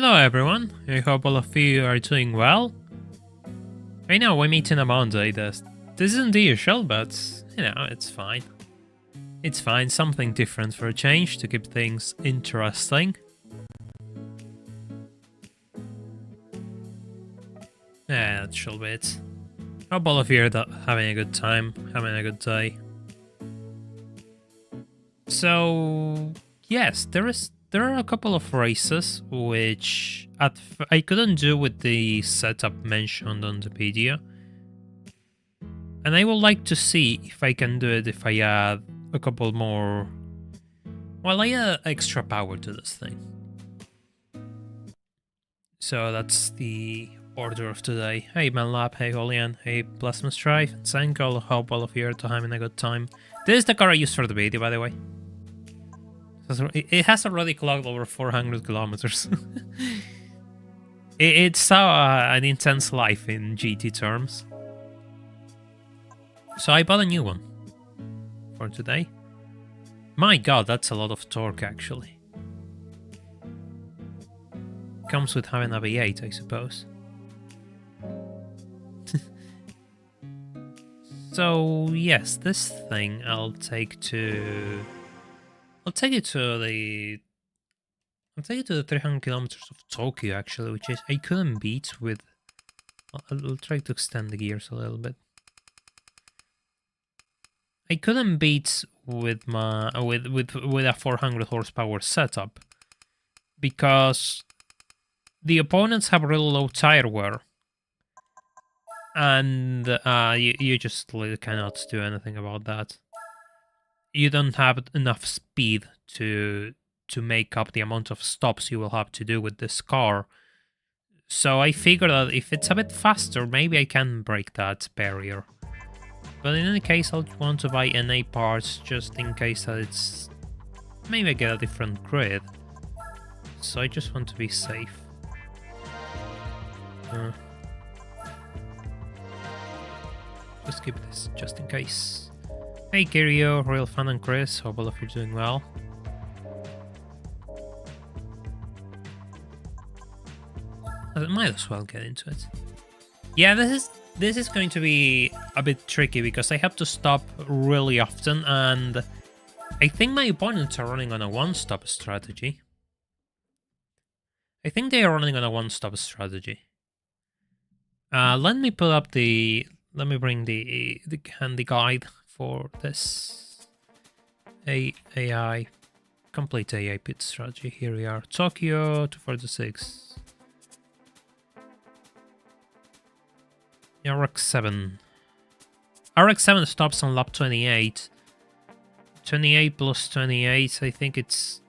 Hello everyone, I hope all of you are doing well. I know we're meeting a Monday, this isn't the usual, but you know, it's fine. It's fine, something different for a change to keep things interesting. Yeah, that should be it. Hope all of you are having a good time, having a good day. So, yes, there are a couple of races which I couldn't do with the setup mentioned on the video. And I would like to see if I can do it if I add a couple more... Well, I add extra power to this thing. So that's the order of today. Hey Manlab, hey Holian, hey Plasma Strife, and Sankol, hope all of you are having a good time. This is the car I used for the video, by the way. It has already clocked over 400 kilometers. It's an intense life in GT terms. So I bought a new one for today. My god, that's a lot of torque actually. Comes with having a V8, I suppose. So yes, this thing I'll take it to the 300 kilometers of Tokyo actually, which is I couldn't beat with. I'll try to extend the gears a little bit. I couldn't beat with my with a 400 horsepower setup because the opponents have really low tire wear, and you just cannot do anything about that. You don't have enough speed to make up the amount of stops you will have to do with this car. So I figured that if it's a bit faster, maybe I can break that barrier. But in any case, I'll want to buy NA parts just in case that it's... Maybe I get a different grid. So I just want to be safe. Just keep this just in case. Hey Kirio, Real Fan and Chris, hope all of you are doing well. I might as well get into it. Yeah, this is going to be a bit tricky because I have to stop really often, and I think my opponents are running on a one-stop strategy. I think they are running on a one-stop strategy. Let me pull up the... Let me bring the handy guide for this AI, complete AI pit strategy. Here we are, Tokyo 246. RX-7. RX-7 stops on lap 28. 28 plus 28, I think it's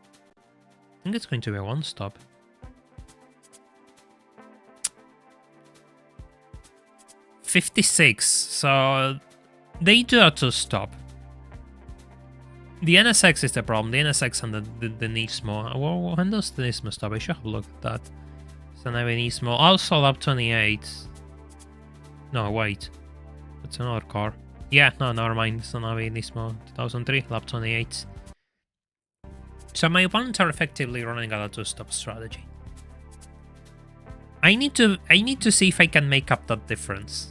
going to be a one-stop. $56, so they do have to stop. The NSX is the problem, the NSX and the Nismo. Well, when does the Nismo stop? I should have looked at that. So now Nismo, also lap 28. No, wait. That's another car. Yeah, no, never mind. So now Nismo 2003, lap 28. So my opponents are effectively running a two-stop strategy. I need to see if I can make up that difference.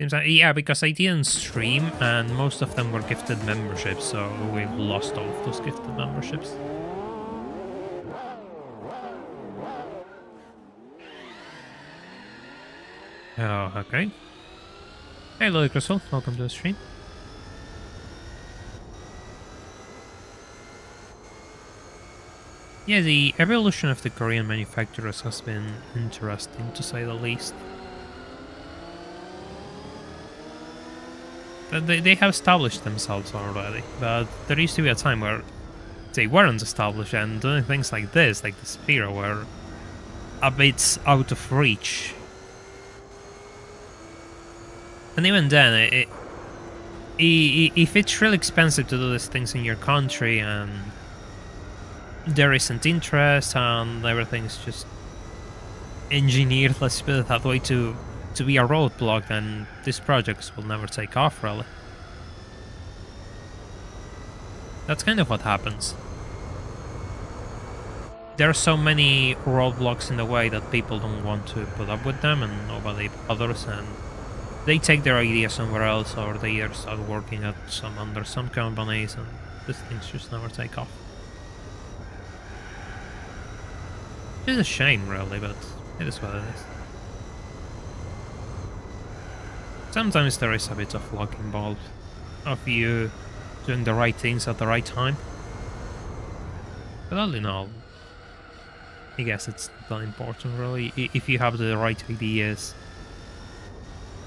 Seems like, yeah, because I didn't stream and most of them were gifted memberships, so we've lost all of those gifted memberships. Oh, okay. Hey, Lily Crystal, welcome to the stream. Yeah, the evolution of the Korean manufacturers has been interesting, to say the least. They have established themselves already, but there used to be a time where they weren't established, and doing things like this, like the Spirra, were a bit out of reach. And even then, if it's really expensive to do these things in your country, and there isn't interest, and everything's just engineered, let's put it that way, to be a roadblock, then these projects will never take off, really. That's kind of what happens. There are so many roadblocks in the way that people don't want to put up with them, and nobody bothers, and they take their ideas somewhere else, or they either start working at under some companies, and these things just never take off. It's a shame, really, but it is what it is. Sometimes there is a bit of luck involved, of you doing the right things at the right time. But all in all, I guess it's not important, really. If you have the right ideas,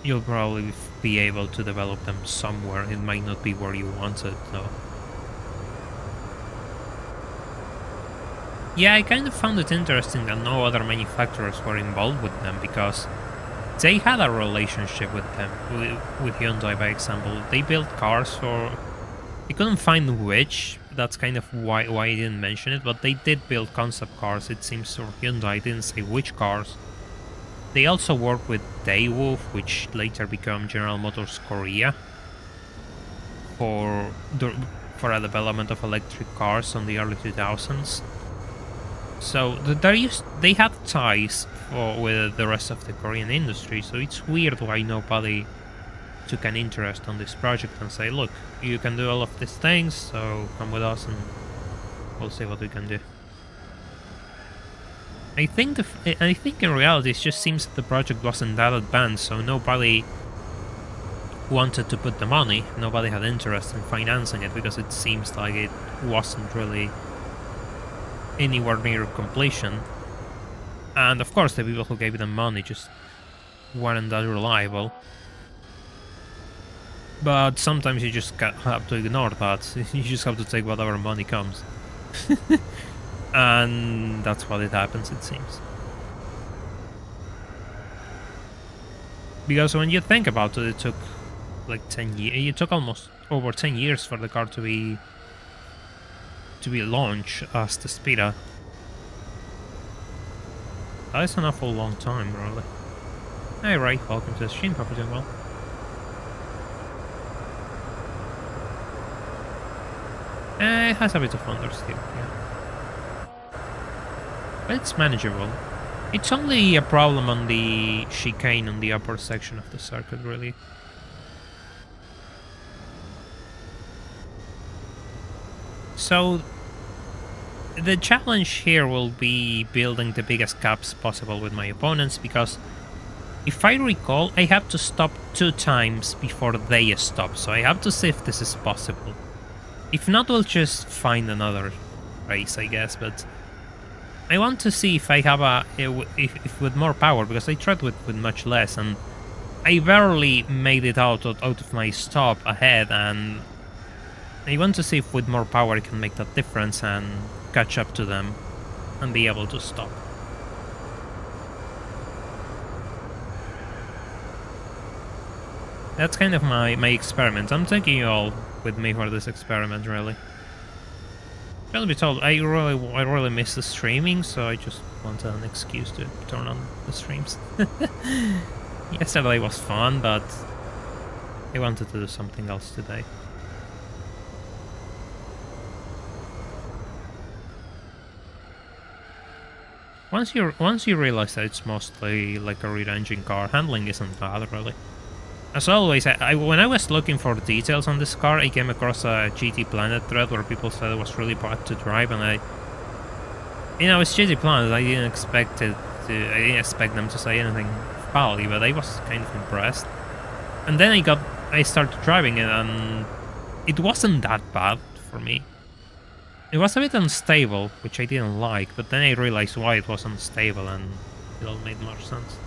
you'll probably be able to develop them somewhere. It might not be where you want it, though. Yeah, I kind of found it interesting that no other manufacturers were involved with them, because they had a relationship with them, with Hyundai, by example. They built cars for... I couldn't find which, that's kind of why I didn't mention it, but they did build concept cars, it seems, for Hyundai. I didn't say which cars. They also worked with Daewoo, which later became General Motors Korea, for a development of electric cars on the early 2000s. So they had ties with the rest of the Korean industry, so it's weird why nobody took an interest on this project and say, look, you can do all of these things, so come with us and we'll see what we can do. I think in reality it just seems that the project wasn't that advanced, so nobody wanted to put the money, nobody had interest in financing it, because it seems like it wasn't really anywhere near completion. And of course the people who gave them money just weren't that reliable. But sometimes you just have to ignore that. You just have to take whatever money comes. And that's what it happens, it seems. Because when you think about it, it took like 10 years. It took almost over 10 years for the car to be launched as the Spirra. That is an awful long time, really. Hey Ray, welcome to the stream, hope you're doing well. It has a bit of understeer, yeah. But it's manageable. It's only a problem on the chicane on the upper section of the circuit, really. So, the challenge here will be building the biggest gaps possible with my opponents, because if I recall, I have to stop 2 times before they stop, so I have to see if this is possible. If not, we'll just find another race, I guess, but I want to see if I have if with more power, because I tried with much less, and I barely made it out of my stop ahead, and I want to see if with more power I can make that difference and catch up to them and be able to stop. That's kind of my experiment. I'm taking you all with me for this experiment, really. Truth be told, I really miss the streaming, so I just wanted an excuse to turn on the streams. Yesterday was fun, but I wanted to do something else today. Once you realize that it's mostly like a rear engine car, handling isn't bad, really. As always, when I was looking for details on this car, I came across a GT Planet thread where people said it was really bad to drive, and it's GT Planet. I didn't expect them to say anything foully, but I was kind of impressed. And then I started driving it, and it wasn't that bad for me. It was a bit unstable, which I didn't like, but then I realized why it was unstable, and it all made more sense.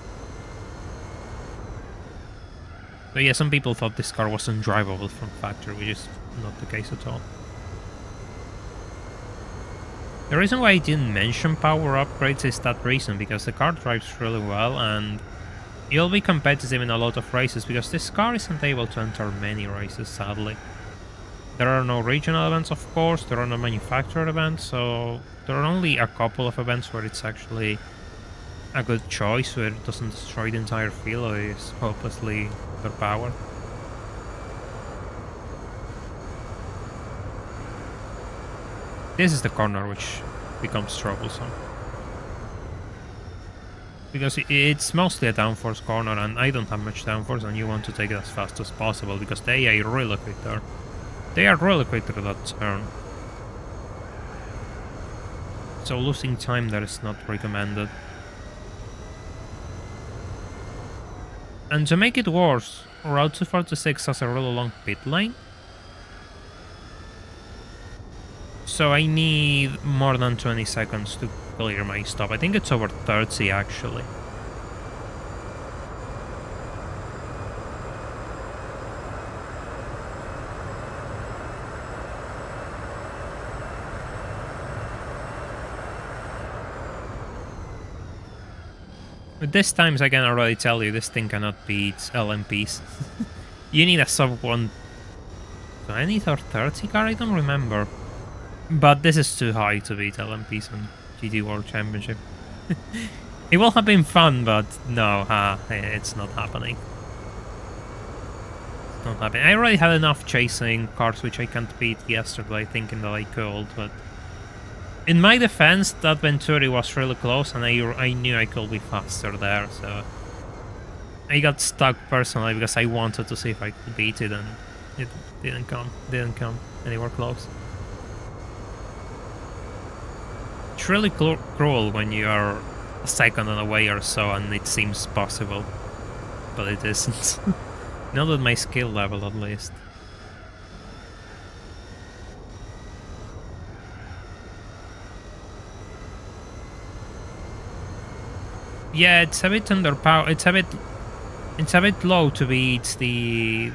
So yeah, some people thought this car wasn't drivable from factory, which is not the case at all. The reason why I didn't mention power upgrades is that reason, because the car drives really well and you'll be competitive in a lot of races, because this car isn't able to enter many races, sadly. There are no regional events, of course, there are no manufacturer events, so there are only a couple of events where it's actually a good choice, where it doesn't destroy the entire field or is hopelessly overpowered. This is the corner which becomes troublesome. Because it's mostly a downforce corner, and I don't have much downforce, and you want to take it as fast as possible, because they are really quick there. They are really quick to that turn. So losing time there is not recommended. And to make it worse, Route 246 has a really long pit lane. So I need more than 20 seconds to clear my stop. I think it's over 30 actually. With this times I can already tell you this thing cannot beat LMPs. You need a sub 120 or 30 car, I don't remember. But this is too high to beat LMPs on GT World Championship. It will have been fun, but no, it's not happening. It's not happening. I already had enough chasing cars which I can't beat yesterday, thinking that I could, but in my defense, that Venturi was really close, and I knew I could be faster there, so I got stuck personally because I wanted to see if I could beat it, and it didn't come anywhere close. It's really cruel when you are a second away or so and it seems possible, but it isn't. Not at my skill level, at least. Yeah, it's a bit underpowered. It's a bit low to beat the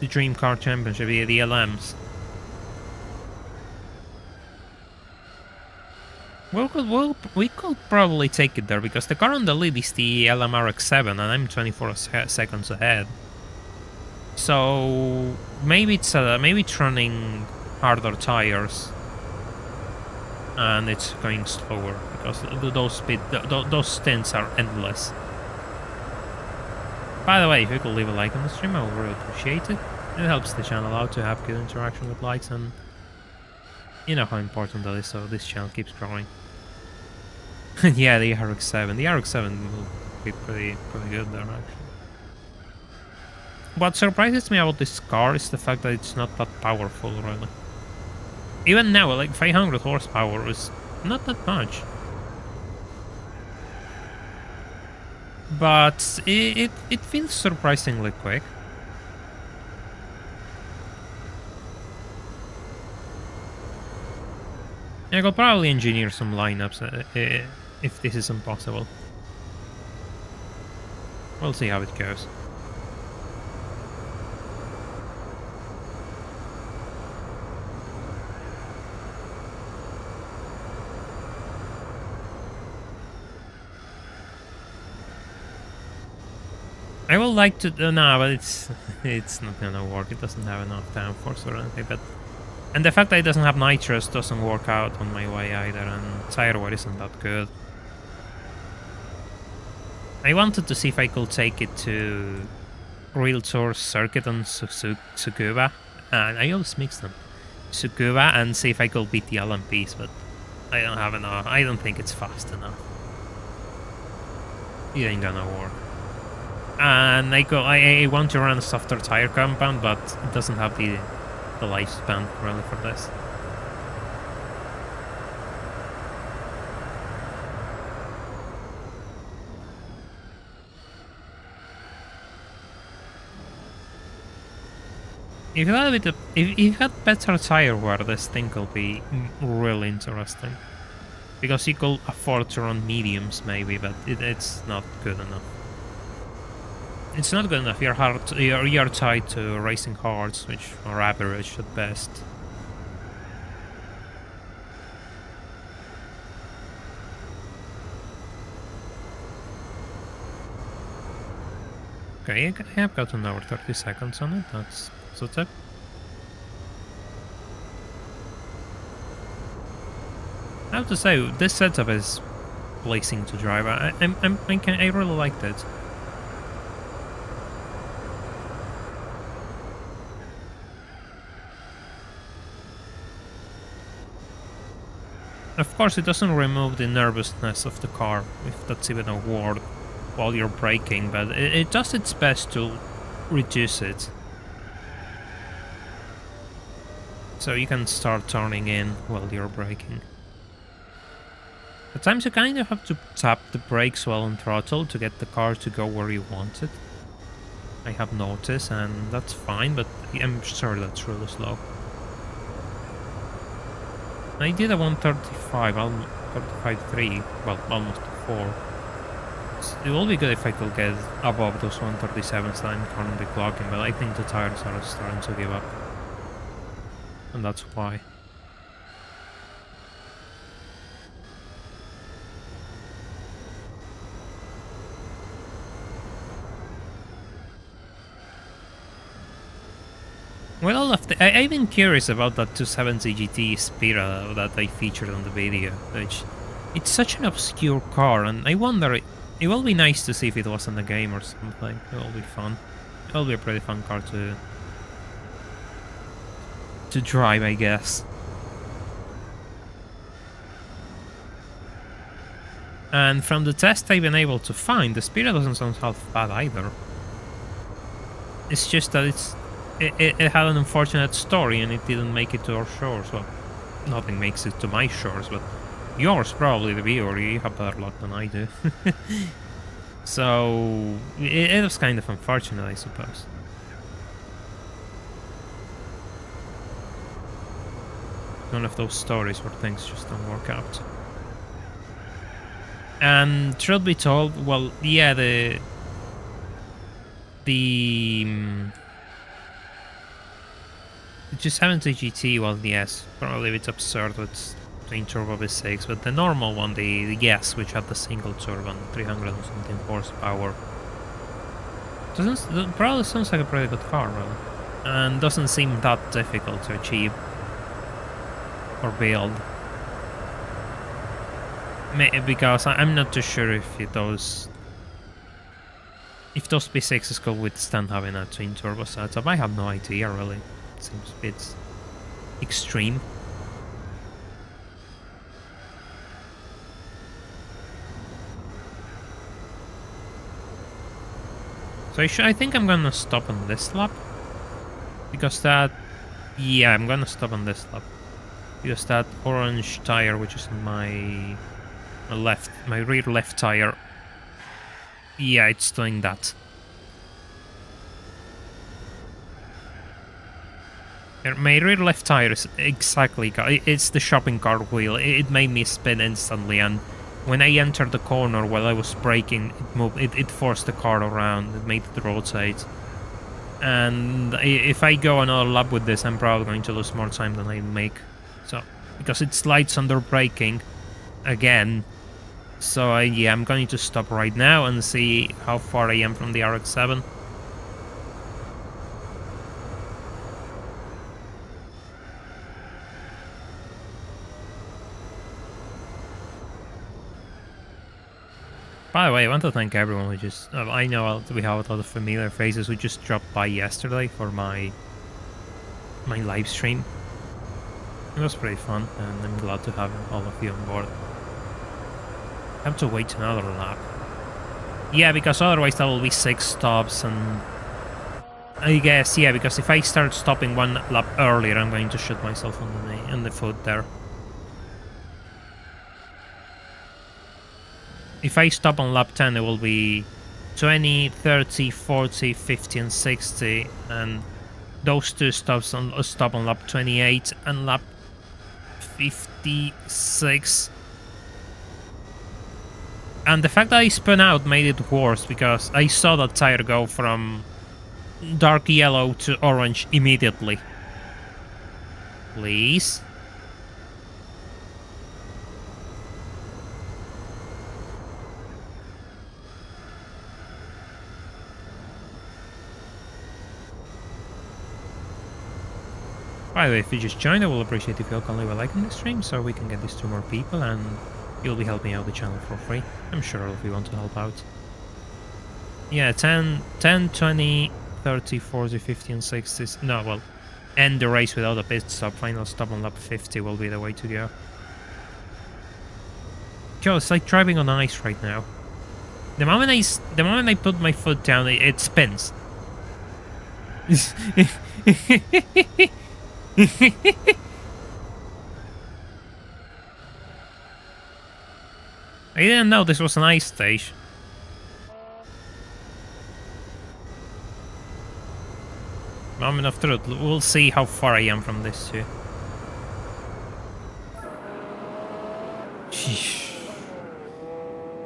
Dream Car Championship, the LMs. We could probably take it there, because the car on the lead is the LMRX7 and I'm 24 seconds ahead. So maybe it's running harder tires and it's going slower, because those stints are endless. By the way, if you could leave a like on the stream, I would really appreciate it. It helps the channel out to have good interaction with likes, and you know how important that is, so this channel keeps growing. Yeah, the RX-7. The RX-7 will be pretty good there, actually. What surprises me about this car is the fact that it's not that powerful, really. Even now, like 500 horsepower is not that much. But it feels surprisingly quick. I could probably engineer some lineups if this is impossible. We'll see how it goes. I would like to no, but it's not gonna work. It doesn't have enough downforce or anything. But and the fact that it doesn't have nitrous doesn't work out on my way either, and tire wear isn't that good. I wanted to see if I could take it to Real Tour Circuit on Tsukuba, and I always mix them. Tsukuba, and see if I could beat the LMPs, but I don't have enough. I don't think it's fast enough. It ain't gonna work. And I want to run a softer tire compound, but it doesn't have the lifespan really for this. If you had better tire wear, this thing could be really interesting. Because you could afford to run mediums maybe, but it's not good enough. It's not good enough. You're tied to racing hards, which are average at best. Okay, I have got another 30 seconds on it. That's positive. I have to say, this setup is pleasing to drive. I really liked it. Of course, it doesn't remove the nervousness of the car, if that's even a word, while you're braking, but it does its best to reduce it. So you can start turning in while you're braking. At times you kind of have to tap the brakes while on throttle to get the car to go where you want it. I have noticed, and that's fine, but I'm sure that's really slow. I did a 135, 35.3, well, almost 4. It will be good if I could get above those 137s that I'm currently clocking, but I think the tires are starting to give up. And that's why. Well, I've been curious about that 270 GT Spirra that I featured on the video, which it's such an obscure car, and I wonder, it will be nice to see if it was in the game or something. It will be fun. It will be a pretty fun car to drive, I guess. And from the test I've been able to find, the Spirra doesn't sound half bad either. It's just that it had an unfortunate story and it didn't make it to our shores. Well, nothing makes it to my shores, but yours probably, the viewer. You have better luck than I do. So it was kind of unfortunate, I suppose. One of those stories where things just don't work out. And truth be told, well, yeah, the 270 GT, well, yes, probably it's absurd with twin turbo V6, but the normal one, the yes, which had the single turbo and 300 and something horsepower, probably sounds like a pretty good car, really, and doesn't seem that difficult to achieve or build. Because I'm not too sure if those V6s could withstand having a twin turbo setup. I have no idea, really. It seems a bit extreme. So I think I'm gonna stop on this lap, because that, yeah, I'm gonna stop on this lap, because that orange tire, which is on my rear left tire, yeah, it's doing that. My rear left tire is exactly, it's the shopping cart wheel. It made me spin instantly, and when I entered the corner while I was braking, it forced the car around, it made it rotate. And if I go another lap with this, I'm probably going to lose more time than I make. So, because it slides under braking again. So yeah, I'm going to stop right now and see how far I am from the RX-7. By the way, I want to thank everyone who just... I know we have a lot of familiar faces who just dropped by yesterday for my live stream. It was pretty fun, and I'm glad to have all of you on board. I have to wait another lap. Yeah, because otherwise that will be 6 stops, and... I guess, yeah, because if I start stopping one lap earlier, I'm going to shoot myself on the foot there. If I stop on lap 10, it will be 20, 30, 40, 50, and 60, and those two stops stop on lap 28 and lap 56. And the fact that I spun out made it worse, because I saw that tire go from dark yellow to orange immediately. Please. By the way, if you just joined, I will appreciate if you all can leave a like on the stream so we can get this to more people, and you'll be helping out the channel for free. I'm sure all of you want to help out. Yeah, 10, 20, 30, 40, 50, and 60. No, well, end the race without a pit stop. Final stop on lap 50 will be the way to go. Joe, it's like driving on ice right now. The moment I put my foot down, it spins. I didn't know this was an ice stage. Moment of truth. We'll see how far I am from this too. Sheesh.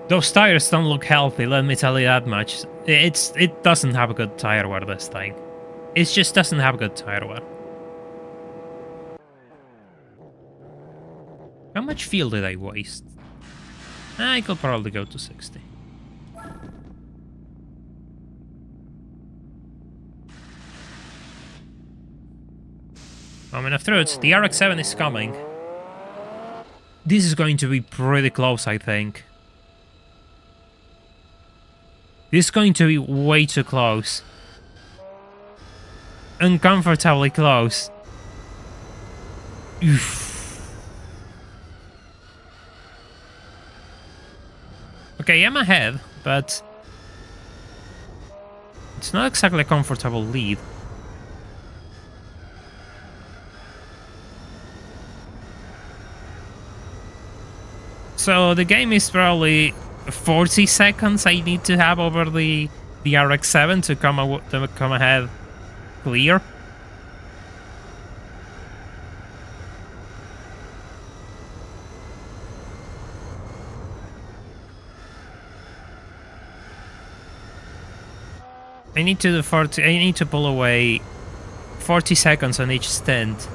Those tires don't look healthy, let me tell you that much. It doesn't have a good tire wear, this thing. It just doesn't have a good tire wear. How much fuel did I waste? I could probably go to 60. Moment of truth, the RX-7 is coming. This is going to be pretty close, I think. This is going to be way too close. Uncomfortably close. Oof. Okay, I'm ahead, but it's not exactly a comfortable lead. So the game is probably 40 seconds I need to have over the RX-7 to come ahead clear. I need to do 40. I need to pull away 40 seconds on each stint.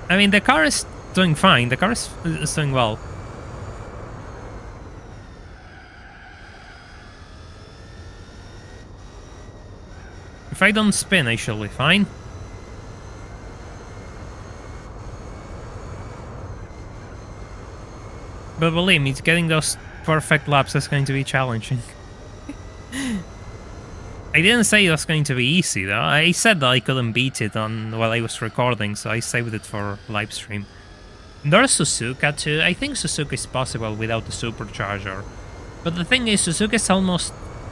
I mean, the car is doing fine. The car is doing well. If I don't spin, I shall be fine. But believe me, getting those perfect laps is going to be challenging. I didn't say it was going to be easy, though. I said that I couldn't beat it while I was recording, so I saved it for livestream. There's Suzuka too. I think Suzuka is possible without the supercharger. But the thing is, Suzuka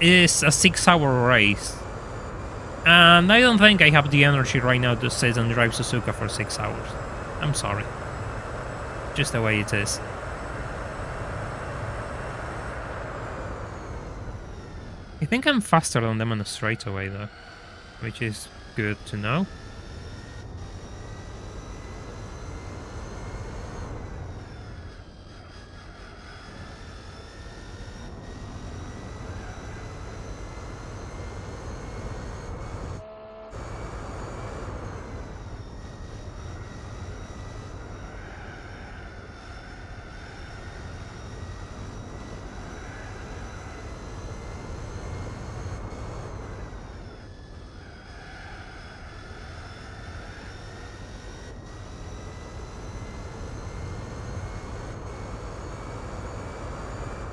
is a 6-hour race. And I don't think I have the energy right now to sit and drive Suzuka for 6 hours. I'm sorry. Just the way it is. I think I'm faster than them on a straightaway though, which is good to know.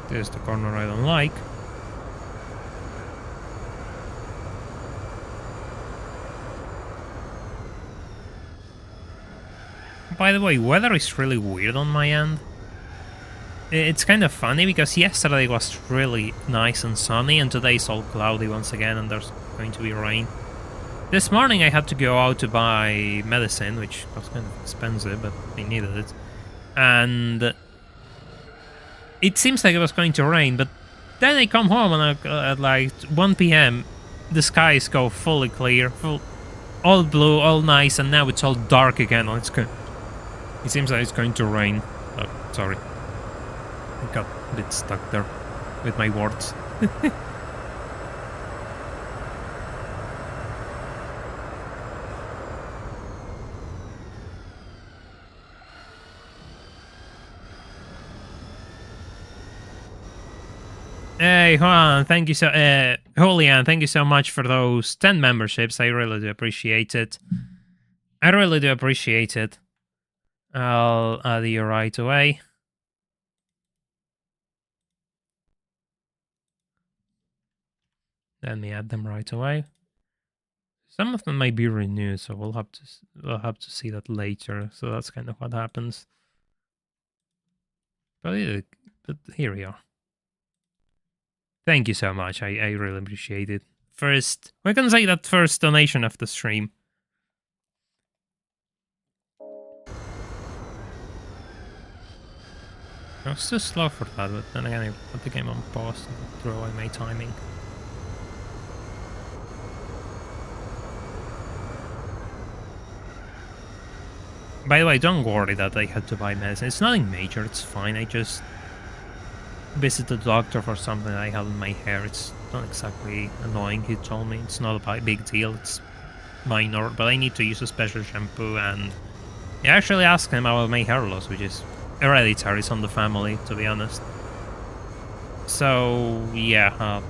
There's the corner I don't like. By the way, weather is really weird on my end. It's kind of funny because yesterday was really nice and sunny and today it's all cloudy once again and there's going to be rain. This morning I had to go out to buy medicine, which was kind of expensive, but I needed it. And it seems like it was going to rain, but then I come home and at like 1 p.m. the skies go fully clear, all blue, all nice, and now it's all dark again. It seems like it's going to rain. Oh, sorry. I got a bit stuck there with my words. Hey, Juan, thank you Julian, thank you so much for those 10 memberships. I really do appreciate it. I really do appreciate it. I'll add you right away. Let me add them right away. Some of them might be renewed, so we'll have to see that later. So that's kind of what happens. But here we are. Thank you so much. I really appreciate it. First, we can say that first donation of the stream. I was too slow for that, but then again I put the game on pause and threw away my timing. By the way, don't worry that I had to buy medicine. It's nothing major, it's fine. I just visited the doctor for something I had in my hair. It's not exactly annoying, he told me. It's not a big deal, it's minor, but I need to use a special shampoo, and I actually asked him about my hair loss, which is hereditary, it's on the family, to be honest. So, yeah, I'll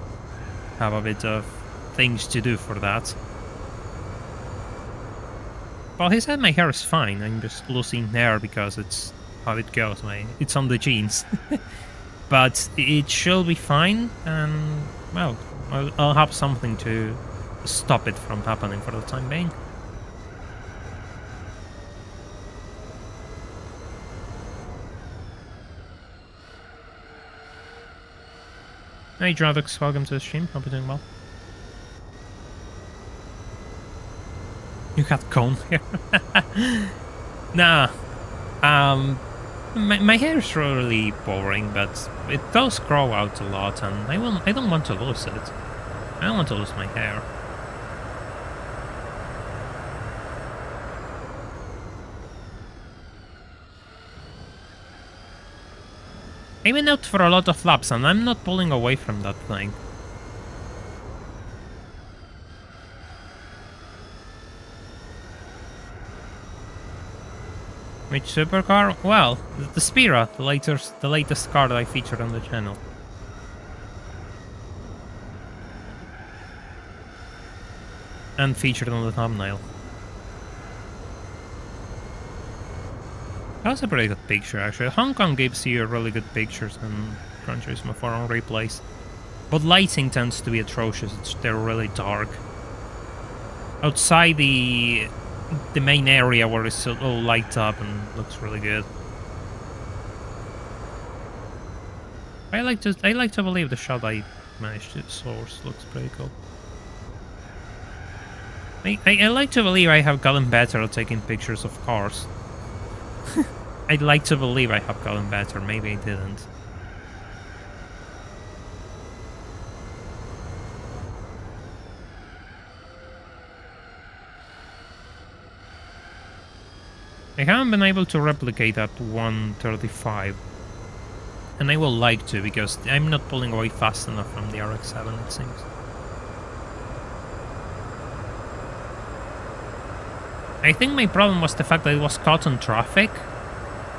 have a bit of things to do for that. Well, he said my hair is fine, I'm just losing hair because it's how it goes, it's on the genes. But it should be fine, and, well, I'll have something to stop it from happening for the time being. Hey Dravix, welcome to the stream, hope you're doing well. You got cone hair? Nah, my hair is really boring, but it does grow out a lot, and I don't want to lose it. I don't want to lose my hair. I've been out for a lot of laps, and I'm not pulling away from that thing. Which supercar? Well, the Spirra, the latest car that I featured on the channel. And featured on the thumbnail. That was a pretty good picture, actually. Hong Kong gives you really good pictures in Gran Turismo 4 on replays. But lighting tends to be atrocious, they're really dark. Outside the main area where it's all lights up and looks really good. I like to believe the shot I managed to source looks pretty cool. I like to believe I have gotten better at taking pictures of cars. I'd like to believe I have gotten better, maybe I didn't. I haven't been able to replicate that 135. And I will like to, because I'm not pulling away fast enough from the RX-7, it seems. I think my problem was the fact that it was caught on traffic,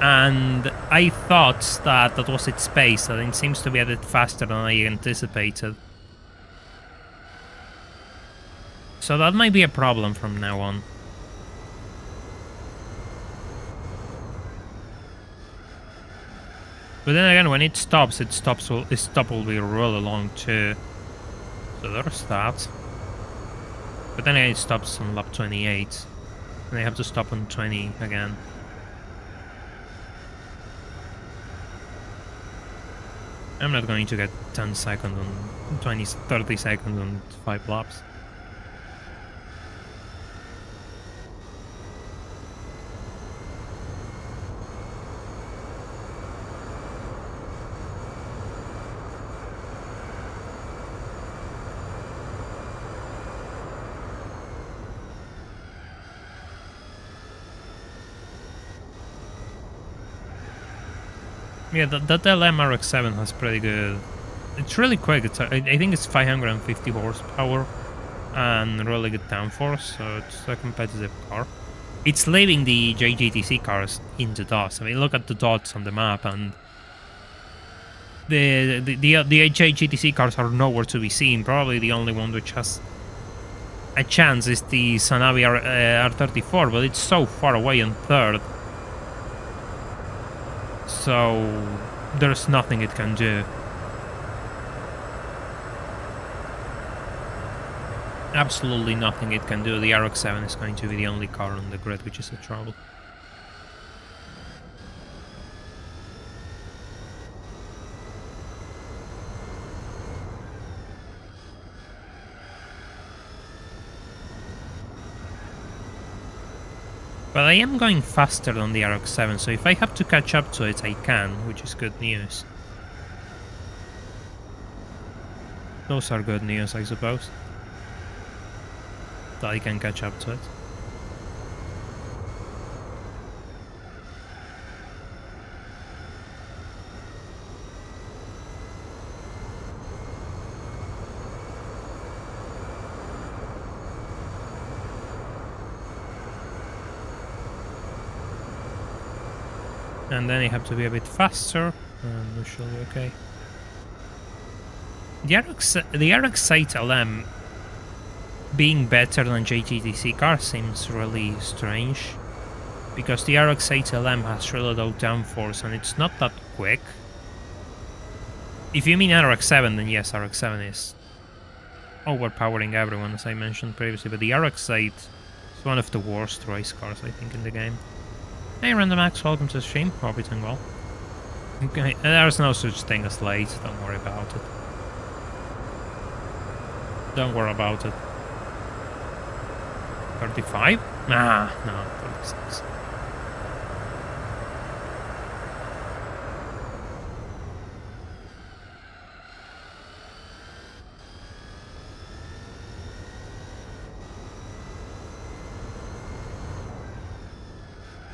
and I thought that that was its pace, and it seems to be a bit faster than I anticipated. So that might be a problem from now on. But then again, when it stops, its stop will be really long too. So there's that. But then it stops on lap 28. And I have to stop on 20 again. I'm not going to get 10 seconds on 20, 30 seconds on 5 laps. Yeah, that LMRX7 has pretty good... It's really quick. I think it's 550 horsepower and really good downforce, so it's a competitive car. It's leaving the JGTC cars in the dust. I mean, look at the dots on the map, and the JGTC cars are nowhere to be seen. Probably the only one which has a chance is the Sanavi R34, but it's so far away in third. So there's nothing it can do. absolutely nothing it can do. The RX-7 is going to be the only car on the grid, which is a trouble. But I am going faster than the RX-7, so if I have to catch up to it, I can, which is good news. Those are good news, I suppose. That I can catch up to it. And then I have to be a bit faster, and we shall be okay. The RX-8 LM being better than JGTC car seems really strange, because the RX-8 LM has really low downforce and it's not that quick. If you mean RX-7, then yes, RX-7 is overpowering everyone, as I mentioned previously, but the RX-8 is one of the worst race cars, I think, in the game. Hey Randomax, welcome to the stream. Hope you're doing well. Okay, there's no such thing as late, don't worry about it. Don't worry about it. 35? Nah, no, 36.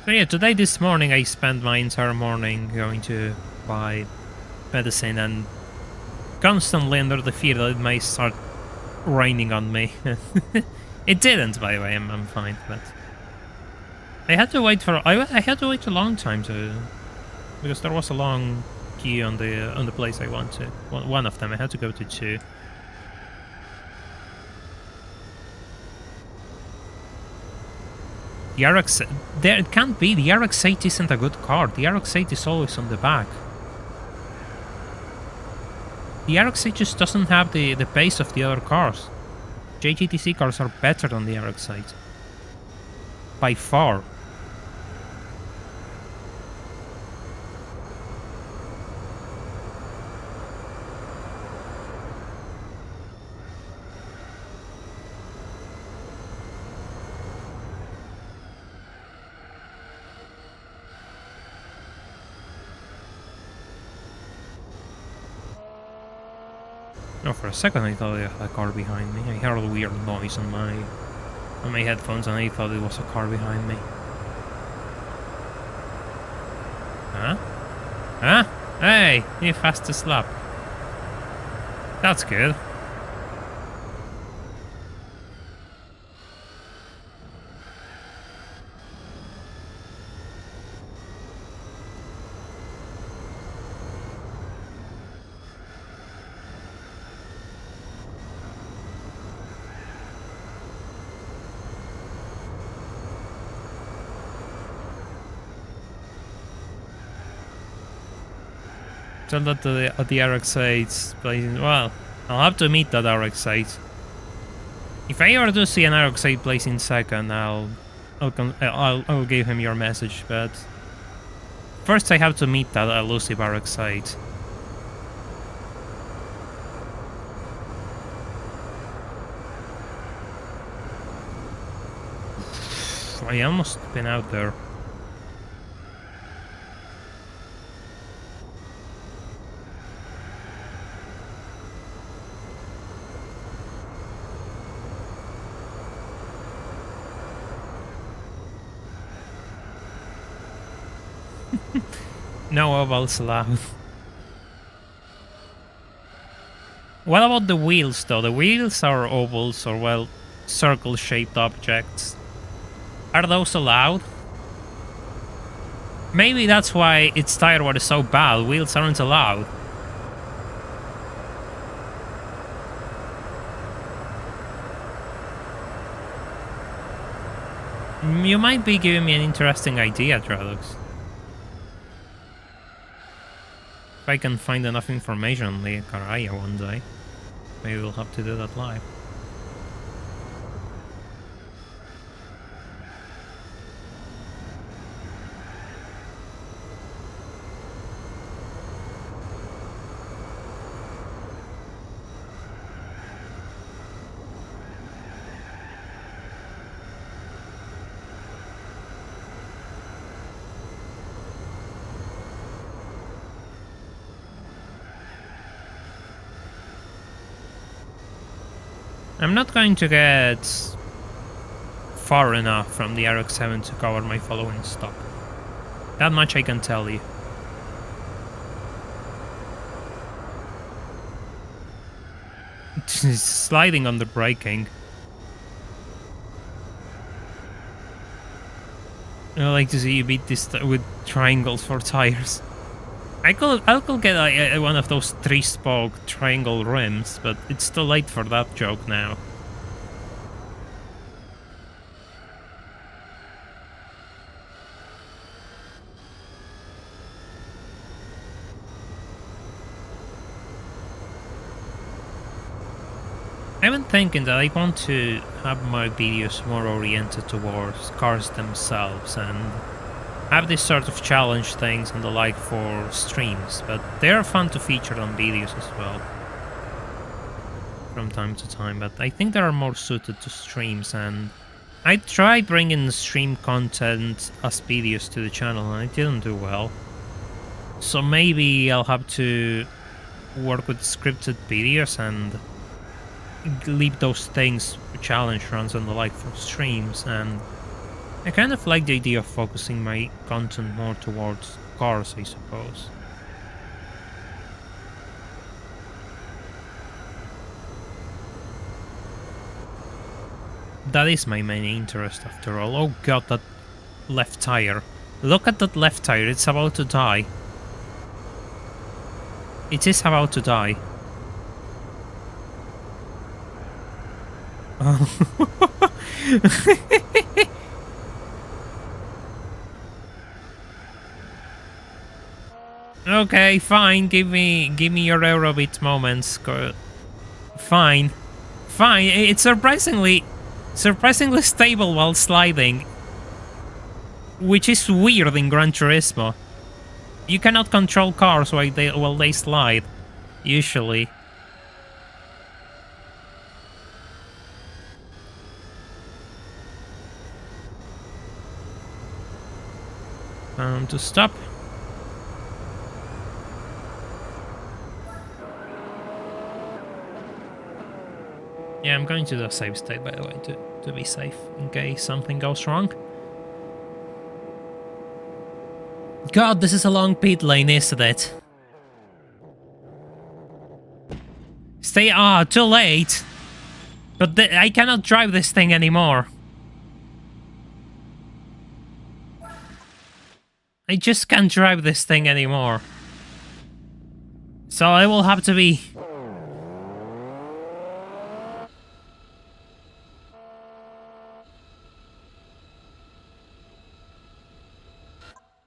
So yeah, this morning I spent my entire morning going to buy medicine and constantly under the fear that it may start raining on me. It didn't, by the way, I'm fine, but I had to wait for I had to wait a long time because there was a long queue on the place I went to. One of them, I had to go to two. The RX... There, it can't be. The RX-8 isn't a good car. The RX-8 is always on the back. The RX-8 just doesn't have the pace of the other cars. JGTC cars are better than the RX-8. By far. Oh, for a second I thought I had a car behind me. I heard a weird noise on my headphones and I thought it was a car behind me. Huh? Huh? Hey, you fastest lap. That's good. Tell that the RX-8's blazing. Well, I'll have to meet that RX-8. If I ever do see an RX-8 blazing second, I'll give him your message. But first, I have to meet that elusive RX-8. I almost been out there. No ovals allowed. What about the wheels, though? The wheels are ovals or, well, circle-shaped objects. Are those allowed? Maybe that's why its tire wear is so bad. Wheels aren't allowed. You might be giving me an interesting idea, Tradox. If I can find enough information on the Caraya one day, maybe we'll have to do that live. I'm not going to get far enough from the RX-7 to cover my following stop. That much I can tell you. Sliding on the braking. I like to see you beat this with triangles for tires. I could get one of those 3-spoke triangle rims, but it's too late for that joke now. I've been thinking that I want to have my videos more oriented towards cars themselves and have this sort of challenge things and the like for streams, but they are fun to feature on videos as well from time to time, but I think they are more suited to streams, and I tried bringing stream content as videos to the channel and it didn't do well. So maybe I'll have to work with scripted videos and leave those things for challenge runs and the like for streams, and I kind of like the idea of focusing my content more towards cars, I suppose. That is my main interest after all. Oh god, that left tire. Look at that left tire, it's about to die. It is about to die. Oh. Okay, fine. Give me your Eurobit moments. Fine, fine. It's surprisingly stable while sliding, which is weird in Gran Turismo. You cannot control cars while they slide, usually. To stop. Yeah, I'm going to the save state, by the way, to be safe, in case something goes wrong. God, this is a long pit lane, isn't it? Stay... Ah, too late! But I cannot drive this thing anymore. I just can't drive this thing anymore. So I will have to be...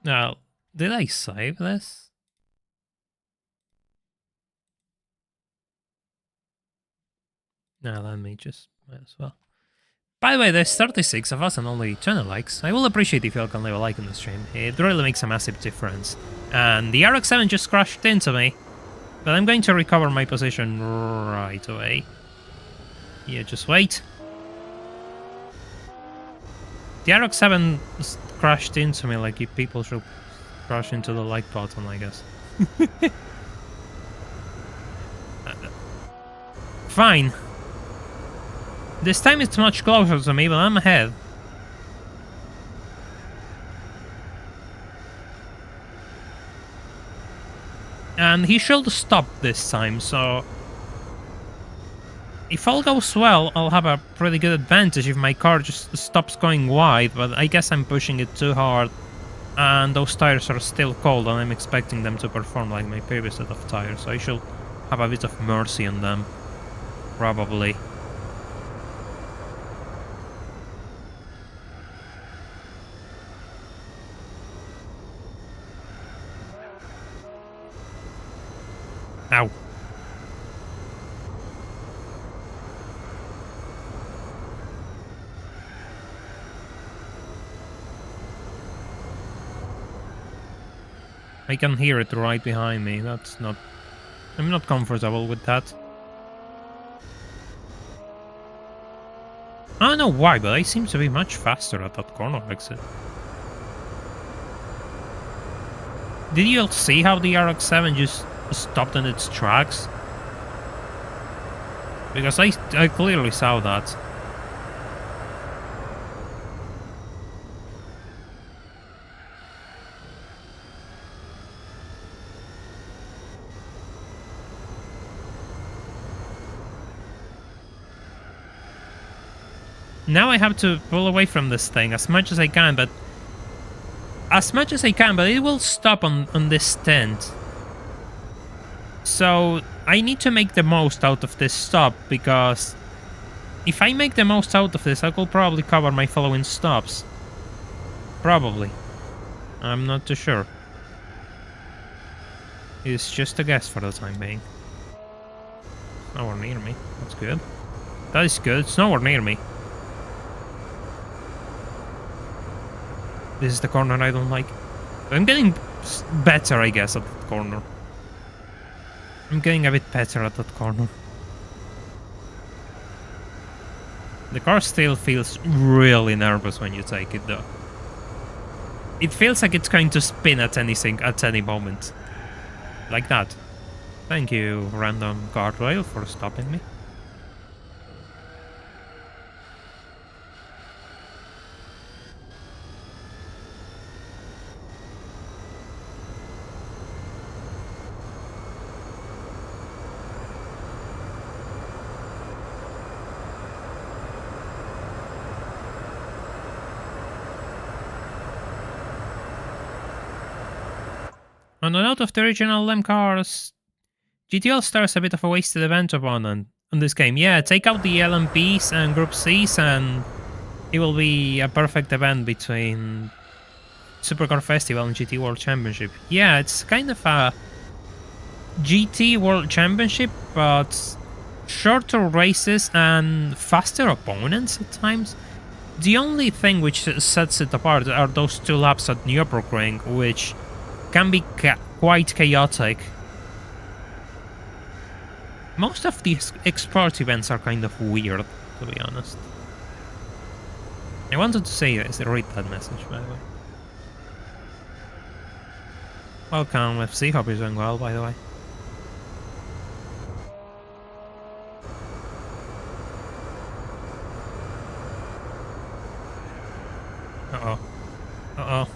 Now, did I save this? No, let me just... might as well. By the way, there's 36 of us and only 20 likes. I will appreciate if you all can leave a like on the stream. It really makes a massive difference. And the RX-7 just crashed into me. But I'm going to recover my position right away. Yeah, just wait. The RX-7 crashed into me like if people should crash into the like button, I guess. Fine. This time it's much closer to me, but I'm ahead. And he should stop this time, so... if all goes well, I'll have a pretty good advantage if my car just stops going wide, but I guess I'm pushing it too hard. And those tires are still cold, and I'm expecting them to perform like my previous set of tires, so I should have a bit of mercy on them. Probably. Ow. I can hear it right behind me. That's not... I'm not comfortable with that. I don't know why, but I seem to be much faster at that corner exit. Did you all see how the RX-7 just stopped in its tracks? Because I clearly saw that. Now I have to pull away from this thing as much as I can, but... As much as I can, but it will stop on this tent. So, I need to make the most out of this stop, because... If I make the most out of this, I will probably cover my following stops. Probably. I'm not too sure. It's just a guess for the time being. Nowhere near me. That's good. That is good. It's nowhere near me. This is the corner I don't like. I'm getting better, I guess, at that corner. I'm getting a bit better at that corner. The car still feels really nervous when you take it, though. It feels like it's going to spin at any moment. Like that. Thank you, random guardrail, for stopping me. On a note of the original LEM cars, GT All-Star is a bit of a wasted event opponent on this game. Yeah, take out the LMPs and Group Cs and it will be a perfect event between Supercar Festival and GT World Championship. Yeah, it's kind of a GT World Championship, but shorter races and faster opponents at times. The only thing which sets it apart are those 2 laps at Nürburgring, which can be quite chaotic. Most of these export events are kind of weird, to be honest. I wanted to say this, read that message, by the way. Welcome, FC, hope you're doing well, by the way. Uh-oh. Uh-oh.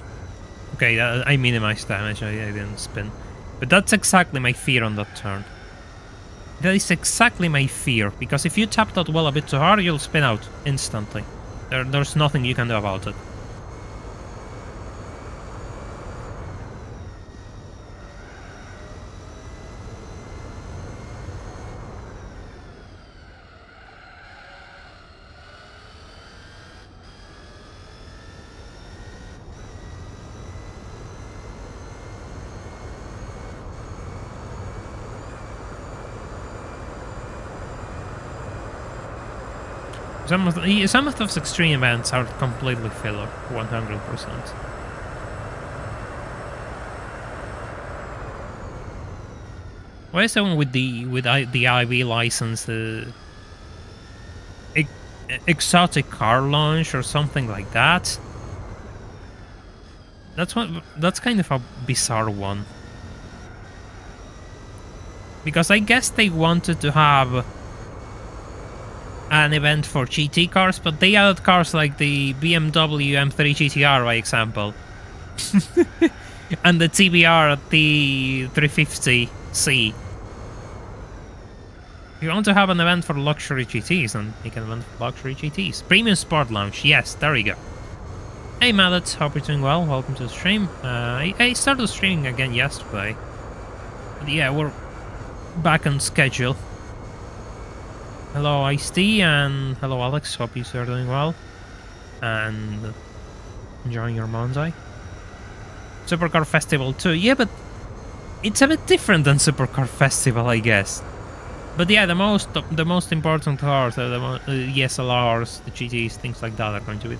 Okay, I minimized damage, I didn't spin. But that's exactly my fear on that turn. That is exactly my fear, because if you tap that well a bit too hard, you'll spin out instantly. There's nothing you can do about it. Some of those extreme events are completely filler, 100%. Why is the one with the IV license, the exotic car launch or something like that? That's kind of a bizarre one. Because I guess they wanted to have an event for GT cars, but they added cars like the BMW M3 GTR, by example. And the TBR T350C. If you want to have an event for luxury GTs, then make an event for luxury GTs. Premium Sport Lounge, yes, there we go. Hey Mallet, hope you're doing well, welcome to the stream. I started streaming again yesterday. But yeah, we're back on schedule. Hello Ice-T and hello Alex, hope you are doing well. And enjoying your Monday. Supercar Festival too, yeah, but it's a bit different than Supercar Festival, I guess. But yeah, the most important cars, the SLRs, the GTs, things like that are going to be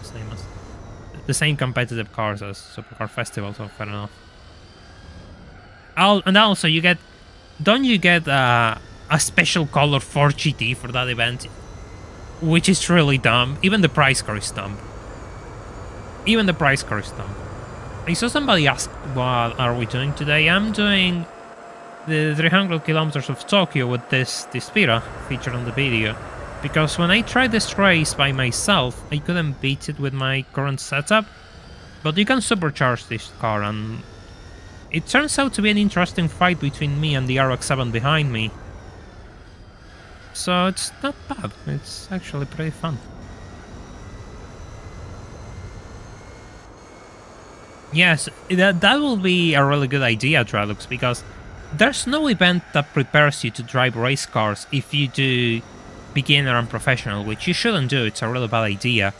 the same competitive cars as Supercar Festival, so fair enough. And also you get, don't you get a special color for GT for that event, which is really dumb. Even the price car is dumb. Even the price car is dumb. I saw somebody ask, what are we doing today? I'm doing the 300 kilometers of Tokyo with this Spira featured on the video. Because when I tried this race by myself, I couldn't beat it with my current setup. But you can supercharge this car, and it turns out to be an interesting fight between me and the RX-7 behind me. So it's not bad, it's actually pretty fun. Yes, that will be a really good idea, Tralux, because there's no event that prepares you to drive race cars if you do beginner and professional, which you shouldn't do. It's a really bad idea.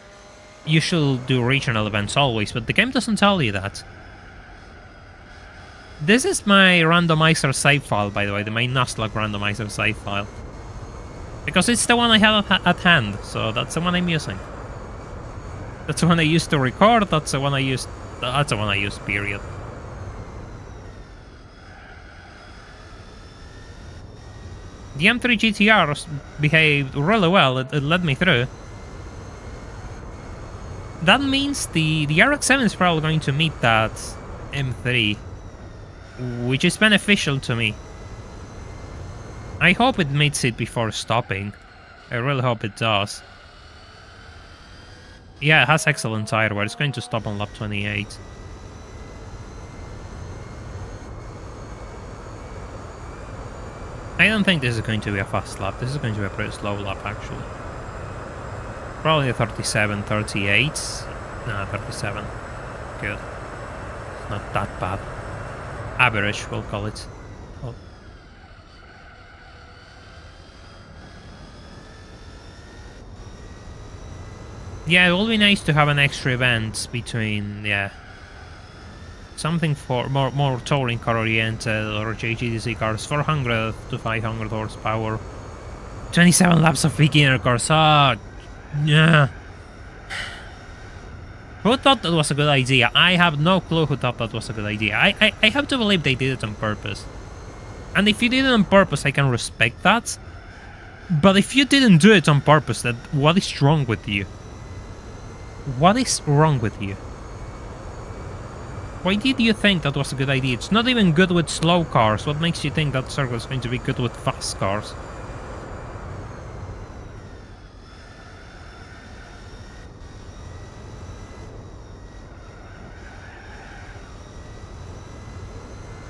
You should do regional events always, but the game doesn't tell you that. This is my randomizer save file, by the way, my Nuzlocke randomizer save file. Because it's the one I have at hand, so that's the one I'm using. That's the one I used to record, that's the one I used, period. The M3 GTR behaved really well, it led me through. That means the RX-7 is probably going to meet that M3, which is beneficial to me. I hope it meets it before stopping. I really hope it does. Yeah, it has excellent tire wear. It's going to stop on lap 28. I don't think this is going to be a fast lap. This is going to be a pretty slow lap, actually. Probably a 37, 38. No, 37. Good. Not that bad. Average, we'll call it. Oh. Yeah, it will be nice to have an extra event between, yeah, something for more touring car oriented or JGDC cars, 400 to 500 horsepower, 27 laps of beginner cars. Yeah. Who thought that was a good idea? I have no clue who thought that was a good idea. I have to believe they did it on purpose. And if you did it on purpose, I can respect that. But if you didn't do it on purpose, then what is wrong with you? What is wrong with you? Why did you think that was a good idea? It's not even good with slow cars. What makes you think that circle is going to be good with fast cars?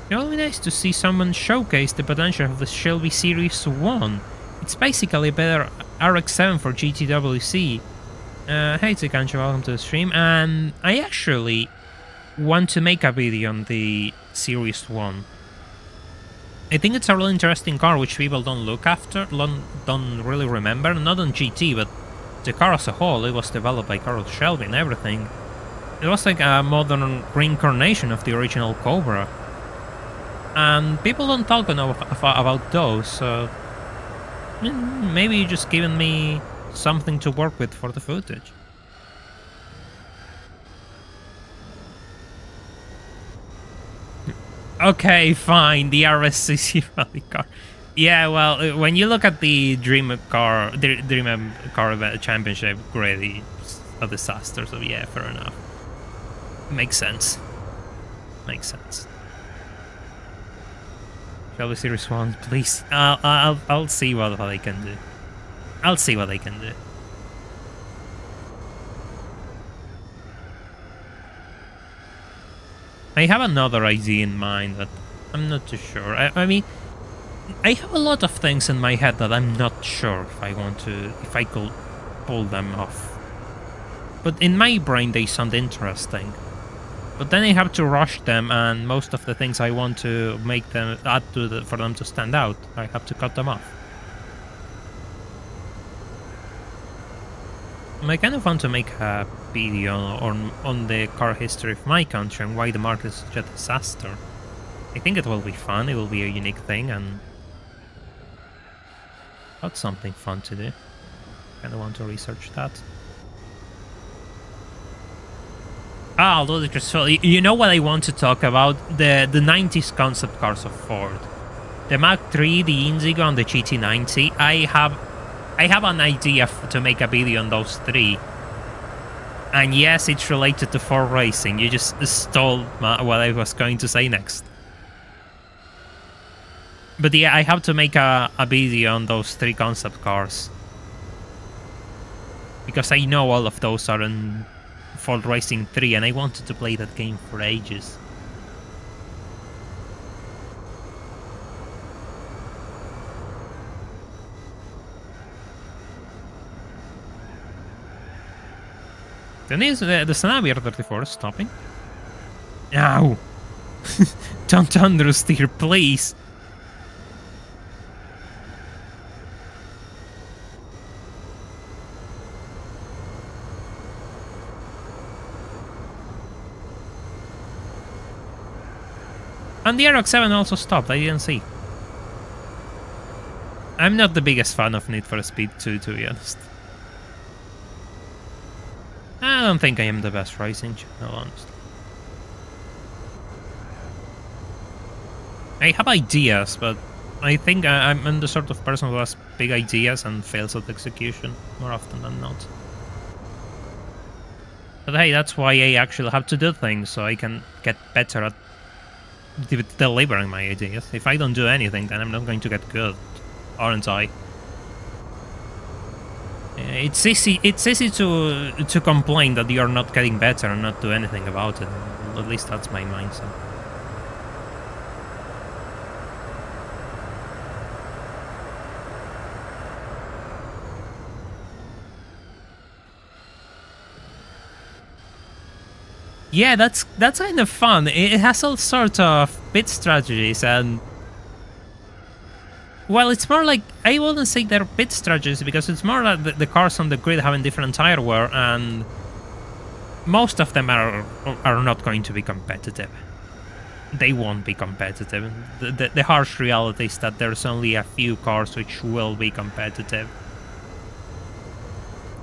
It would be nice to see someone showcase the potential of the Shelby Series 1. It's basically a better RX-7 for GTWC. Hey Tsukancho, welcome to the stream. And I actually want to make a video on the Series 1. I think it's a really interesting car which people don't look after, don't really remember. Not on GT, but the car as a whole. It was developed by Carroll Shelby and everything. It was like a modern reincarnation of the original Cobra. And people don't talk enough about those, so maybe you're just giving me something to work with for the footage. Okay, fine, the RSCC rally car. Yeah, well, when you look at the Dream car event championship, great, it's a disaster, so yeah, fair enough. Makes sense. Makes sense. Shelby Series 1, please. I'll see what I can do. I'll see what I can do. I have another idea in mind, but I'm not too sure. I mean, I have a lot of things in my head that I'm not sure if I could pull them off. But in my brain, they sound interesting. But then I have to rush them, and most of the things I want to make them for them to stand out, I have to cut them off. I kind of want to make a video on the car history of my country and why the market is such a disaster. I think it will be fun, it will be a unique thing, and that's something fun to do. Kind of want to research that. Although you know what I want to talk about? The 90s concept cars of Ford. The Mach 3, the Indigo, and the GT90. I have an idea to make a video on those three. And yes, it's related to Ford racing. You just stole what I was going to say next. But yeah, I have to make a video on those 3 concept cars. Because I know all of those are in Ford Racing 3, and I wanted to play that game for ages. Then is the Sanavier 34 is stopping. Ow! Don't understeer, please! And the RX-7 also stopped, I didn't see. I'm not the biggest fan of Need for Speed 2, to be honest. I don't think I am the best racing channel, honestly. I have ideas, but I think I'm the sort of person who has big ideas and fails at execution more often than not. But hey, that's why I actually have to do things, so I can get better at delivering my ideas. If I don't do anything, then I'm not going to get good, aren't I? It's easy to complain that you're not getting better and not do anything about it. At least that's my mindset. Yeah, that's kind of fun. It has all sorts of pit strategies, and well, it's more like, I wouldn't say they're pit strategies, because it's more like the cars on the grid having different tire wear, and most of them are not going to be competitive. They won't be competitive. The harsh reality is that there's only a few cars which will be competitive.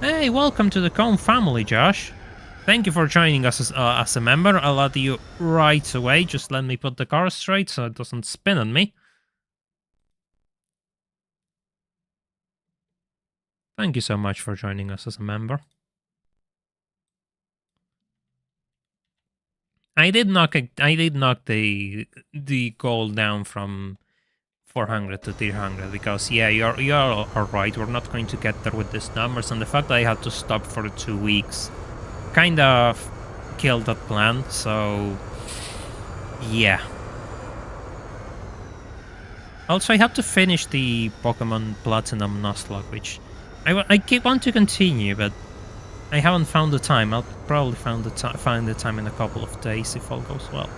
Hey, welcome to the Cone family, Josh. Thank you for joining us as a member. I'll add you right away. Just let me put the car straight so it doesn't spin on me. Thank you so much for joining us as a member. I did knock the goal down from 400 to 300 because yeah, you're all right. We're not going to get there with these numbers, and the fact that I had to stop for 2 weeks kind of killed that plan, so yeah. Also, I have to finish the Pokemon Platinum Nuzlocke, which I want to continue, but I haven't found the time. I'll probably find the time in a couple of days if all goes well.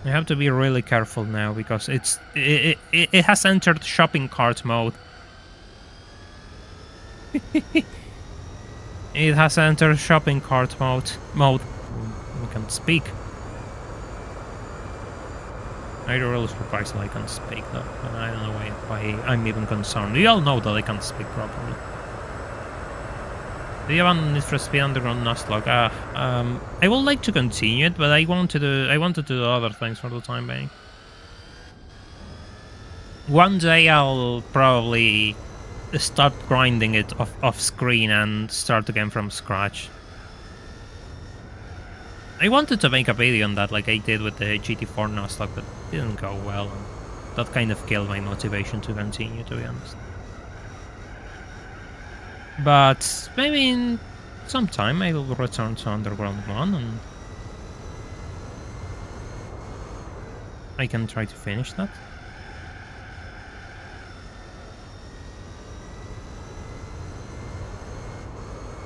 I have to be really careful now because it has entered shopping cart mode. It has entered shopping cart mode. I can't speak. I'm really surprised that I can't speak though. I don't know why I'm even concerned. You all know that I can't speak properly. Do you have an Need for Speed Underground Nuzlocke? I would like to continue it, but I want to do other things for the time being. One day I'll probably start grinding it off screen and start again from scratch. I wanted to make a video on that like I did with the GT4 Nuzlocke, but it didn't go well, and that kind of killed my motivation to continue, to be honest. But maybe in some time I will return to Underground 1 and I can try to finish that.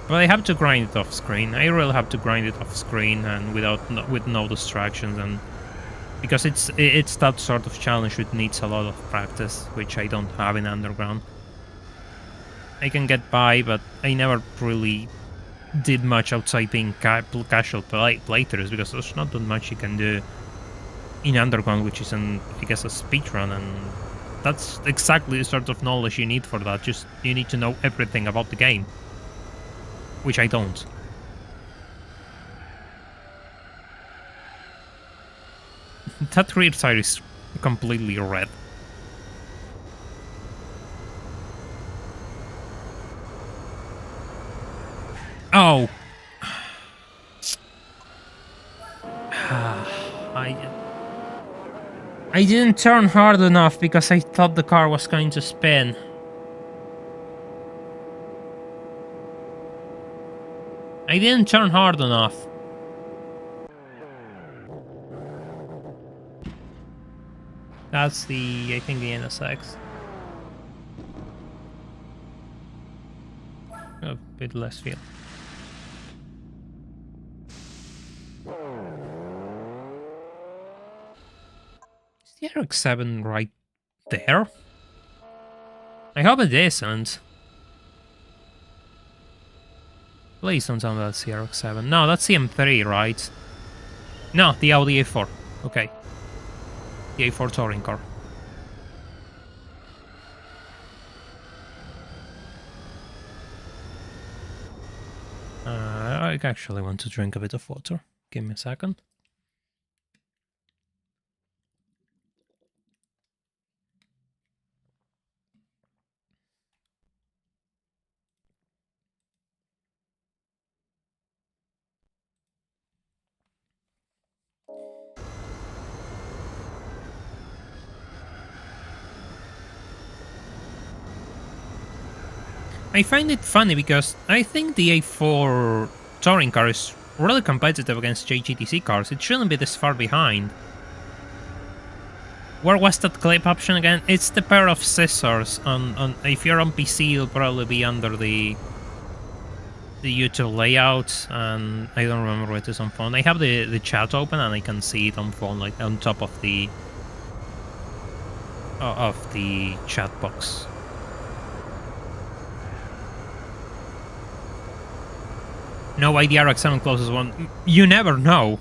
But I have to grind it off screen. I really have to grind it off screen and with no distractions, and because it's that sort of challenge which needs a lot of practice, which I don't have in Underground. I can get by, but I never really did much outside being casual playthroughs, because there's not that much you can do in Underground, which is I guess a speedrun, and that's exactly the sort of knowledge you need for that. Just you need to know everything about the game, which I don't. That rear side is completely red. Oh. I didn't turn hard enough because I thought the car was going to spin. I didn't turn hard enough. That's I think the NSX. A bit less feel. Is the RX-7 right there? I hope it isn't. Please don't tell me that's the RX-7. No, that's the M3, right? No, the Audi A4. Okay. The A4 touring car. I actually want to drink a bit of water. Give me a second. I find it funny because I think the A4 touring car is really competitive against JGTC cars. It shouldn't be this far behind. Where was that clip option again? It's the pair of scissors. If you're on PC, it'll probably be under the YouTube layout, and I don't remember what it is on phone. I have the chat open and I can see it on phone, like on top of the chat box. No way the RX-7 closest one. You never know.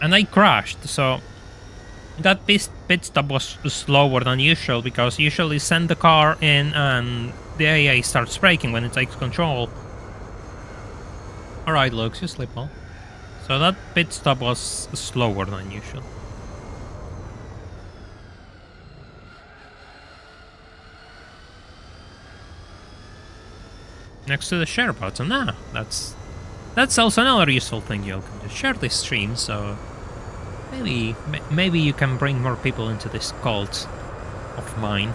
And I crashed, so that pit stop was slower than usual because usually send the car in and the AI starts braking when it takes control. Alright, Lux, you sleep well. So that pit stop was slower than usual. Next to the share button. That's also another useful thing you can do. Share this stream, so maybe you can bring more people into this cult of mine.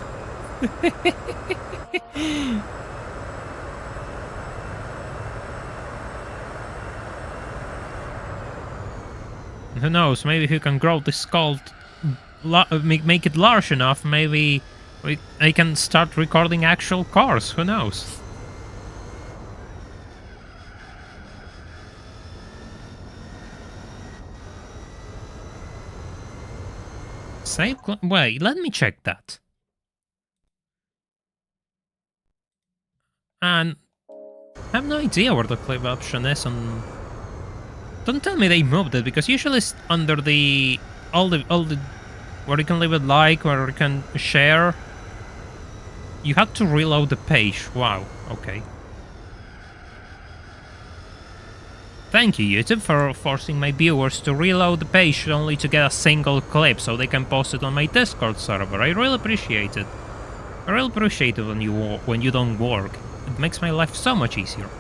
Who knows? Maybe if you can grow this cult, make it large enough, maybe I can start recording actual cars. Who knows? Save? Wait, let me check that. And I have no idea where the clip option is on. Don't tell me they moved it, because usually it's under all the where you can leave a like, where you can share. You had to reload the page. Wow. Okay. Thank you, YouTube, for forcing my viewers to reload the page only to get a single clip so they can post it on my Discord server. I really appreciate it. I really appreciate it when you don't work. It makes my life so much easier.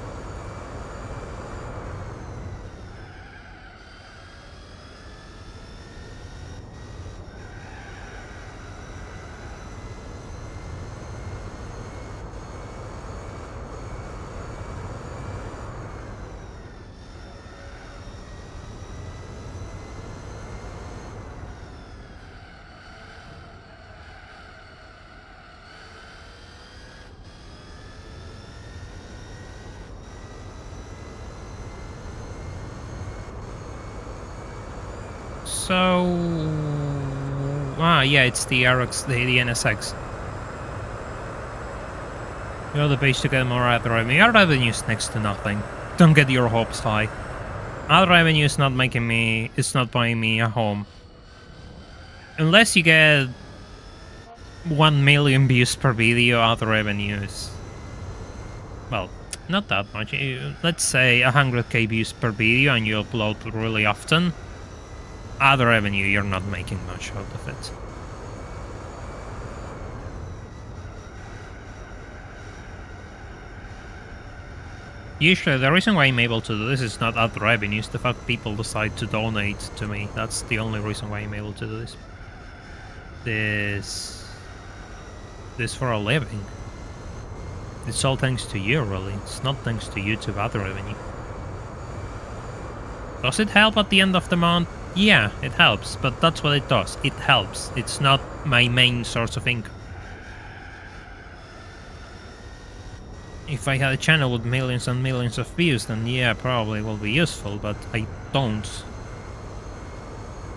So... yeah, it's the RX, the NSX. You know the page to get more ad revenue. Ad revenue is next to nothing. Don't get your hopes high. Ad revenue is not making me... It's not buying me a home. Unless you get 1 million views per video, ad revenue is... Well, not that much. Let's say 100k views per video and you upload really often. Ad revenue, you're not making much out of it. Usually, the reason why I'm able to do this is not ad revenue, it's the fact people decide to donate to me. That's the only reason why I'm able to do this. This for a living. It's all thanks to you, really. It's not thanks to YouTube ad revenue. Does it help at the end of the month? Yeah, it helps, but that's what it does. It helps. It's not my main source of income. If I had a channel with millions and millions of views, then yeah, probably will be useful, but I don't.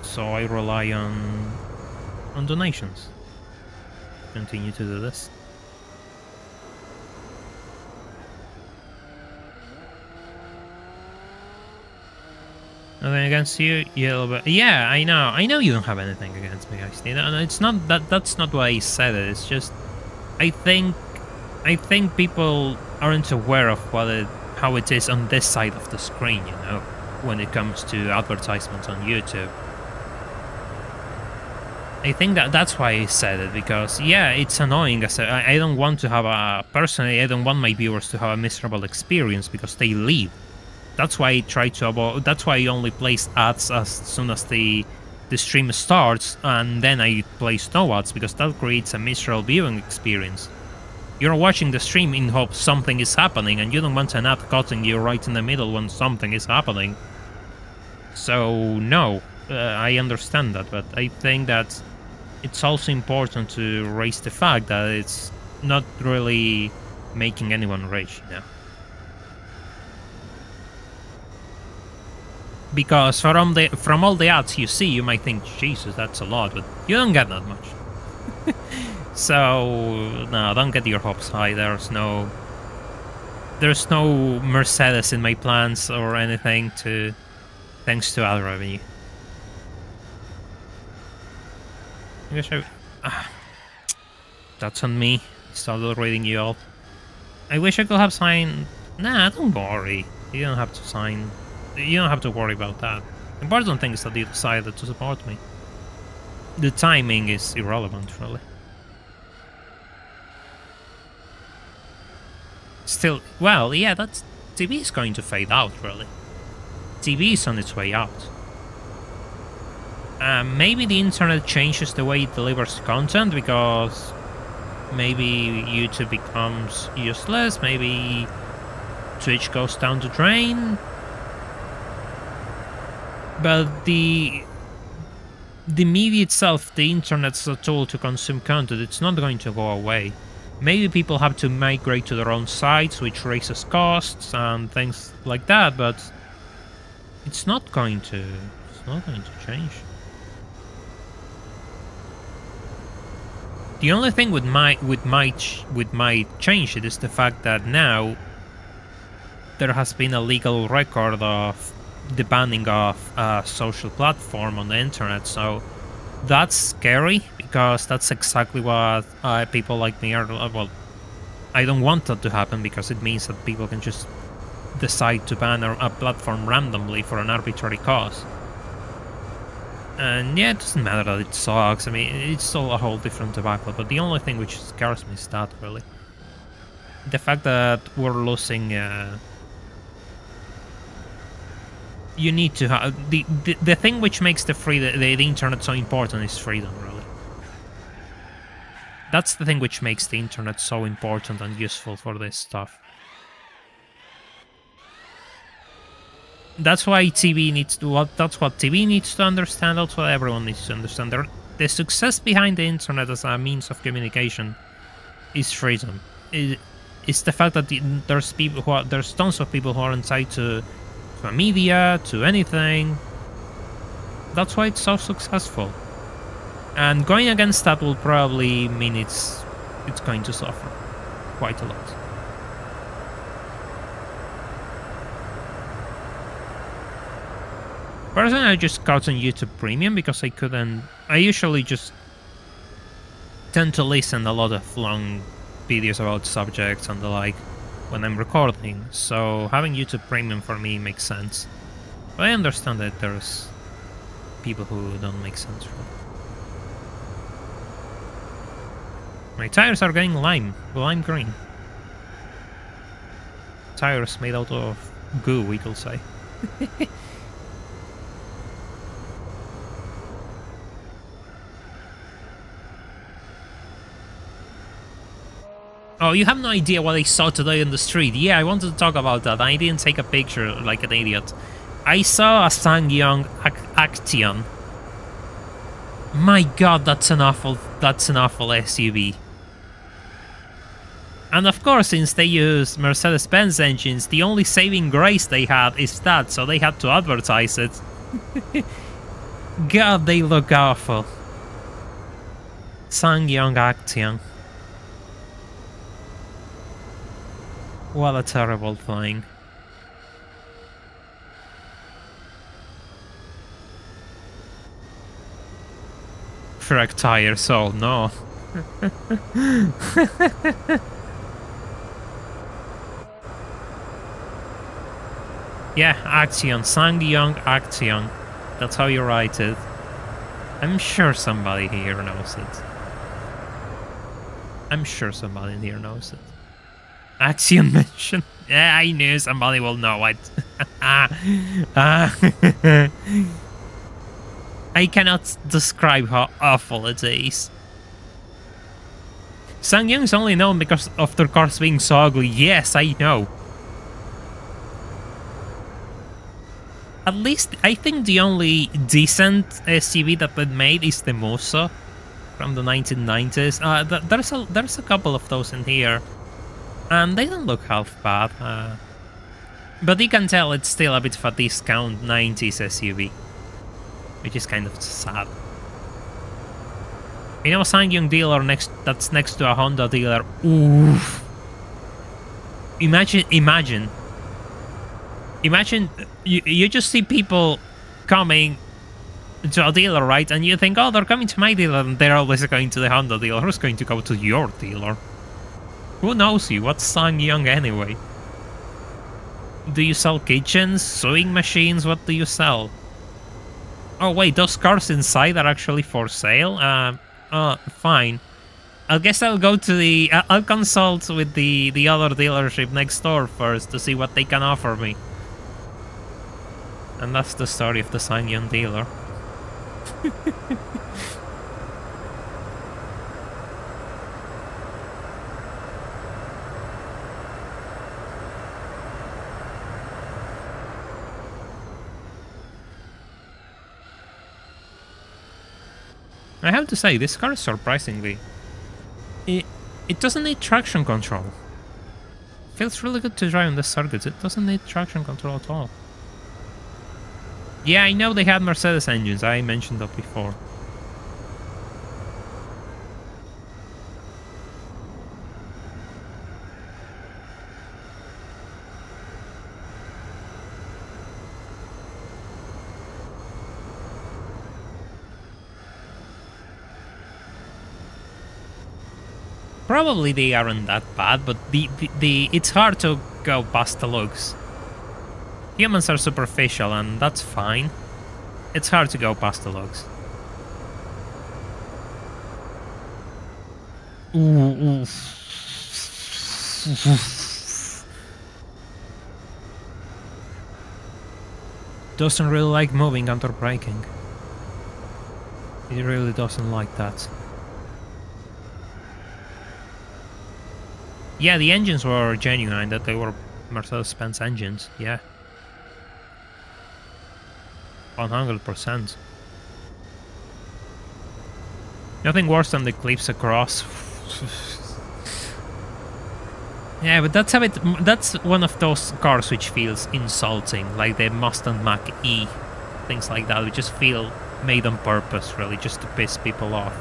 So I rely on donations. Continue to do this. Nothing against you, Yellowbird. Yeah, I know you don't have anything against me, actually. No, it's not that. That's not why I said it. It's just, I think people aren't aware of how it is on this side of the screen. You know, when it comes to advertisements on YouTube. I think that's why I said it, because yeah, it's annoying. I don't want to have personally, I don't want my viewers to have a miserable experience because they leave. That's why I try to avoid. That's why I only place ads as soon as the stream starts, and then I place no ads, because that creates a miserable viewing experience. You're watching the stream in hopes something is happening, and you don't want an ad cutting you right in the middle when something is happening. So no, I understand that, but I think that it's also important to raise the fact that it's not really making anyone rage now. Because from all the ads you see, you might think, Jesus, that's a lot, but you don't get that much. So no, don't get your hopes high. There's no Mercedes in my plans or anything thanks to ad revenue. I guess that's on me. Started reading you all. I wish I could have signed. Nah, don't worry. You don't have to sign. You don't have to worry about that. The important thing is that you decided to support me. The timing is irrelevant, really. Still, well, yeah, that's... TV is going to fade out, really. TV is on its way out. Maybe the internet changes the way it delivers content, because maybe YouTube becomes useless, maybe Twitch goes down the drain. But the media itself, the internet's a tool to consume content. It's not going to go away. Maybe people have to migrate to their own sites, which raises costs and things like that. But it's not going to. It's not going to change. The only thing with my change it is the fact that now there has been a legal record of the banning of a social platform on the internet, so that's scary, because that's exactly what people like me are. Well, I don't want that to happen, because it means that people can just decide to ban a platform randomly for an arbitrary cause. And yeah, it doesn't matter that it sucks. I mean, it's still a whole different debacle, but the only thing which scares me is that, really. The fact that we're losing... you need to have the thing which makes the internet so important is freedom, really. That's the thing which makes the internet so important and useful for this stuff. That's why TV needs to. That's what TV needs to understand. That's what everyone needs to understand. The success behind the internet as a means of communication is freedom. It's the fact that there's tons of people who are tied to media, to anything. That's why it's so successful. And going against that will probably mean it's going to suffer quite a lot. Personally, I just got on YouTube Premium because I couldn't... I usually just tend to listen a lot of long videos about subjects and the like when I'm recording, so having YouTube Premium for me makes sense. But I understand that there's people who don't make sense for. My tires are getting lime green. tires made out of goo, we could say. Oh, you have no idea what I saw today in the street. Yeah, I wanted to talk about that. I didn't take a picture like an idiot. I saw a SsangYong Action. My god, that's an awful SUV. And of course, since they use Mercedes-Benz engines, the only saving grace they had is that, so they had to advertise it. God, they look awful. SsangYong Action. What a terrible thing. Shrek tires, oh no. Yeah, Action, SsangYong Action. That's how you write it. I'm sure somebody here knows it. I'm sure somebody here knows it. Action mention. Yeah, I knew somebody will know it. I cannot describe how awful it is. SsangYong is only known because of their cars being so ugly. Yes, I know. At least, I think the only decent SUV that they made is the Musso from the 1990s. There's a couple of those in here. And they don't look half bad, but you can tell it's still a bit of a discount 90s SUV, which is kind of sad. You know, a SsangYong dealer that's next to a Honda dealer. Oof! Imagine. You just see people coming to a dealer, right? And you think, oh, they're coming to my dealer, and they're always going to the Honda dealer. Who's going to go to your dealer? Who knows you? What's SsangYong anyway? Do you sell kitchens? Sewing machines? What do you sell? Oh wait, those cars inside are actually for sale? Fine. I guess I'll go to the... I'll consult with the other dealership next door first to see what they can offer me. And that's the story of the SsangYong dealer. I have to say, this car is surprisingly... It doesn't need traction control. Feels really good to drive on the circuits. It doesn't need traction control at all. Yeah, I know they had Mercedes engines. I mentioned that before. Probably they aren't that bad, but it's hard to go past the looks. Humans are superficial, and that's fine. It's hard to go past the looks. Ooh. Doesn't really like moving under braking. It really doesn't like that. Yeah, the engines were genuine, that they were Mercedes-Benz engines, yeah. 100%. Nothing worse than the clips across. Yeah, but that's one of those cars which feels insulting, like the Mustang Mach-E, things like that, which just feel made on purpose, really, just to piss people off.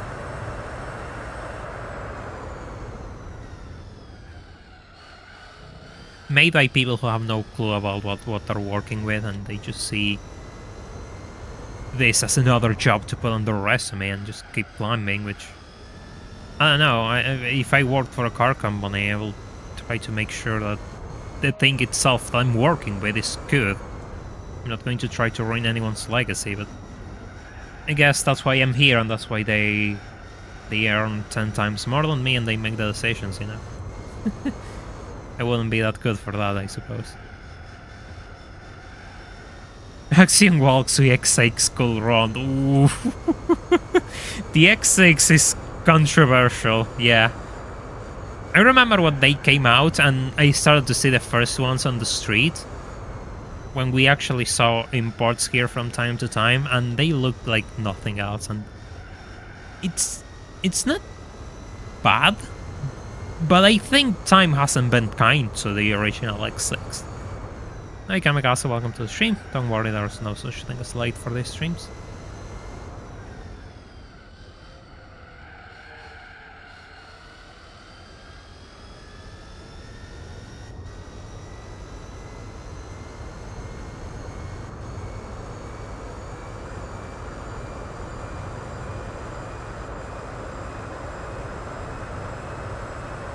Made by people who have no clue about what they're working with, and they just see this as another job to put on their resume and just keep climbing, which... I don't know, if I worked for a car company, I will try to make sure that the thing itself that I'm working with is good. I'm not going to try to ruin anyone's legacy, but I guess that's why I'm here, and that's why they earn 10 times more than me, and they make the decisions, you know. I wouldn't be that good for that, I suppose. Axiom walks the X6 could run. Ooh. The X6 is controversial, yeah. I remember when they came out and I started to see the first ones on the street. When we actually saw imports here from time to time, and they looked like nothing else. And it's not bad, but I think time hasn't been kind to the original X6. Hey Kamikaze, welcome to the stream. Don't worry, there's no such thing as late for these streams.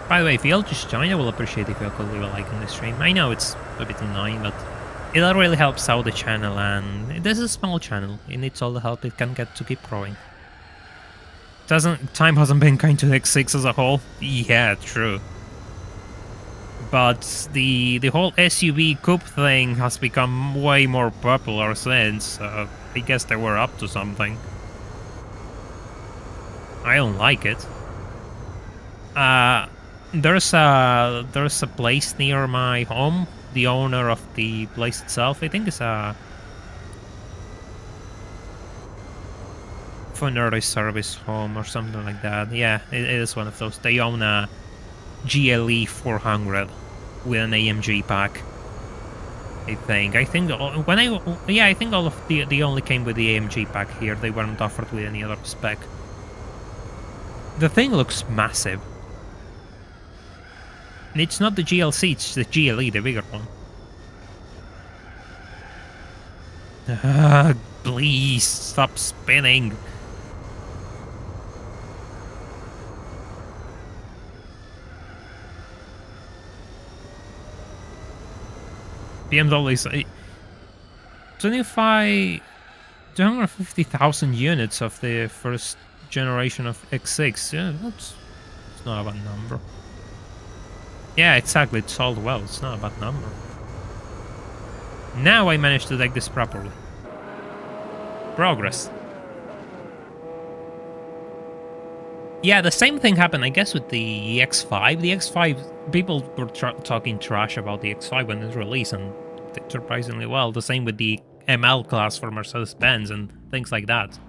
By the way, if you all just joined, I will appreciate if you all could leave a like on the stream. I know it's a bit annoying, but it really helps out the channel, and this is a small channel. It needs all the help it can get to keep growing. Time hasn't been kind to X6 as a whole? Yeah, true. But the whole SUV coupe thing has become way more popular since. I guess they were up to something. I don't like it. There's a place near my home. The owner of the place itself, I think, is a funerary service home or something like that. Yeah, it is one of those. They own a GLE 400 with an AMG pack. I think I think all of they only came with the AMG pack here. They weren't offered with any other spec. The thing looks massive. It's not the GLC, it's the GLE, the bigger one. Please, stop spinning. BMW's 250,000 units of the first generation of X6. Yeah, that's not a bad number. Yeah, exactly, it sold well, it's not a bad number. Now I managed to take this properly. Progress. Yeah, the same thing happened, I guess, with the X5. The X5, people were talking trash about the X5 when it was released, and it did surprisingly well. The same with the ML class for Mercedes-Benz and things like that.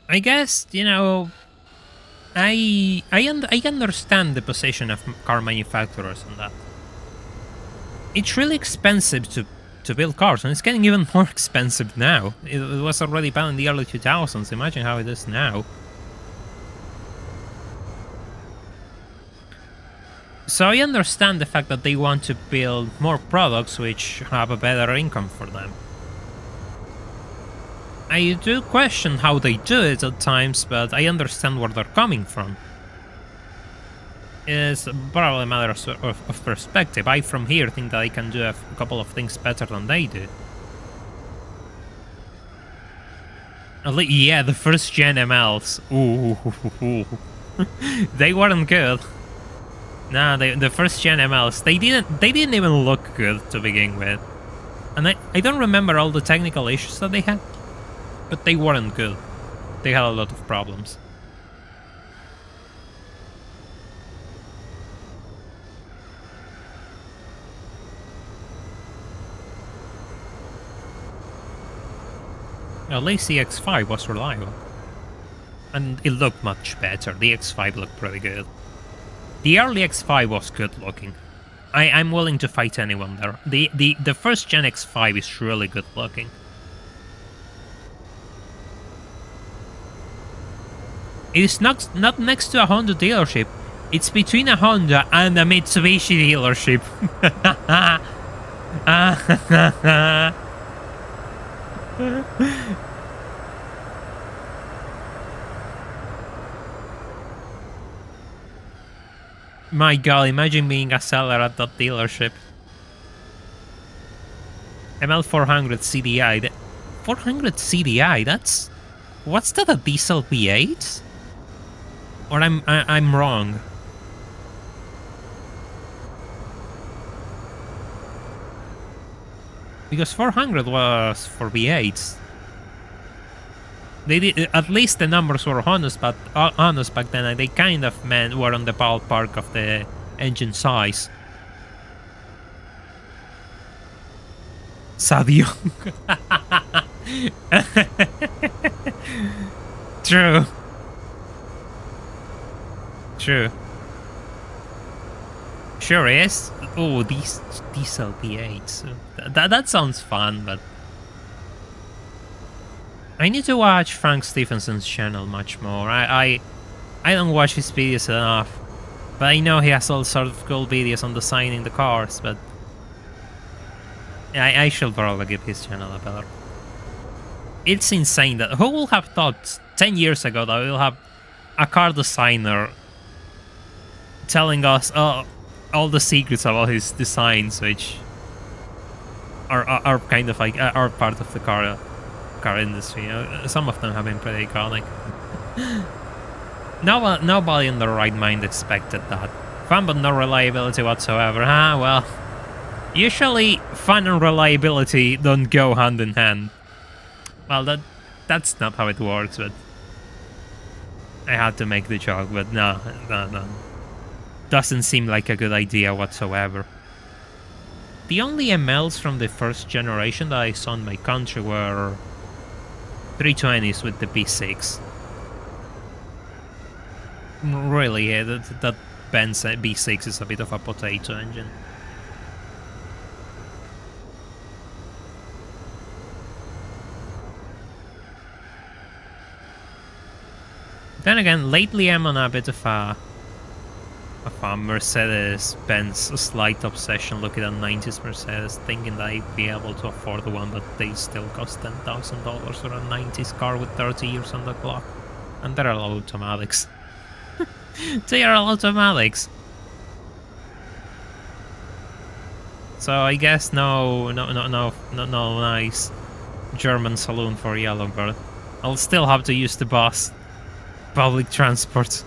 I guess, you know, I understand the position of car manufacturers on that. It's really expensive to build cars, and it's getting even more expensive now. It was already bad in the early 2000s. Imagine how it is now. So I understand the fact that they want to build more products which have a better income for them. I do question how they do it at times, but I understand where they're coming from. It's probably a matter of perspective. I, from here, think that I can do a couple of things better than they do. Yeah, the first gen MLs. Ooh. They weren't good. Nah, the first gen MLs, they didn't even look good to begin with. And I don't remember all the technical issues that they had. But they weren't good. They had a lot of problems. At least the X5 was reliable. And it looked much better. The X5 looked pretty good. The early X5 was good looking. I'm willing to fight anyone there. The first gen X5 is really good looking. It's not next to a Honda dealership. It's between a Honda and a Mitsubishi dealership. My god, imagine being a seller at that dealership. ML400 CDI. 400 CDI, that's... What's that, a diesel V8? Or I'm wrong? Because 400 was for V8s. They did, at least the numbers were honest, but honest back then. They kind of were on the ballpark of the engine size. Sadio. True. True. Sure is. Oh, these diesel V8s. That sounds fun, but I need to watch Frank Stephenson's channel much more. I don't watch his videos enough, but I know he has all sorts of cool videos on designing the cars. But I should probably give his channel a better. It's insane that who will have thought 10 years ago that we'll have a car designer telling us all the secrets about his designs, which are kind of like are part of the car industry. Some of them have been pretty iconic. Nobody in their right mind expected that. Fun but no reliability whatsoever. Ah, well. Usually, fun and reliability don't go hand in hand. Well, that's not how it works, but I had to make the joke, but no. Doesn't seem like a good idea whatsoever. The only MLs from the first generation that I saw in my country were 320s with the B6. Really, yeah, that Benz B6 is a bit of a potato engine. Then again, lately I'm on a bit of a Mercedes-Benz slight obsession, looking at 90s Mercedes, thinking that I'd be able to afford the one, but they still cost $10,000 for a 90s car with 30 years on the clock. And they're all automatics. They are all automatics. So I guess no nice German saloon for Yellowbird. I'll still have to use the bus. Public transport.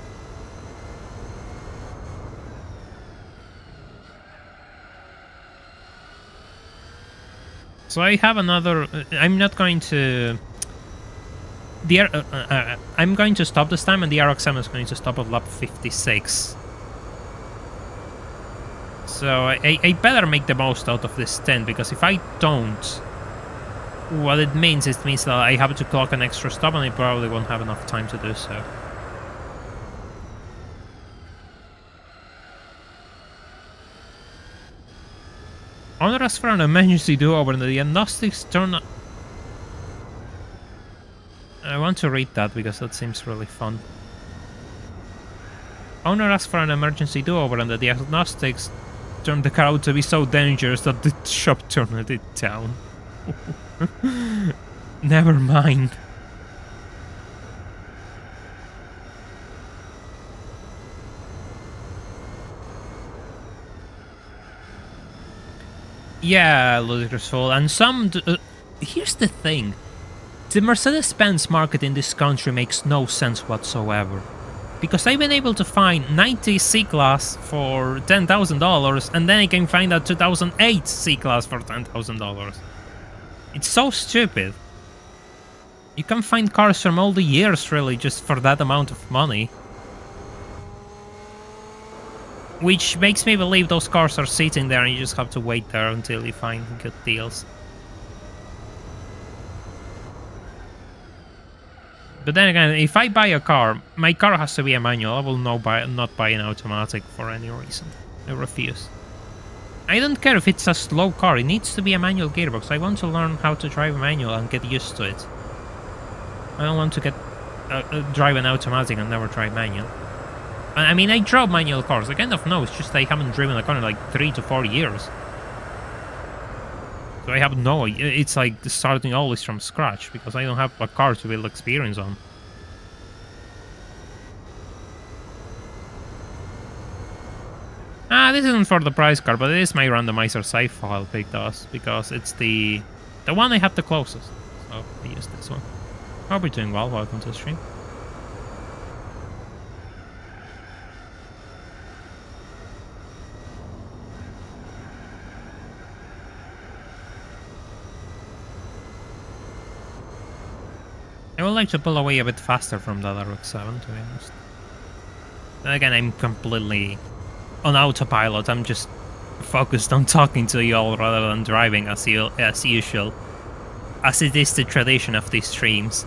So I have another. I'm not going to. I'm going to stop this time, and the RX-7 is going to stop at lap 56. So I better make the most out of this stint, because if I don't, what it means that I have to clock an extra stop, and I probably won't have enough time to do so. Owner asks for an emergency do-over and the diagnostics turn... I want to read that because that seems really fun. Owner asks for an emergency do-over and the diagnostics turned the car out to be so dangerous that the shop turned it down. Never mind. Yeah, ludicrous fool. And some... here's the thing. The Mercedes-Benz market in this country makes no sense whatsoever. Because I've been able to find 90 C-Class for $10,000, and then I can find a 2008 C-Class for $10,000. It's so stupid. You can find cars from all the years, really, just for that amount of money. Which makes me believe those cars are sitting there and you just have to wait there until you find good deals. But then again, if I buy a car, my car has to be a manual. I will not buy an automatic for any reason. I refuse. I don't care if it's a slow car, it needs to be a manual gearbox. I want to learn how to drive a manual and get used to it. I don't want to drive an automatic and never drive manual. I mean, I drove manual cars. I kind of know, it's just I haven't driven a car in like 3 to 4 years. So I have no... It's like starting always from scratch, because I don't have a car to build experience on. isn't for the prize card, but it is my randomizer save file because it's the one I have the closest. So I use this one. Hope you're doing well. Welcome to the stream. I would like to pull away a bit faster from that RX-7, to be honest. Then again, I'm completely on autopilot. I'm just focused on talking to you all rather than driving as usual. As it is the tradition of these streams.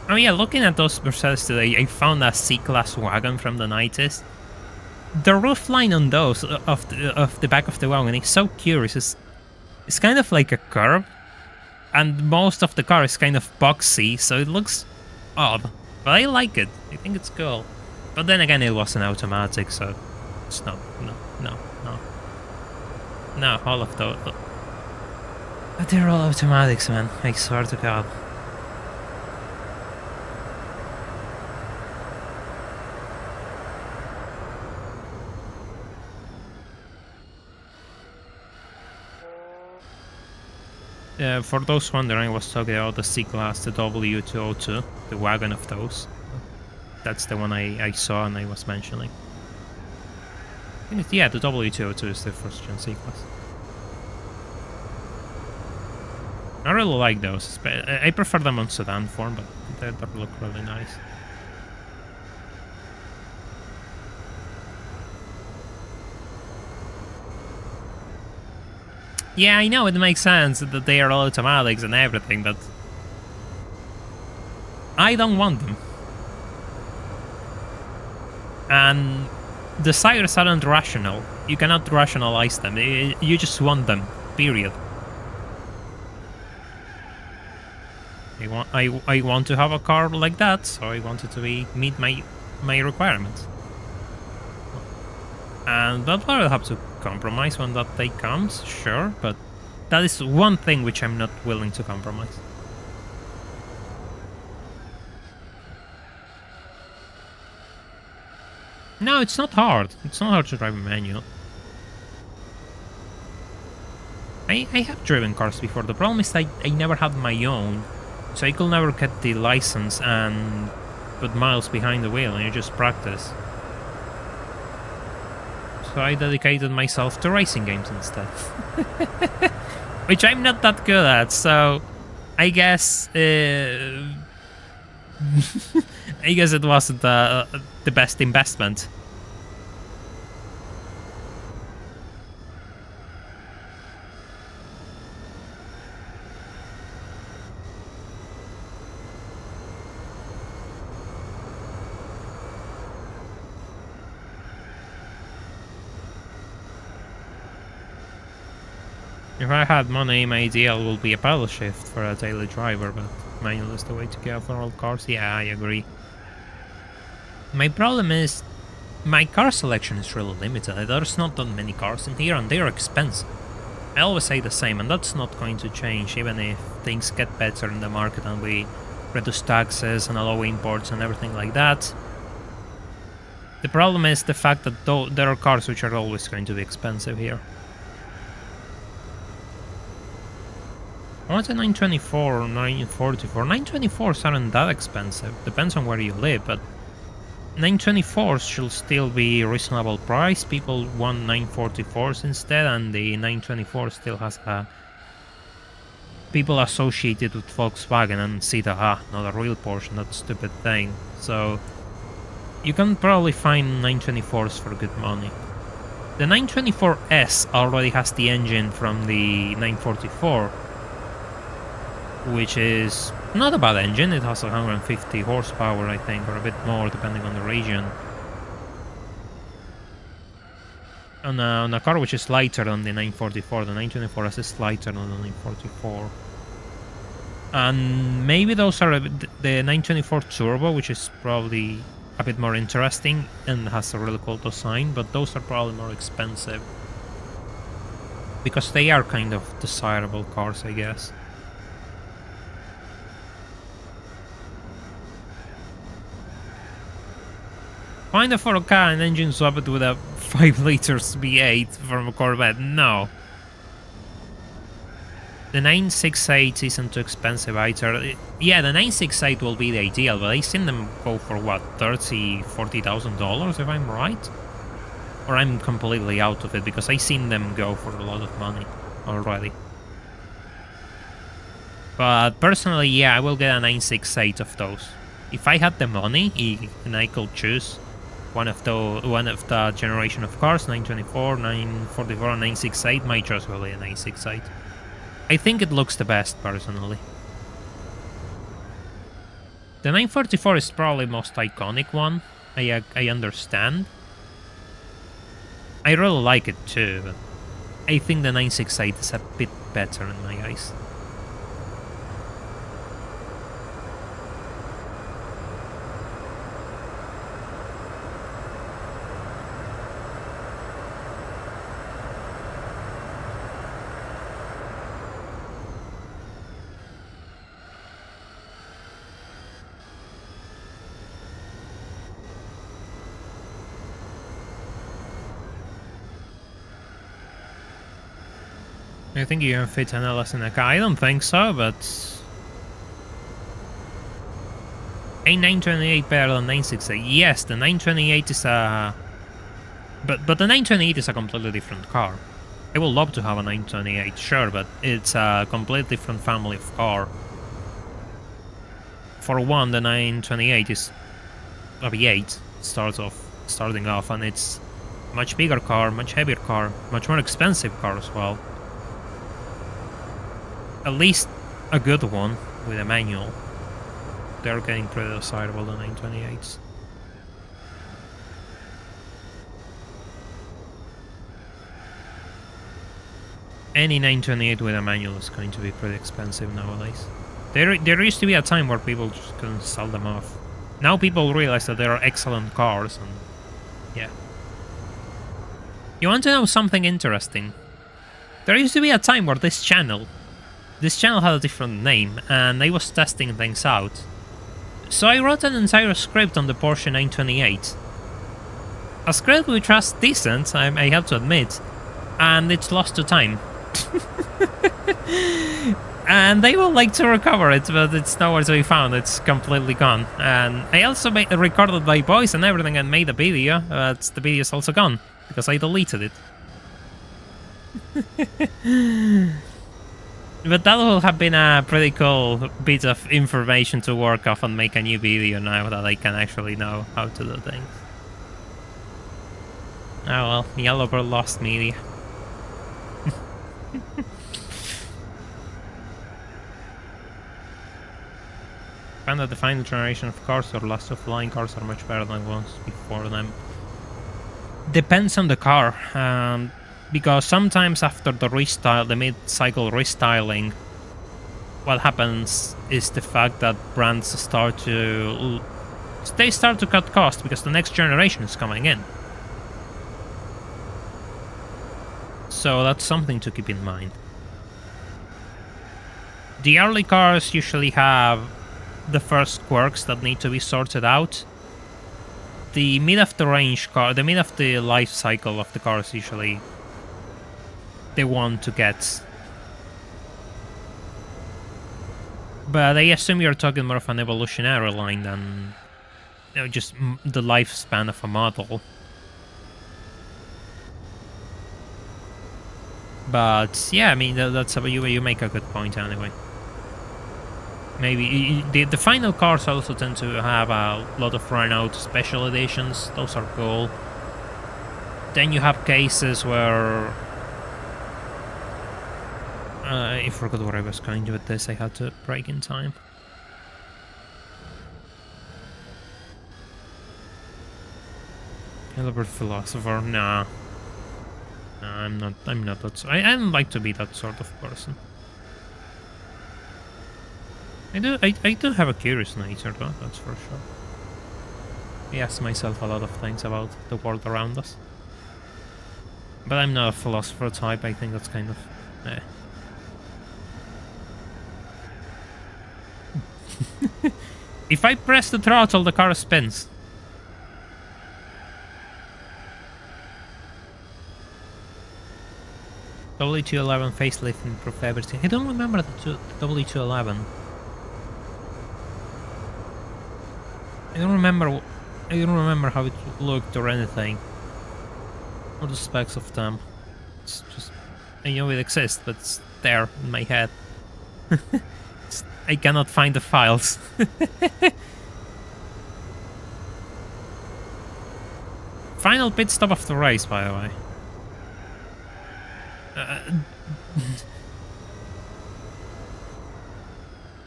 Oh yeah, looking at those Mercedes today, I found a C-Class wagon from the 90s. The roofline on those, of the back of the wagon, is so curious. It's kind of like a curve, and most of the car is kind of boxy, so it looks odd. But I like it. I think it's cool. But then again, it was an automatic, so it's not. No, all of those. But they're all automatics, man. I swear to God. For those wondering, I was talking about the C-Class, the W202, the wagon of those. That's the one I saw and I was mentioning. I think yeah, the W202 is the first gen C-Class. I really like those. I prefer them on sedan form, but they look really nice. Yeah, I know it makes sense that they are all automatics and everything, but I don't want them. And desires aren't rational. You cannot rationalize them. You just want them, period. I want to have a car like that, so I want it to meet my requirements. And that's why I'll have to compromise when that day comes, sure, but that is one thing which I'm not willing to compromise. No, it's not hard. It's not hard to drive a manual. I have driven cars before. The problem is I never had my own, so I could never get the license and put miles behind the wheel, and you just practice. So I dedicated myself to racing games instead. Which I'm not that good at, so I guess I guess it wasn't the best investment. If I had money, my ideal would be a paddle shift for a daily driver, but manual is the way to go for all cars. Yeah, I agree. My problem is, my car selection is really limited. There's not that many cars in here, and they're expensive. I always say the same, and that's not going to change, even if things get better in the market and we reduce taxes and allow imports and everything like that. The problem is the fact that there are cars which are always going to be expensive here. I want a 924 or 944. 924s aren't that expensive. Depends on where you live, but 924s should still be reasonable price. People want 944s instead, and the 924 still has people associated with Volkswagen and see that, not a real Porsche, that stupid thing. So you can probably find 924s for good money. The 924S already has the engine from the 944, which is not a bad engine. It has 150 horsepower, I think, or a bit more, depending on the region. On a car which is lighter than the 944, the 924S is lighter than the 944. And maybe those are the 924 Turbo, which is probably a bit more interesting and has a really cool design, but those are probably more expensive. because they are kind of desirable cars, I guess. Find a 4K and engine swap it with a 5 liters V8 from a Corvette. No. The 968 isn't too expensive either. Yeah, the 968 will be the ideal, but I've seen them go for what, $30,000-$40,000 if I'm right? Or I'm completely out of it because I've seen them go for a lot of money already. But personally, yeah, I will get a 968 of those. If I had the money and I could choose one of the generation of cars, 924, 944, and 968, my choice will be a 968. I think it looks the best, personally. The 944 is probably the most iconic one. I understand. I really like it too, but I think the 968 is a bit better in my eyes. I think you can fit an LS in a car. I don't think so, but a 928 better than 968. Yes, the 928 is a... But the 928 is a completely different car. I would love to have a 928, sure, but it's a completely different family of car. For one, the 928 is a V8 starting off, and it's a much bigger car, much heavier car, much more expensive car as well. At least a good one with a manual. They're getting pretty desirable, the 928s. Any 928 with a manual is going to be pretty expensive nowadays. There used to be a time where people just couldn't sell them off. Now people realize that there are excellent cars, and yeah. You want to know something interesting? There used to be a time where this channel had a different name, and I was testing things out. So I wrote an entire script on the Porsche 928. A script which was decent, I have to admit, and it's lost to time. And they would like to recover it, but it's nowhere to be found. It's completely gone. And I also recorded my voice and everything and made a video, but the video is also gone because I deleted it. But that will have been a pretty cool bit of information to work off and make a new video now that I can actually know how to do things. Oh well, Yellowbird lost media. Found that the final generation of cars or last of flying cars are much better than ones before them. Depends on the car. Because sometimes after the mid-cycle restyling, what happens is the fact that brands start to cut costs because the next generation is coming in. So that's something to keep in mind. The early cars usually have the first quirks that need to be sorted out. The mid of the range car, the mid of the life cycle of the cars usually they want to get. But I assume you're talking more of an evolutionary line than just the lifespan of a model. But yeah, I mean that's you make a good point anyway. Maybe the final cars also tend to have a lot of run-out special editions. Those are cool. Then you have cases where I forgot where I was going with this. I had to break in time. Yellowbird philosopher? Nah. I'm not that. I don't like to be that sort of person. I do have a curious nature, though. That's for sure. I ask myself a lot of things about the world around us. But I'm not a philosopher type, I think that's kind of... If I press the throttle, the car spins. W211 facelift and improved everything. I don't remember the W211. I don't remember how it looked or anything. Or the specs of them. It's just... I know it exists, but it's there in my head. I cannot find the files. Final pit stop of the race, by the way.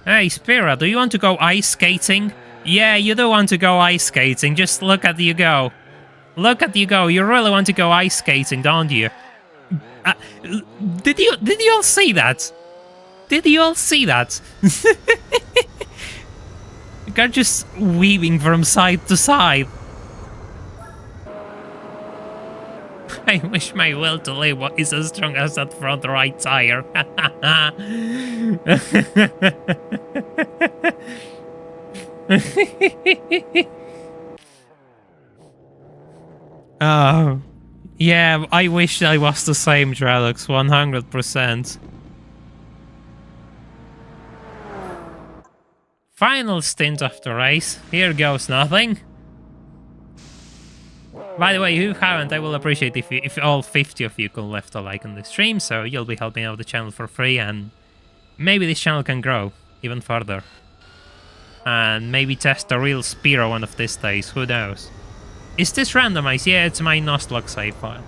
Hey, Spirra, do you want to go ice skating? Yeah, you do want to go ice skating. Just look at you go. Look at you go. You really want to go ice skating, don't you? Did you all see that? Did you all see that? The car just weaving from side to side. I wish my will to live is as strong as that front right tire. Oh, yeah, I wish I was the same, Drelux, 100%. Final stint of the race. Here goes nothing. By the way, if you haven't, I will appreciate if all 50 of you could left a like on the stream, so you'll be helping out the channel for free, and maybe this channel can grow even further. And maybe test a real Spirra one of these days, who knows. Is this randomized? Yeah, it's my Nostlog save file.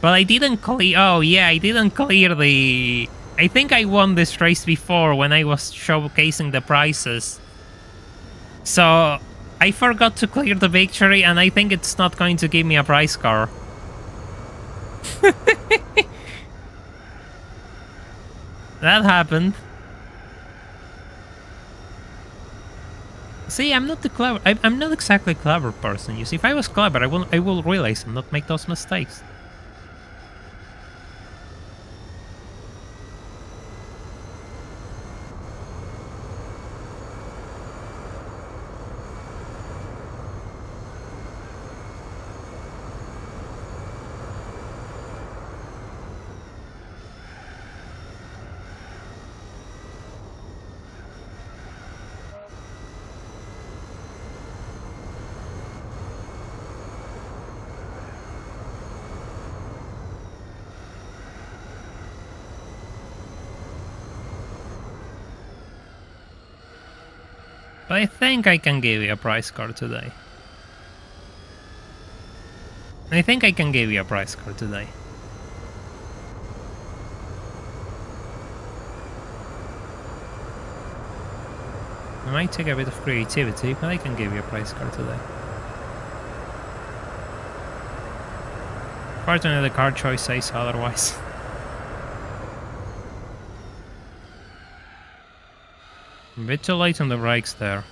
But I didn't clear... Oh, yeah, I didn't clear the... I think I won this race before when I was showcasing the prices. So, I forgot to clear the victory, and I think it's not going to give me a prize car. That happened. See, I'm not the clever... I'm not exactly a clever person, you see. If I was clever, I will realize and not make those mistakes. But I think I can give you a prize card today. I think I can give you a prize card today. I might take a bit of creativity, but I can give you a prize card today. Fortunately, the card choice says otherwise. A bit too late on the brakes there.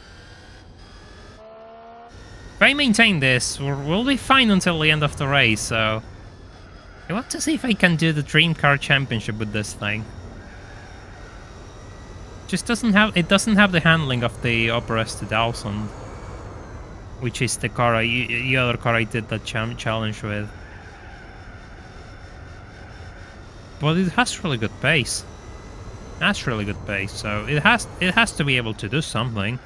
If I maintain this, we'll be fine until the end of the race, so... I want to see if I can do the Dream Car Championship with this thing. It doesn't have the handling of the Opera S2000, which is the car the other car I did that challenge with. But it has really good pace. That's really good pace, so it has to be able to do something.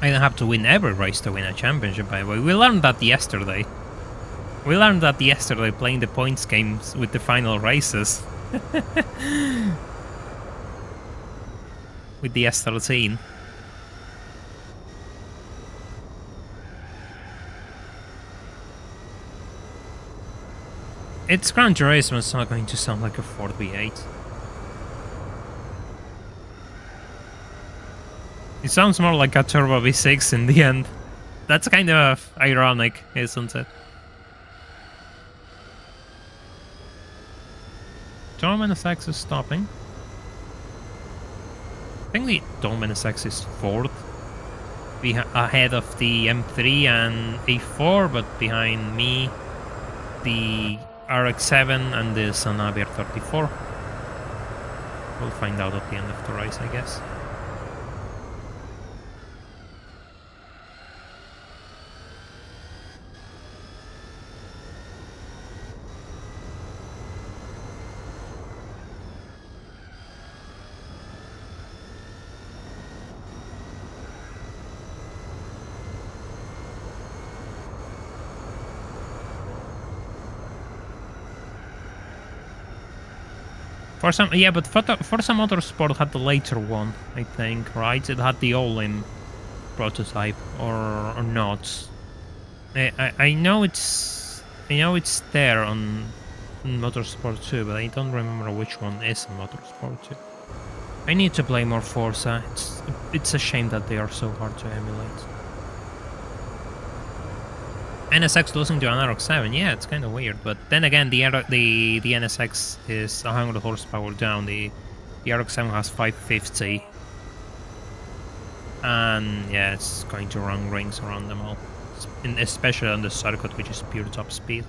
I don't have to win every race to win a championship, by the way. We learned that yesterday. We learned that yesterday playing the points games with the final races. With the S13. It's Gran Turismo, it's not going to sound like a Ford V8. It sounds more like a Turbo V6 in the end. That's kind of ironic, isn't it? Terminus X is stopping. think the Dome NSX is 4th. Ahead of the M3 and A4, but behind me, the RX-7 and the Sanabria 34. We'll find out at the end of the race, I guess. Yeah, but Forza Motorsport had the later one, I think, right? It had the all-in prototype, or not. I know it's there on Motorsport 2, but I don't remember which one is in Motorsport 2. I need to play more Forza. It's a shame that they are so hard to emulate. NSX losing to an RX-7, yeah, it's kind of weird. But then again, the NSX is 100 horsepower down. The RX-7 has 550, and yeah, it's going to run rings around them all, especially on the circuit, which is pure top speed.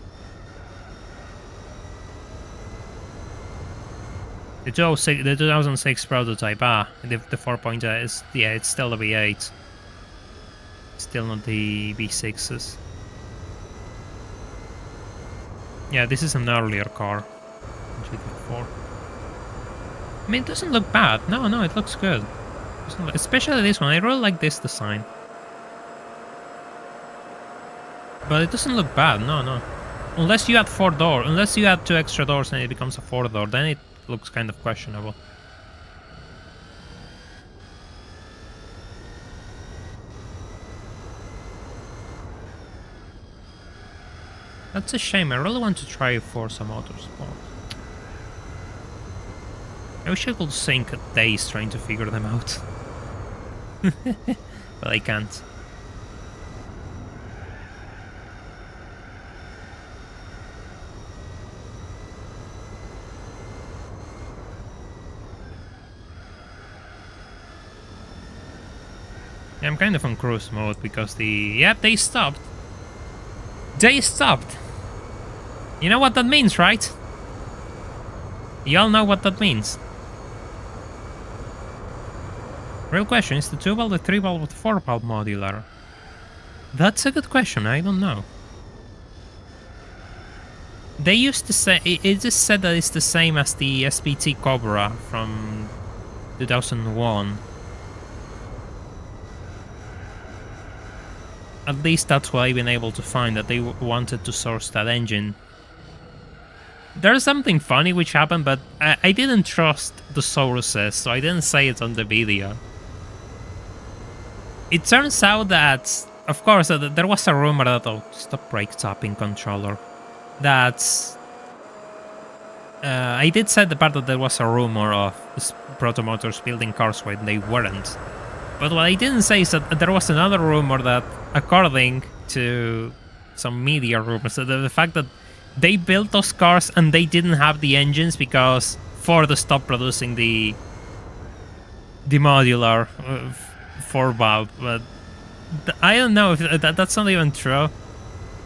The 2006 prototype, the 4.0 is, yeah, it's still a V8. Still not the V6s. Yeah, this is an earlier car. GT4. I mean, it doesn't look bad. No, it looks good. Especially this one. I really like this design. But it doesn't look bad. No. Unless you add 4 doors. Unless you add 2 extra doors and it becomes a 4-door, then it looks kind of questionable. That's a shame. I really want to try Forza Motorsport. I wish I could sink days trying to figure them out. But I can't. Yeah, I'm kind of on cruise mode because they stopped. They stopped. You know what that means, right? You all know what that means. Real question, is the 2-valve, the 3-valve, or the 4-valve modular? That's a good question, I don't know. They used to say, it just said that it's the same as the SPT Cobra from 2001. At least that's what I've been able to find, that they wanted to source that engine. There's something funny which happened, but I didn't trust the sources, so I didn't say it on the video. It turns out that, of course, there was a rumor that, oh, stop brake tapping controller, that I did say the part that there was a rumor of Protomotors building cars when they weren't. But what I didn't say is that there was another rumor that, according to some media rumors, the fact that they built those cars and they didn't have the engines because Ford stopped producing the modular 4-valve. But I don't know if that's not even true.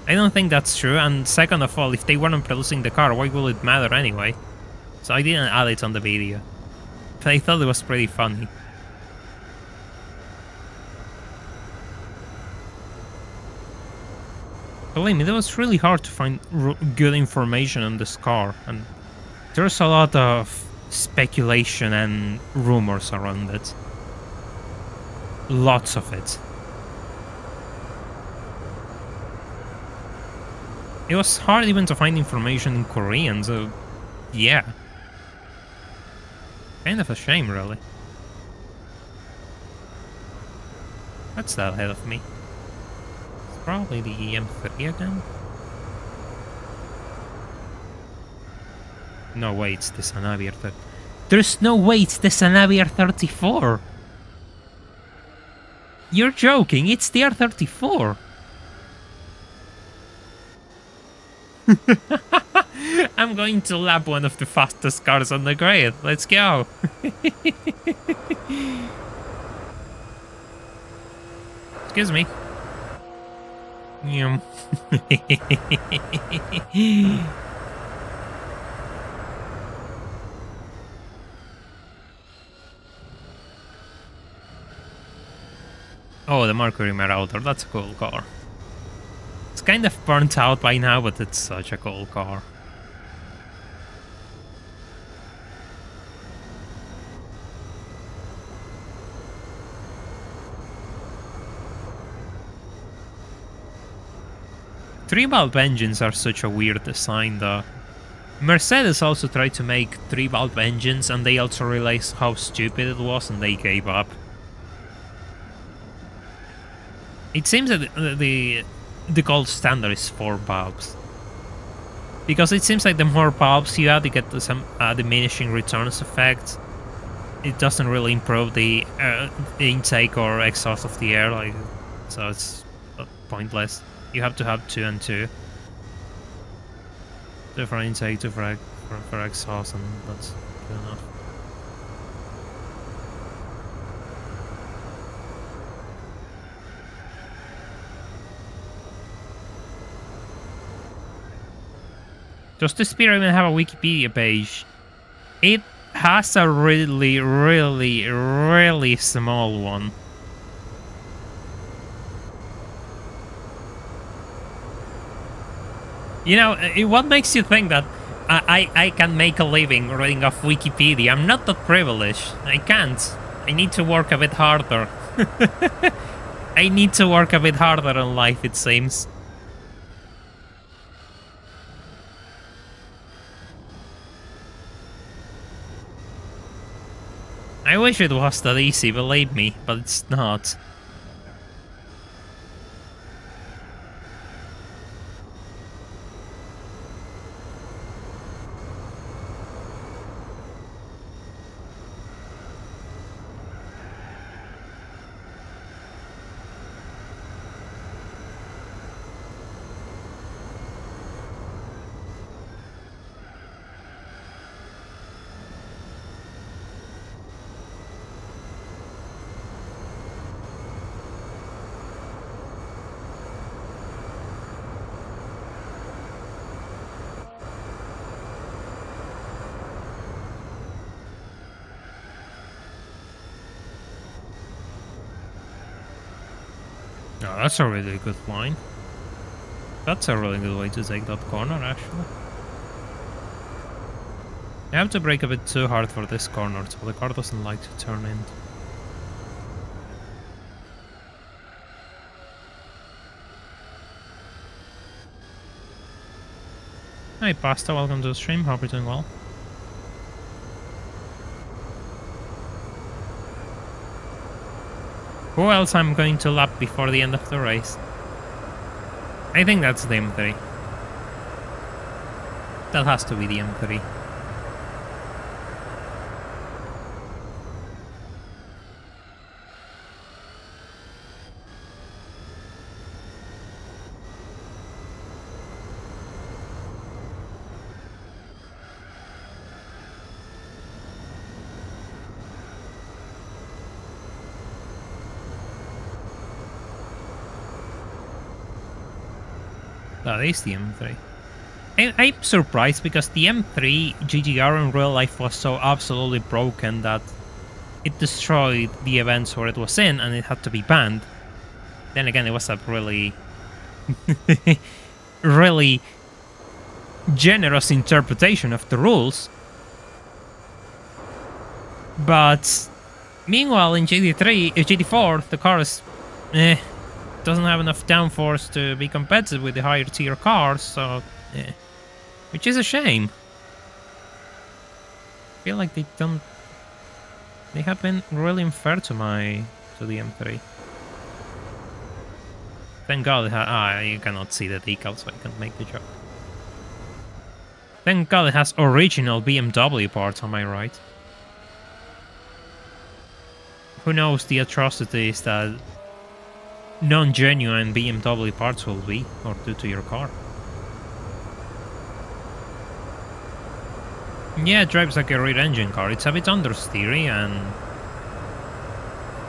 I don't think that's true. And second of all, if they weren't producing the car, why will it matter anyway? So I didn't add it on the video. But I thought it was pretty funny. Believe me, it was really hard to find good information on this car, and there's a lot of speculation and rumors around it. Lots of it. It was hard even to find information in Korean, so yeah. Kind of a shame, really. What's that ahead of me? Probably the M3 again. No way, it's the Sanabria 30. There's no way it's the Sanabria 34. You're joking, it's the R34. I'm going to lap one of the fastest cars on the grid. Let's go. Excuse me. Yum. Oh, the Mercury Marauder. That's a cool car. It's kind of burnt out by now, but it's such a cool car. Three-valve engines are such a weird design, though. Mercedes also tried to make three-valve engines, and they also realized how stupid it was, and they gave up. It seems that the gold standard is 4 valves. Because it seems like the more valves you have, you get some diminishing returns effect. It doesn't really improve the intake or exhaust of the air, like, so it's pointless. You have to have 2 and 2. 2 for intake, 2 for exhaust, and that's good enough. Does the Spirra even have a Wikipedia page? It has a really, really, really small one. You know, what makes you think that I can make a living reading off Wikipedia? I'm not that privileged. I can't. I need to work a bit harder. I need to work a bit harder in life, it seems. I wish it was that easy, believe me, but it's not. No, that's a really good line. That's a really good way to take that corner, actually. You have to brake a bit too hard for this corner, so the car doesn't like to turn in. Hi Pasta, welcome to the stream, hope you're doing well. Who else I'm going to lap before the end of the race? I think that's the M3. That has to be the M3. That is the M3. I'm surprised because the M3 GTR in real life was so absolutely broken that it destroyed the events where it was in and it had to be banned. Then again, it was a really, really generous interpretation of the rules. But meanwhile, in GT4, the car is doesn't have enough downforce to be competitive with the higher tier cars, so yeah. Which is a shame. I feel like they have been really unfair to the M3. Thank God you cannot see the decal, so I can't make the joke. Thank God it has original BMW parts on my right. Who knows the atrocities that non-genuine BMW parts will be, or do to your car. Yeah, it drives like a rear engine car. It's a bit understeery and...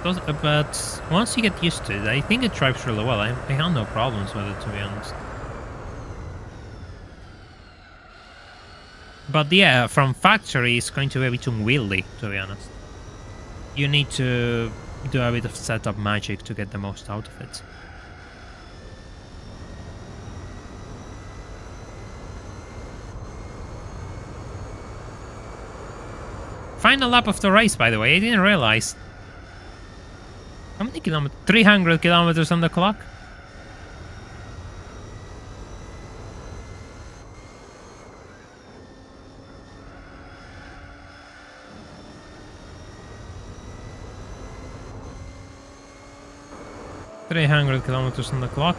but once you get used to it, I think it drives really well. I have no problems with it, to be honest. But yeah, from factory, it's going to be a bit unwieldy, to be honest. You need to do a bit of setup magic to get the most out of it. Final lap of the race, by the way. I didn't realize. How many kilometers? 300 kilometers on the clock? .300 kilometers on the clock.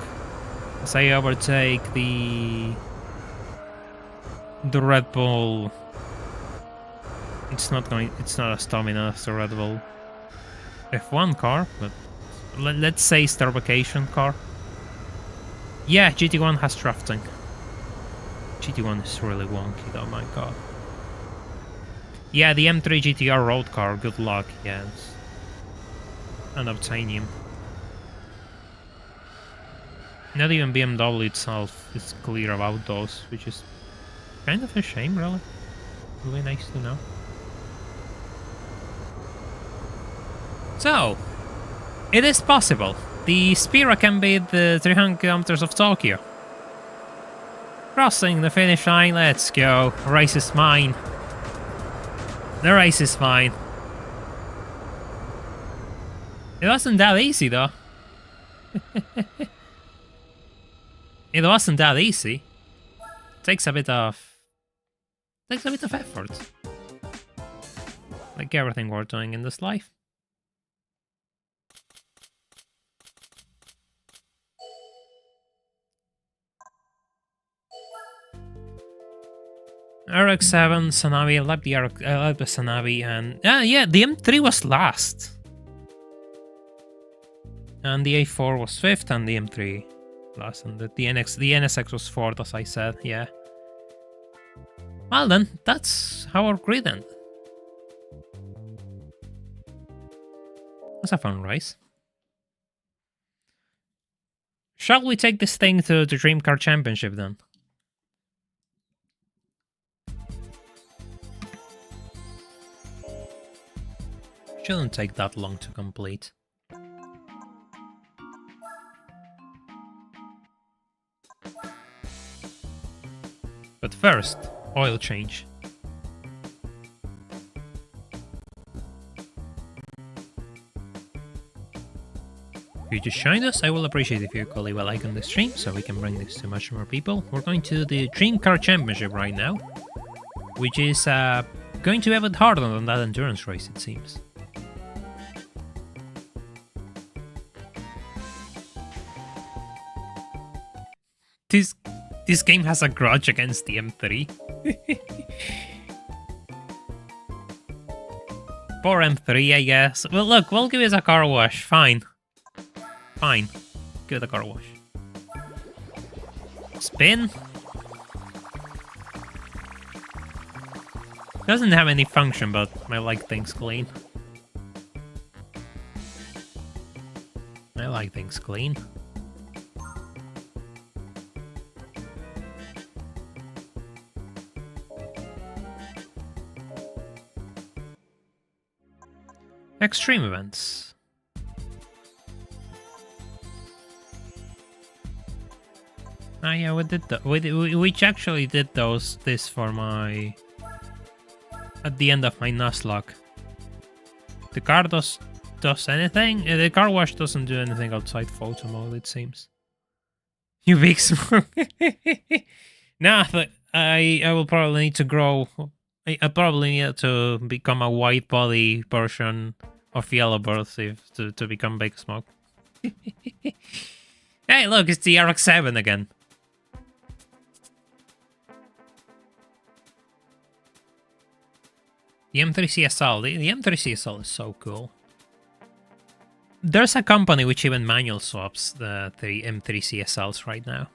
As I overtake the Red Bull. It's not a stamina of the Red Bull F1 car, but let's say starvacation car. Yeah, GT1 has drafting. GT1 is really wonky though, my god. Yeah, the M3 GTR road car, good luck, yes. And Obtainium. Not even BMW itself is clear about those, which is kind of a shame, really. Really nice to know. So, it is possible. The Spirra can beat the 300 kilometers of Tokyo. Crossing the finish line, let's go. Race is mine. The race is mine. It wasn't that easy, though. It wasn't that easy. Takes a bit of effort. Like everything we're doing in this life. RX-7, Sanabi, I love the Sanabi, and yeah, the M3 was last. And the A4 was 5th, and the M3 last, and the NSX was 4th, as I said, yeah. Well then, that's our grid end. That's a fun race. Shall we take this thing to the Dream Car Championship then? Shouldn't take that long to complete. But first, oil change. If you just joined us, I will appreciate if you could leave a like on the stream so we can bring this to much more people. We're going to the Dream Car Championship right now, which is going to be a bit harder than that endurance race, it seems. This game has a grudge against the M3. Poor M3, I guess. Well, look, we'll give it a car wash. Fine. Fine. Give it a car wash. Spin. Doesn't have any function, but I like things clean. I like things clean. Extreme events. Ah, yeah, we did that. We actually did this for my... At the end of my Nuzlocke. The car does anything? The car wash doesn't do anything outside photo mode, it seems. You big smoke. Nah, but I will probably need to grow... I probably need to become a white body version of Yellowbird to become Big Smoke. Hey, look, it's the RX-7 again. The M3 CSL. The M3 CSL is so cool. There's a company which even manual swaps the M3 CSLs right now.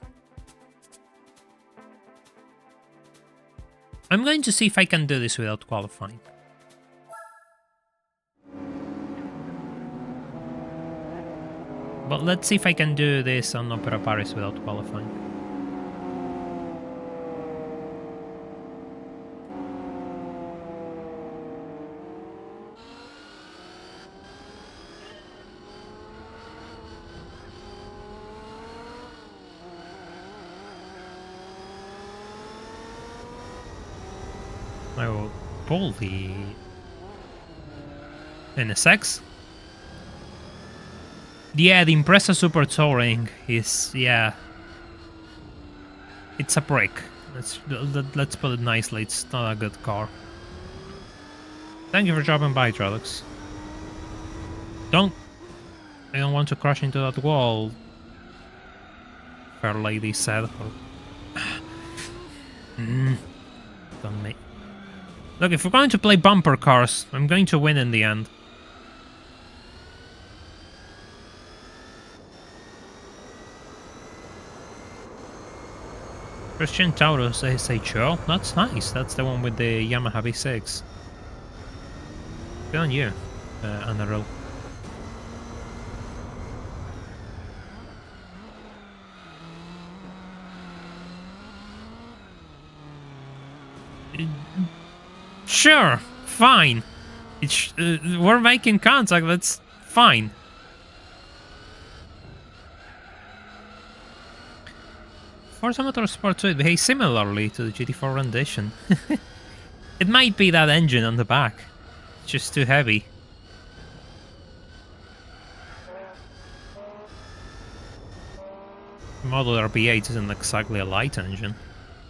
I'm going to see if I can do this without qualifying. But let's see if I can do this on Opera Paris without qualifying. I will pull the NSX. Yeah, the Impreza Super Touring is, yeah, it's a brick. Let's put it nicely. It's not a good car. Thank you for dropping by, Trollocs. I don't want to crash into that wall. Fair lady said. Don't make. Look, if we're going to play bumper cars, I'm going to win in the end. Christian Taurus SHO, that's nice. That's the one with the Yamaha V6. Good on you, Anaril. Sure, fine. We're making contact, that's fine. Forza Motorsport 2 behaves similarly to the GT4 rendition. It might be that engine on the back. It's just too heavy. Model RB8 isn't exactly a light engine,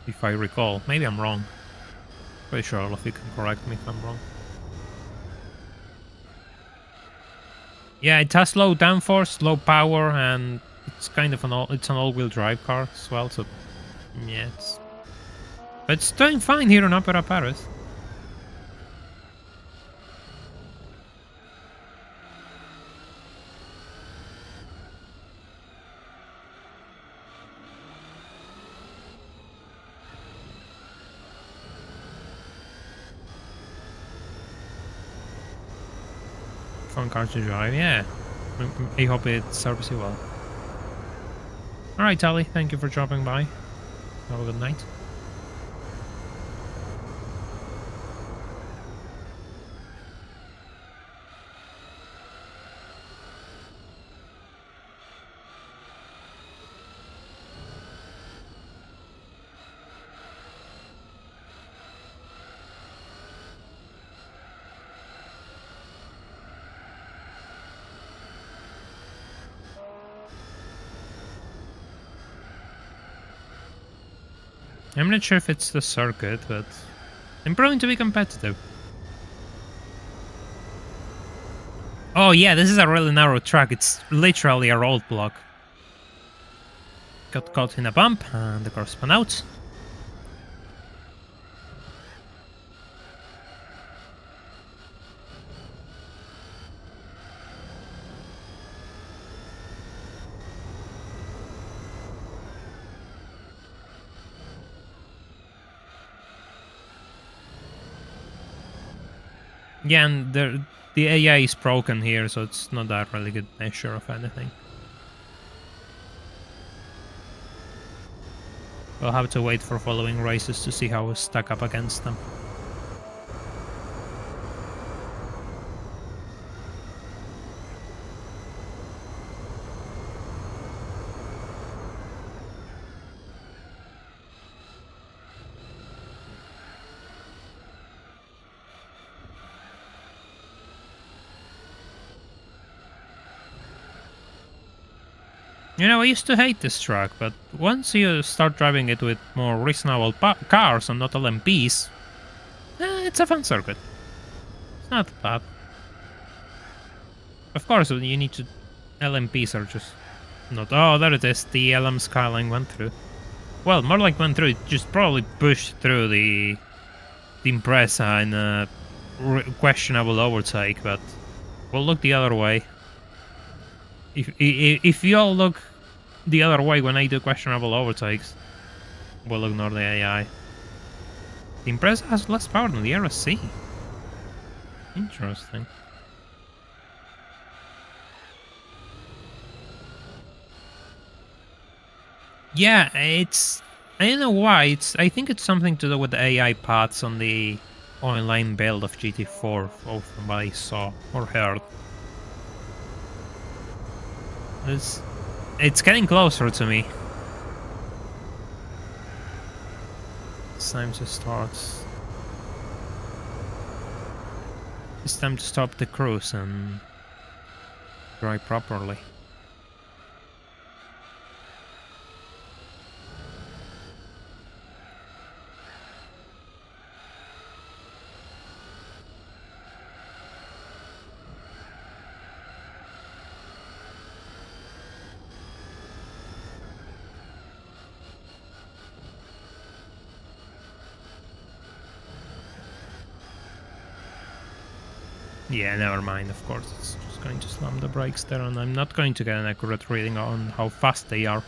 if I recall. Maybe I'm wrong. Pretty sure all of you can correct me if I'm wrong. Yeah, it has low downforce, low power, and it's kind of an all-wheel drive car as well. So yeah, but it's doing fine here on Opera Paris. Fun car to drive, yeah. I hope it serves you well. Alright, Tally, thank you for dropping by. Have a good night. I'm not sure if it's the circuit, but I'm proving to be competitive. Oh yeah, this is a really narrow track. It's literally a roadblock. Got caught in a bump and the car spun out. Yeah, and the AI is broken here, so it's not that really good measure of anything. We'll have to wait for following races to see how we stack up against them. You know, I used to hate this track, but once you start driving it with more reasonable cars and not LMPs, it's a fun circuit. It's not bad. Of course, you need to... LMPs are just not... Oh, there it is. The LM Skyline went through. Well, more like went through. It just probably pushed through the Impreza in a questionable overtake, but we'll look the other way. If you all look the other way when I do questionable overtakes, we'll ignore the AI. The Impreza has less power than the RSC. Interesting. Yeah, it's... I don't know why. I think it's something to do with the AI paths on the online build of GT4, from what I saw or heard. It's getting closer to me. It's time to start. It's time to stop the cruise and drive properly. Yeah, never mind, of course, it's just going to slam the brakes there, and I'm not going to get an accurate reading on how fast they are.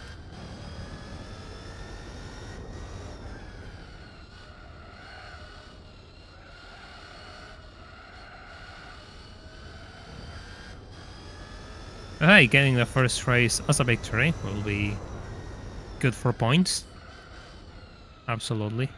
Hey, getting the first race as a victory will be good for points. Absolutely.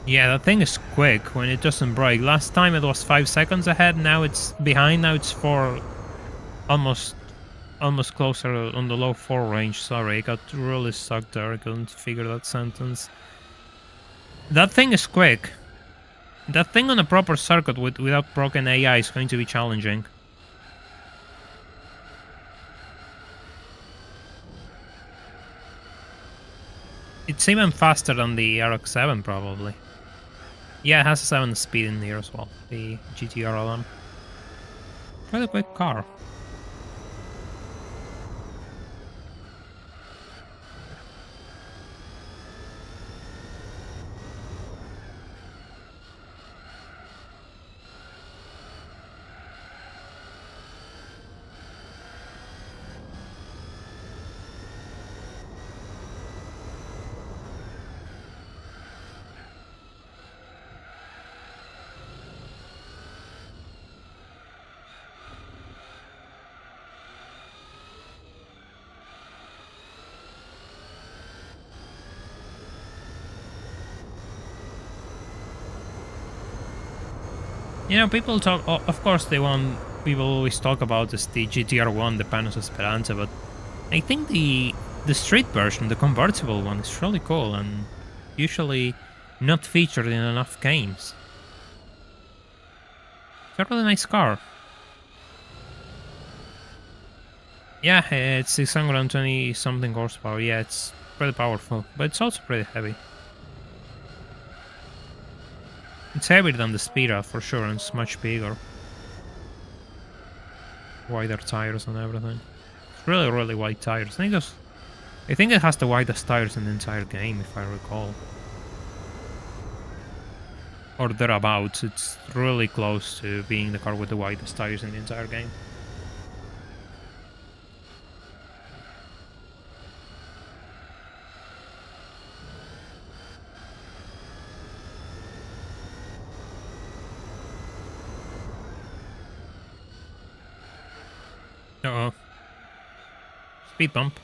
Yeah, that thing is quick when it doesn't brake. Last time it was 5 seconds ahead, now it's behind, now it's 4, almost closer on the low 4 range. Sorry, I got really stuck there, I couldn't figure that sentence. That thing is quick. That thing on a proper circuit without broken AI is going to be challenging. It's even faster than the RX-7 probably. Yeah, it has a 7 speed in here as well, the GTR LM. Quite a quick car. You know, people talk, oh, of course people always talk about is the GTR1, the Panos Esperanza, but I think the street version, the convertible one, is really cool and usually not featured in enough games. It's a really nice car. Yeah, it's 620 something horsepower, yeah, it's pretty powerful, but it's also pretty heavy. It's heavier than the Spirra for sure, and it's much bigger. Wider tires and everything. It's really, really wide tires. I think it has the widest tires in the entire game, if I recall. Or thereabouts. It's really close to being the car with the widest tires in the entire game. Uh-oh. Speed bump.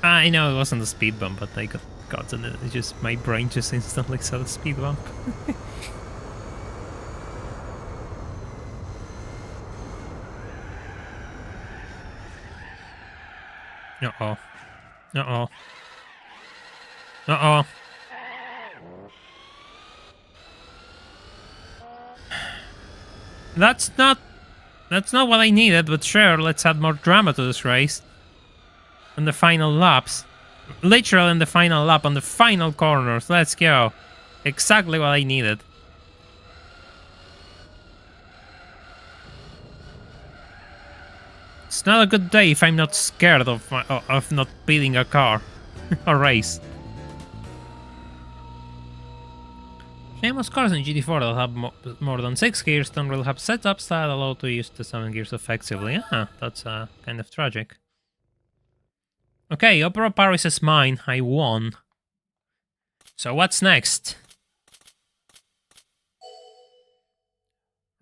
I know it wasn't a speed bump, but I got in it. It just, my brain just instantly saw the speed bump. Uh-oh. Uh-oh. Uh-oh. That's not what I needed, but sure, let's add more drama to this race. In the final laps. Literally in the final lap, on the final corners. Let's go. Exactly what I needed. It's not a good day if I'm not scared of not beating a car or race. Most cars in GT4 that have more than 6 gears don't really have setups that allow to use the 7 gears effectively. Yeah, that's kind of tragic. Okay, Opera Paris is mine. I won. So what's next?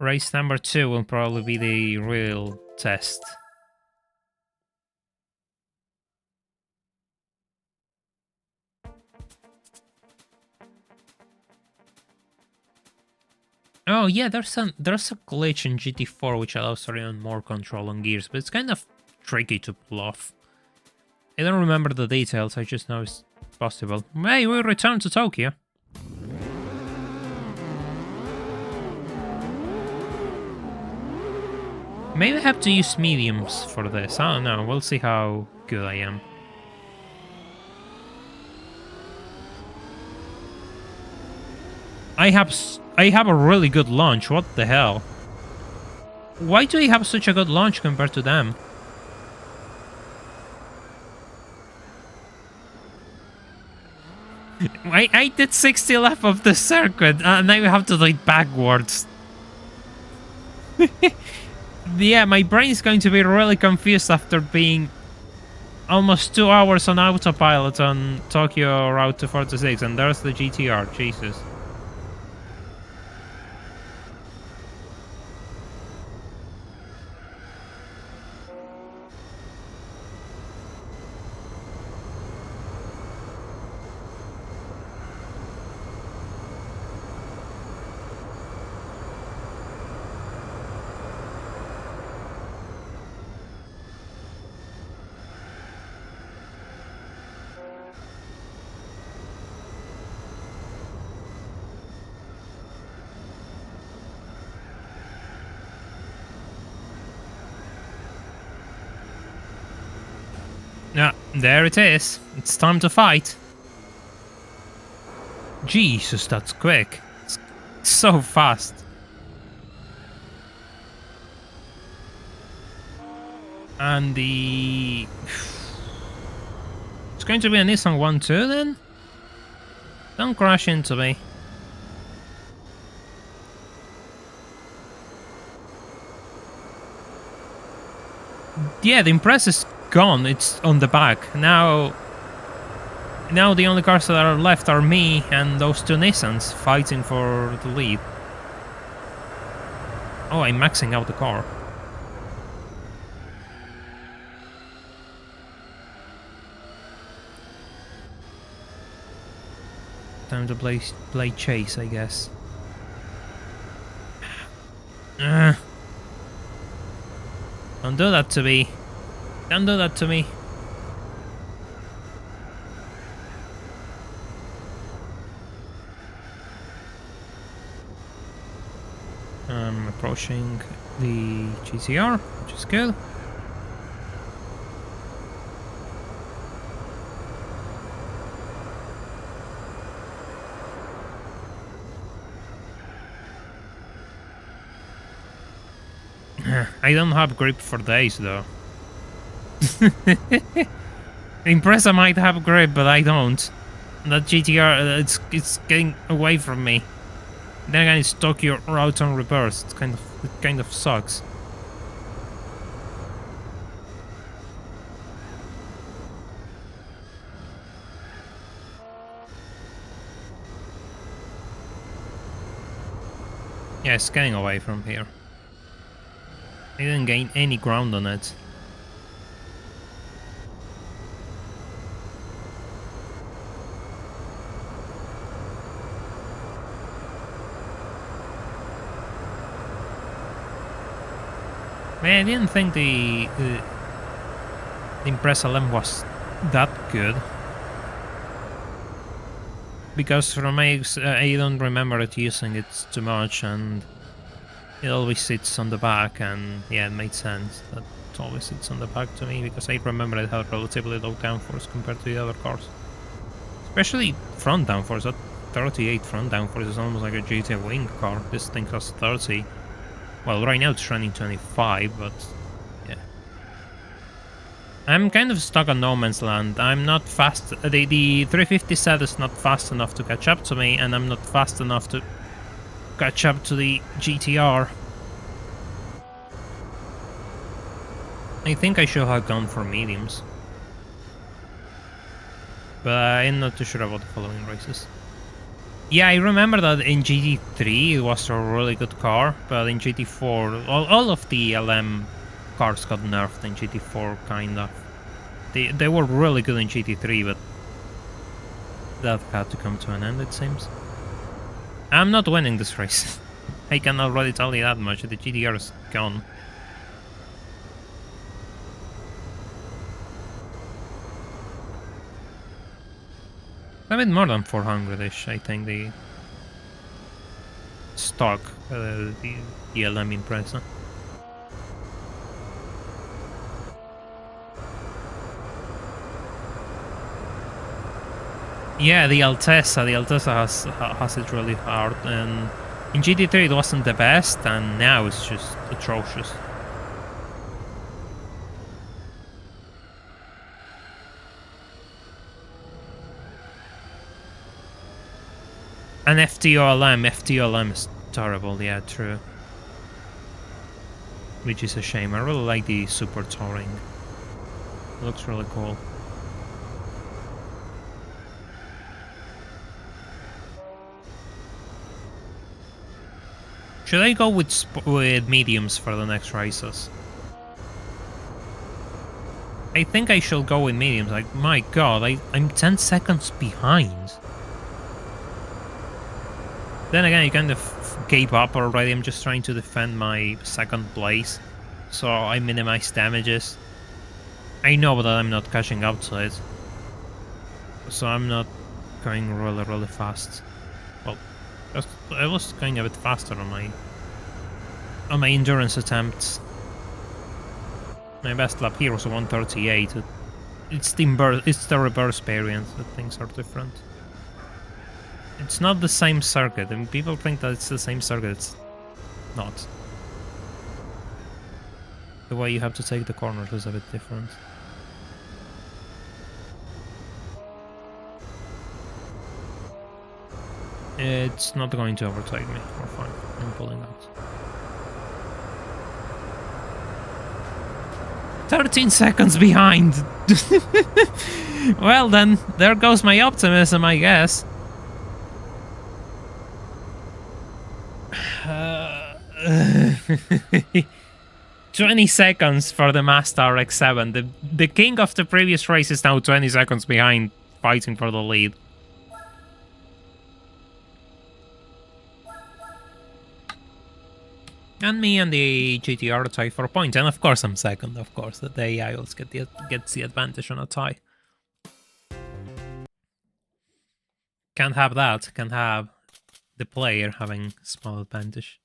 Race number 2 will probably be the real test. Oh yeah, there's a glitch in GT4 which allows for even more control on gears, but it's kind of tricky to pull off. I don't remember the details, I just know it's possible. Hey, we return to Tokyo. Maybe I have to use mediums for this. I don't know, we'll see how good I am. I have a really good launch, what the hell? Why do I have such a good launch compared to them? I did 60 lap of the circuit, and now you have to do it backwards. Yeah, my brain is going to be really confused after being almost 2 hours on autopilot on Tokyo Route 246, and there's the GTR, Jesus. Yeah, there it is. It's time to fight. Jesus, that's quick. It's so fast. And the... It's going to be a Nissan 1-2 then? Don't crash into me. Yeah, the Impress is gone. It's on the back. Now the only cars that are left are me and those 2 Nissans fighting for the lead. Oh, I'm maxing out the car. Time to play chase, I guess. Don't do that to me. Don't do that to me. I'm approaching the GTR, which is good. I don't have grip for days though. Impreza might have grip, but I don't. That GTR, it's getting away from me. Then again, it's Tokyo route on reverse. It kind of sucks. Yeah, it's getting away from here. I didn't gain any ground on it. Man, I didn't think the Impreza LM was that good. Because from I don't remember it using it too much, and it always sits on the back, and yeah, it made sense that it always sits on the back to me, because I remember it had relatively low downforce compared to the other cars. Especially front downforce. That 38 front downforce is almost like a GT wing car. This thing has 30. Well, right now it's running 25, but yeah. I'm kind of stuck on no man's land. I'm not fast. The 350 set is not fast enough to catch up to me, and I'm not fast enough to catch up to the GTR. I think I should have gone for mediums. But I'm not too sure about the following races. Yeah, I remember that in GT3 it was a really good car, but in GT4, all of the LM cars got nerfed in GT4, kind of. They were really good in GT3, but that had to come to an end, it seems. I'm not winning this race. I can already tell you that much. The GTR is gone. A bit more than 400-ish, I think, the stock, the LM Impreza. Yeah, the Altezza has it really hard, and in GT3 it wasn't the best, and now it's just atrocious. And FTOLM is terrible, yeah, true. Which is a shame. I really like the Super Touring. It looks really cool. Should I go with mediums for the next races? I think I should go with mediums. Like, my god, I'm 10 seconds behind. Then again, I kind of gave up already. I'm just trying to defend my second place, so I minimize damages. I know that I'm not catching up to it, so I'm not going really fast. Well, I was going a bit faster on my endurance attempts. My best lap here was 138. It's the reverse variant that things are different. It's not the same circuit, and people think that it's the same circuit. It's not. The way you have to take the corners is a bit different. It's not going to overtake me. We're fine. I'm pulling out. 13 seconds behind! Well then, there goes my optimism, I guess. 20 seconds for the Mazda RX-7. The king of the previous race is now 20 seconds behind, fighting for the lead. And me and the GTR tie for points, and of course I'm second. Of course, the AI always gets the advantage on a tie. Can't have that. Can't have the player having small advantage.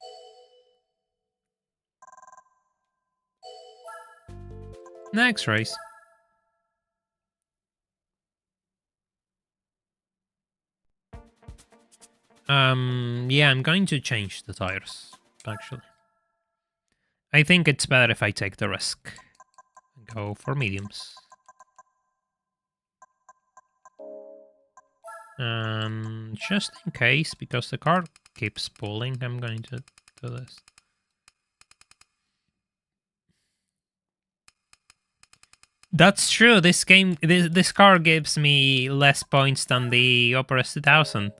Next race. Yeah, I'm going to change the tires, actually. I think it's better if I take the risk. Go for mediums. Just in case, because the car keeps pulling, I'm going to do this. That's true. This car gives me less points than the Opera 2000.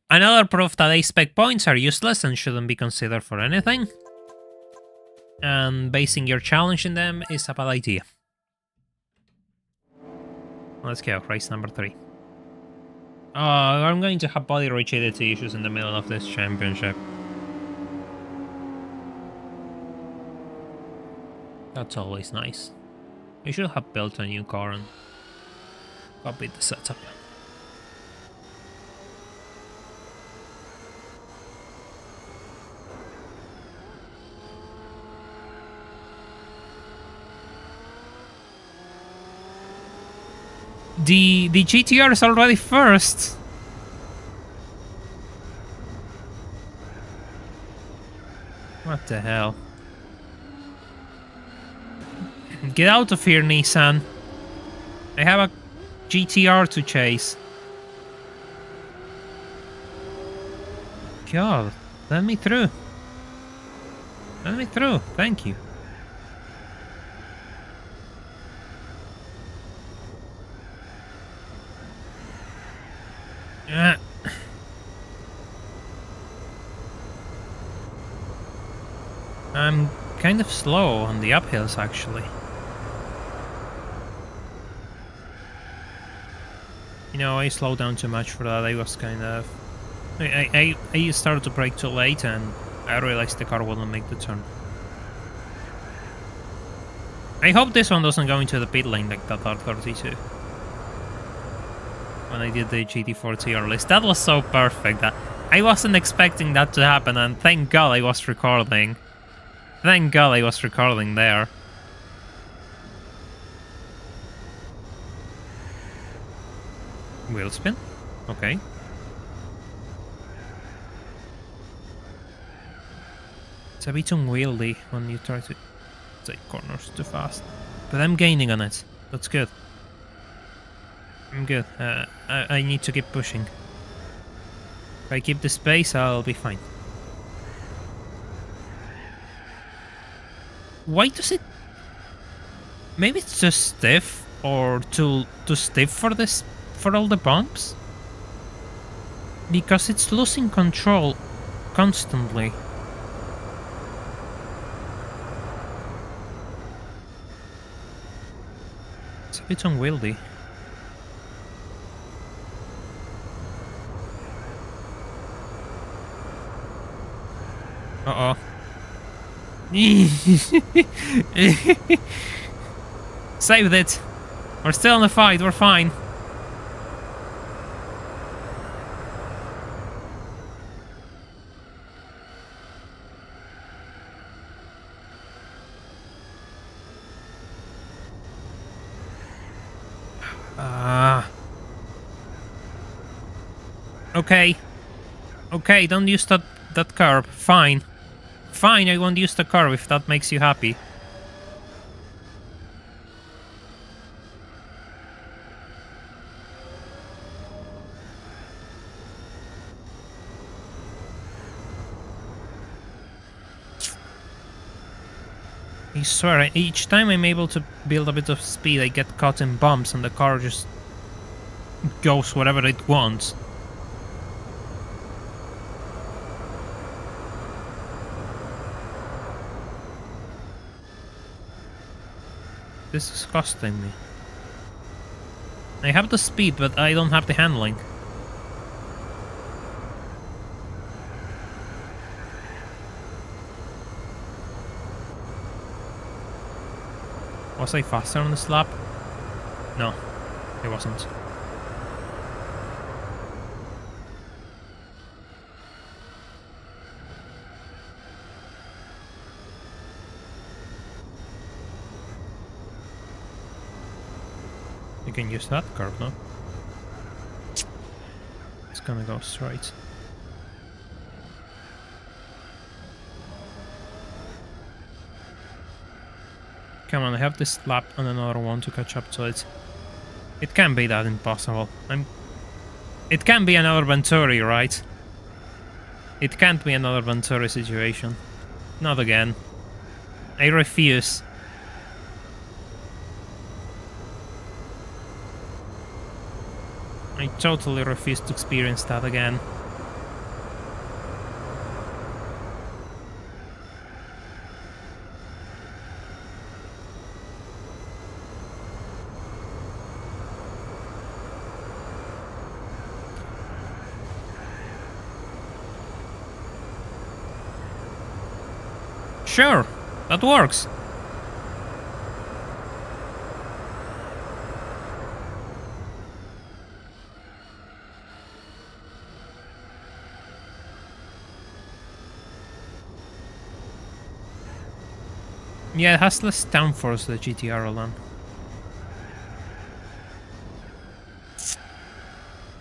Another proof that A-spec points are useless and shouldn't be considered for anything. And basing your challenge in them is a bad idea. Let's go, race number 3. Oh, I'm going to have body rigidity issues in the middle of this championship. That's always nice. I should have built a new car and copied the setup. The GTR is already first. What the hell? Get out of here, Nissan. I have a GTR to chase. God, let me through. Let me through. Thank you. I'm kind of slow on the uphills, actually. You know, I slowed down too much for that. I was kind of... I started to brake too late, and I realized the car wouldn't make the turn. I hope this one doesn't go into the pit lane like that R32. When I did the GT4 TR list. That was so perfect. That I wasn't expecting that to happen, and thank God I was recording. Thank God I was recording there. Wheel spin? Okay. It's a bit unwieldy when you try to take corners too fast. But I'm gaining on it. That's good. I'm good. I need to keep pushing. If I keep the space, I'll be fine. Why does it... Maybe it's too stiff, or too stiff for this, for all the bumps? Because it's losing control constantly. It's a bit unwieldy. Uh-oh. Saved it. We're still in the fight, we're fine. Okay. Okay, don't use that curb. Fine. Fine, I won't use the curb if that makes you happy. I swear, each time I'm able to build a bit of speed, I get caught in bumps and the car just goes wherever it wants. This is costing me. I have the speed, but I don't have the handling. Was I faster on this lap? No, I wasn't. You can use that curve, no? It's gonna go straight. Come on, I have this lap and another one to catch up to it. It can't be that impossible. It can be another Venturi, right? It can't be another Venturi situation. Not again. I refuse. I totally refuse to experience that again. Sure, that works. Yeah, it has less downforce, the GTR alone.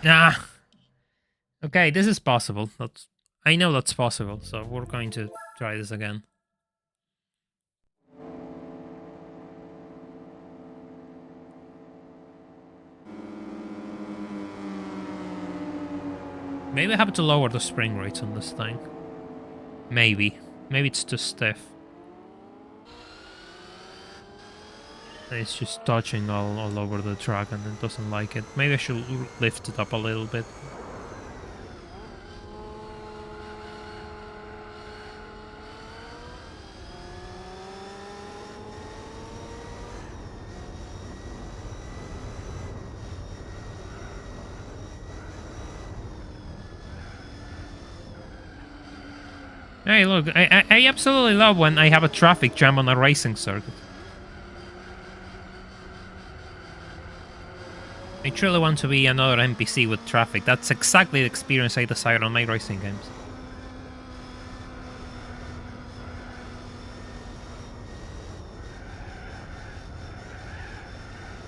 Ah. Okay, this is possible. I know that's possible, so we're going to try this again. Maybe I have to lower the spring rates on this thing. Maybe. Maybe it's too stiff. It's just touching all over the track and it doesn't like it. Maybe I should lift it up a little bit. Hey, look, I absolutely love when I have a traffic jam on a racing circuit. I truly want to be another NPC with traffic. That's exactly the experience I desire on my racing games.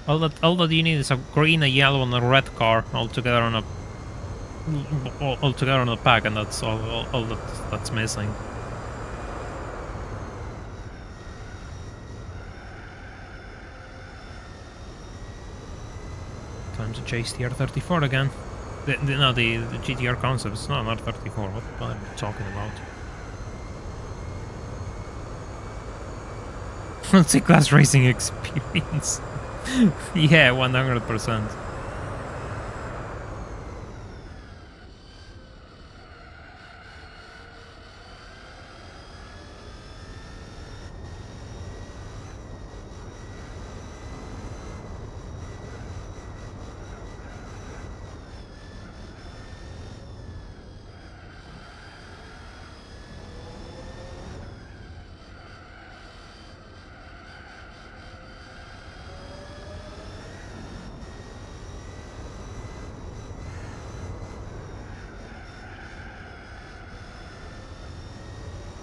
All that you need is a green, a yellow, and a red car all together on a pack, and that's all that's missing. Time to chase the R34 again. The GTR concept. It's not an R34. What am I talking about? Multi-class racing experience. Yeah, 100%.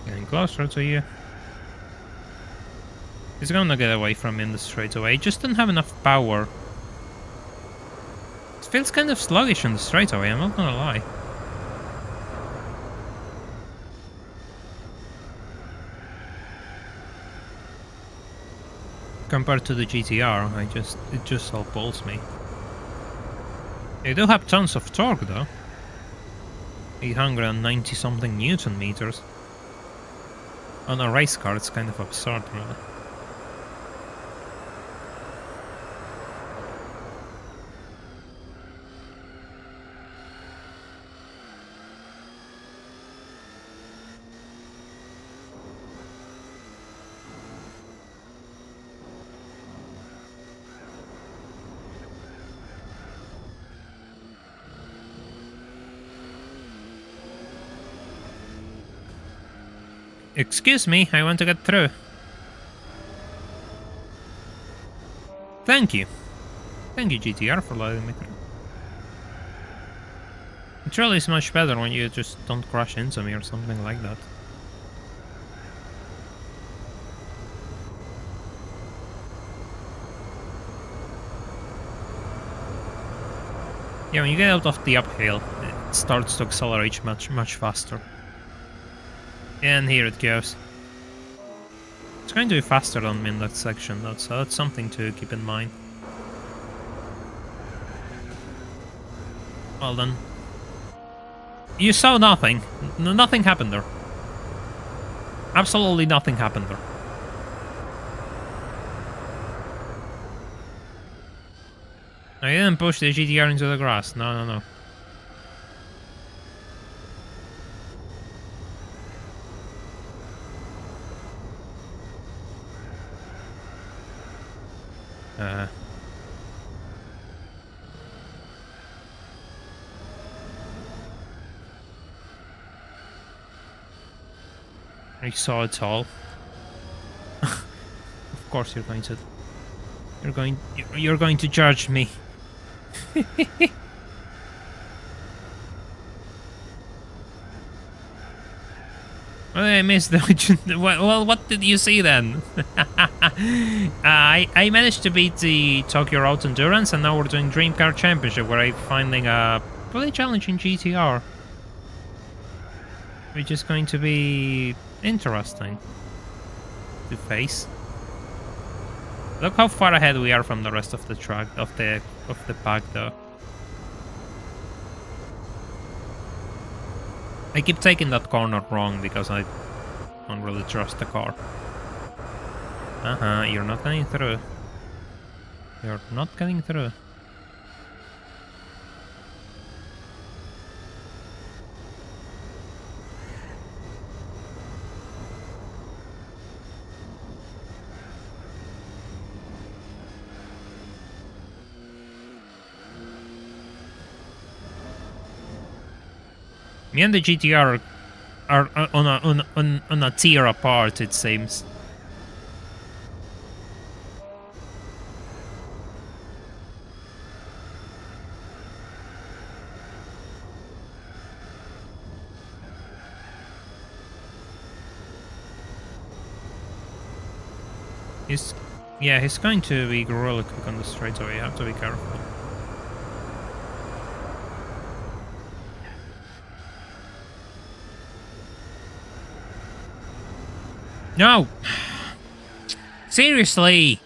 Getting closer to you. He's gonna get away from me in the straightaway. He just didn't have enough power. It feels kind of sluggish in the straightaway, I'm not gonna lie. Compared to the GTR, it just outpulls me. They do have tons of torque though. 890 something Newton meters. On a race car, it's kind of absurd, really. Excuse me, I want to get through. Thank you. Thank you, GTR, for letting me through. It really is much better when you just don't crash into me or something like that. Yeah, when you get out of the uphill, it starts to accelerate much faster. And here it goes. It's going to be faster than me in that section, so that's something to keep in mind. Well then. You saw nothing. Nothing happened there. Absolutely nothing happened there. I didn't push the GTR into the grass. No. I saw it all. Of course you're going to judge me. Well, I missed the... Well, what did you see then? I managed to beat the Tokyo Road Endurance, and now we're doing Dream Car Championship, where I'm finding a pretty challenging GTR. Which is going to be interesting to face. Look how far ahead we are from the rest of the track, of the pack, though. I keep taking that corner wrong because I don't really trust the car. You're not getting through. You're not getting through. Me and the GTR are on a tier apart, it seems. He's going to be really quick on the straight, so you have to be careful. No! Seriously!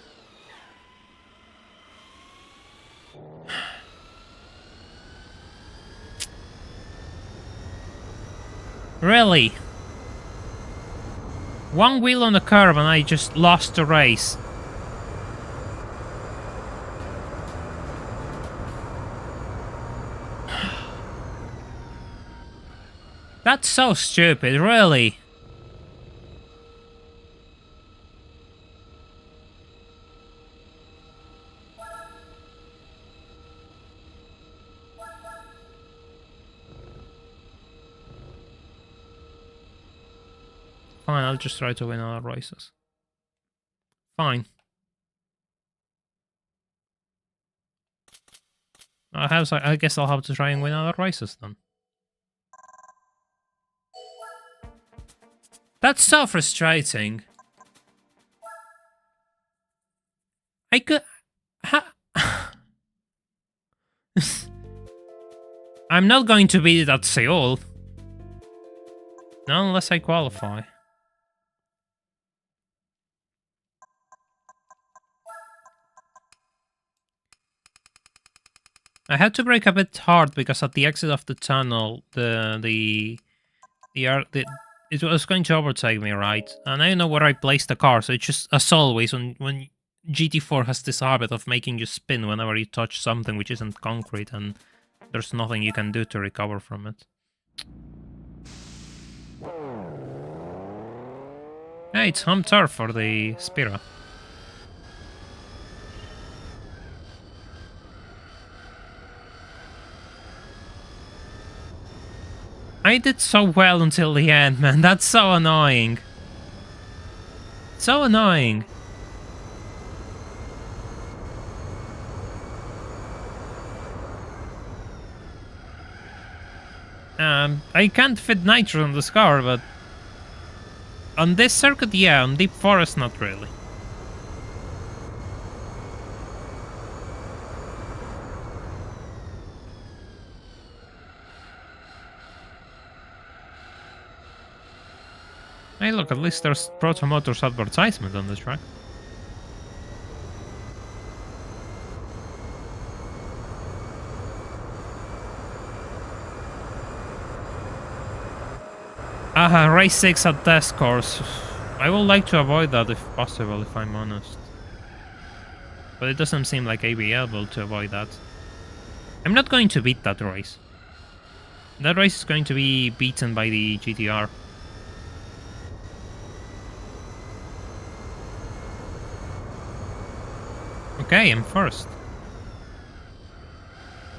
Really? One wheel on the curb and I just lost the race. That's so stupid, really. Fine, I'll just try to win other races. Fine. I guess I'll have to try and win other races then. That's so frustrating. I could... I'm not going to beat it at Seoul. Not unless I qualify. I had to brake a bit hard because at the exit of the tunnel, it was going to overtake me, right? And I don't know where I placed the car, so it's just, as always, when GT4 has this habit of making you spin whenever you touch something which isn't concrete, and there's nothing you can do to recover from it. Hey, it's home turf for the Spirra. I did so well until the end, man. That's so annoying. So annoying. I can't fit nitro on this car, but on this circuit, yeah. On Deep Forest, not really. Hey, look, at least there's Protomotors advertisement on the track. Race 6 at test course. I would like to avoid that if possible, if I'm honest. But it doesn't seem like I'd be able to avoid that. I'm not going to beat that race. That race is going to be beaten by the GTR. Okay, I'm first.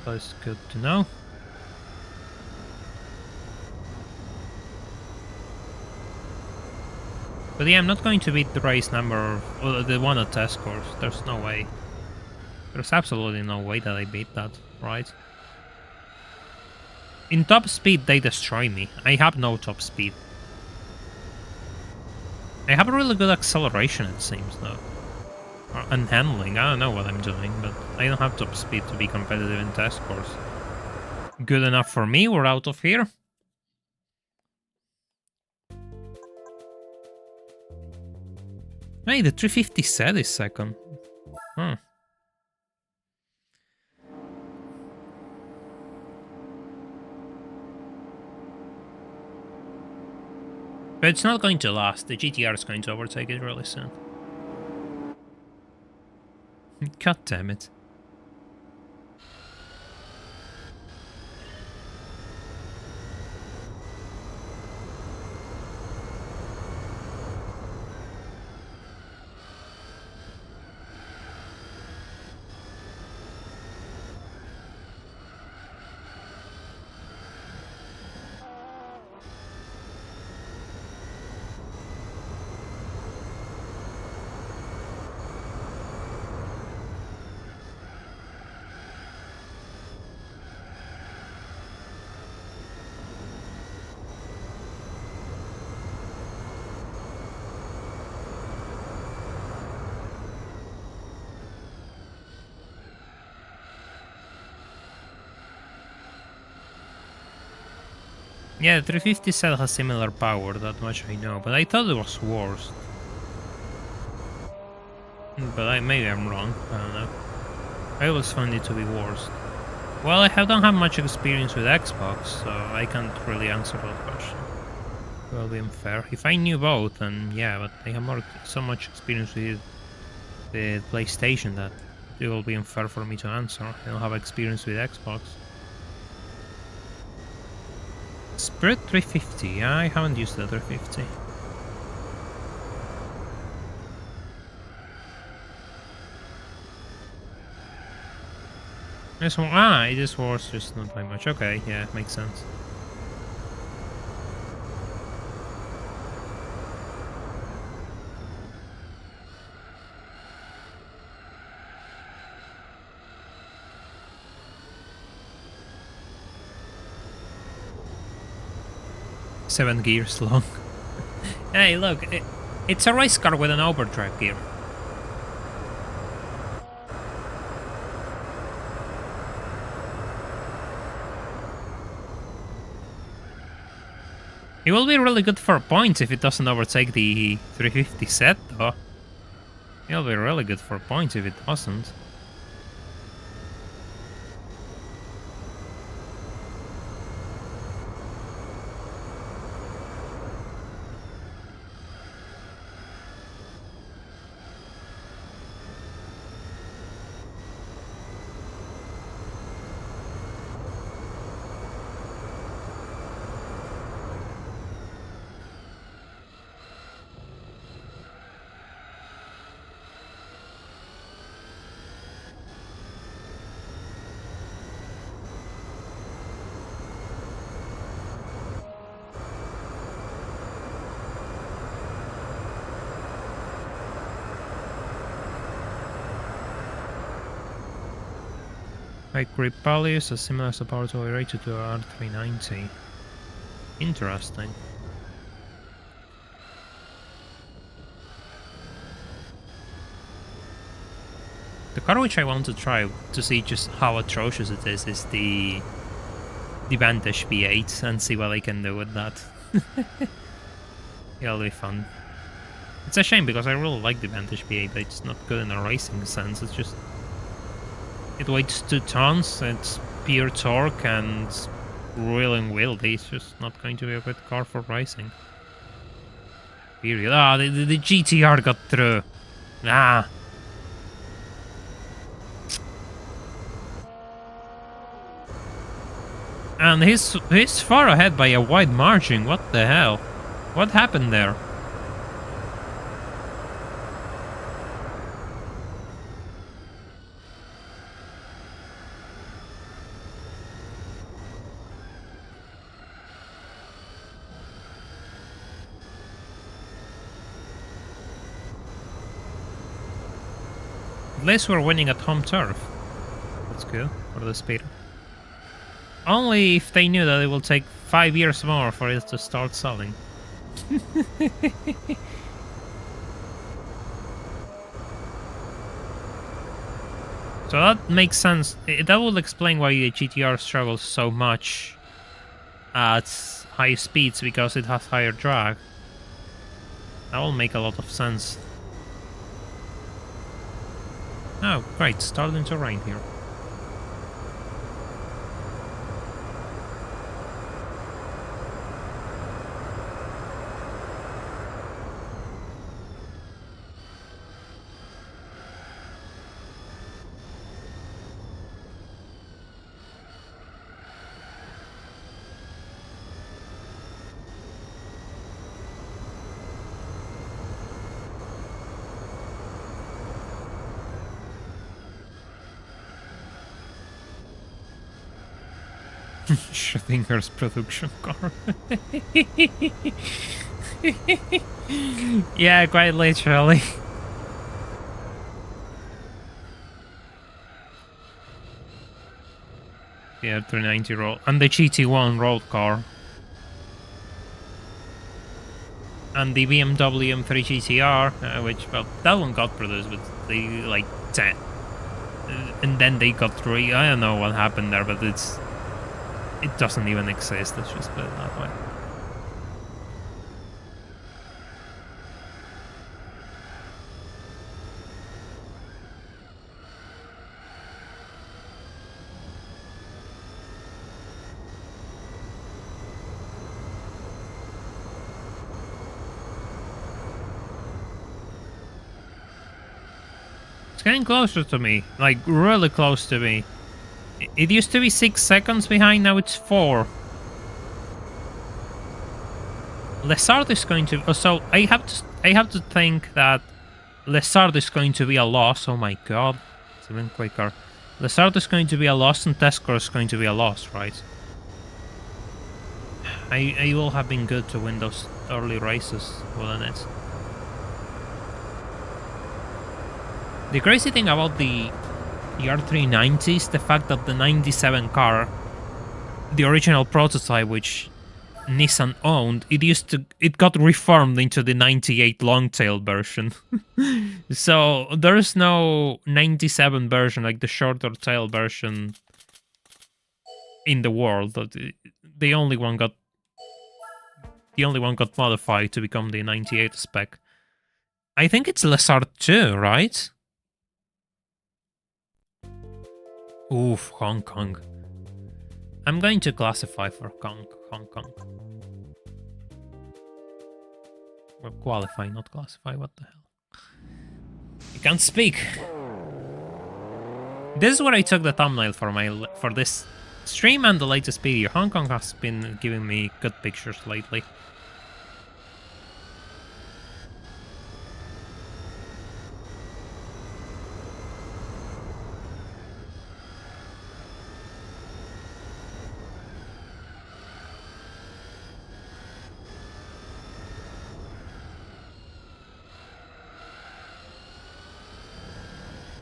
That's good to know. But yeah, I'm not going to beat the race number, or the one at test course. There's no way. There's absolutely no way that I beat that, right? In top speed, they destroy me. I have no top speed. I have a really good acceleration, it seems, though. And handling, I don't know what I'm doing, but I don't have top speed to be competitive in test course. Good enough for me, we're out of here. Hey, the 350 set is second. Huh. But it's not going to last. The GTR is going to overtake it really soon. God damn it. Yeah, 350 cell has similar power, that much I know, but I thought it was worse. But maybe I'm wrong, I don't know. I always found it to be worse. Well, I don't have much experience with Xbox, so I can't really answer that question. It will be unfair. If I knew both, then yeah, but I have so much experience with the PlayStation that it will be unfair for me to answer. I don't have experience with Xbox. Spirit 350, I haven't used the 350. This one, it is worse, just not by much. Okay, yeah, makes sense. Seven gears long. Hey, look, it's a race car with an overdrive gear. It will be really good for points if it doesn't overtake the 350 set, though. It'll be really good for points if it doesn't. Like Ripalius, a similar support rated to R390. Interesting. The car which I want to try to see just how atrocious it is the Vantage V8 and see what I can do with that. It'll be fun. It's a shame because I really like the Vantage V8, but it's not good in a racing sense. It's just it weighs 2 tons, it's pure torque and real unwieldy. It's just not going to be a good car for racing. Period. Ah, the GTR got through. Ah. And he's far ahead by a wide margin. What the hell? What happened there? At least we're winning at home turf. That's good for the Spirra. Only if they knew that it will take 5 years more for it to start selling. So that makes sense. That will explain why the GTR struggles so much at high speeds, because it has higher drag. That will make a lot of sense. Oh, great, starting to rain here. Schrodinger's production car. Yeah, quite literally. Yeah, 390 roll. And the GT1 road car. And the BMW M3 GTR, which, well, that one got produced, but they, like, 10. And then they got 3. I don't know what happened there, but it doesn't even exist, let's just put it that way. It's getting closer to me, like really close to me. It used to be 6 seconds behind, now it's 4. Lessard is going to... Oh, so I have to think that Lessard is going to be a loss. Oh my god, it's even quicker. Lessard is going to be a loss and Tesco is going to be a loss, right? I will have been good to win those early races, wouldn't it? The crazy thing about the R390 is the fact that the 97 car, the original prototype which Nissan owned, it got reformed into the 98 longtail version. So there's no 97 version, like the shorter tail version in the world. The only one got modified to become the 98 spec. I think it's Lessard 2, right? Oof, Hong Kong. I'm going to classify for Hong Kong. Or qualify, not classify, what the hell. You can't speak. This is where I took the thumbnail for this stream and the latest video. Hong Kong has been giving me good pictures lately.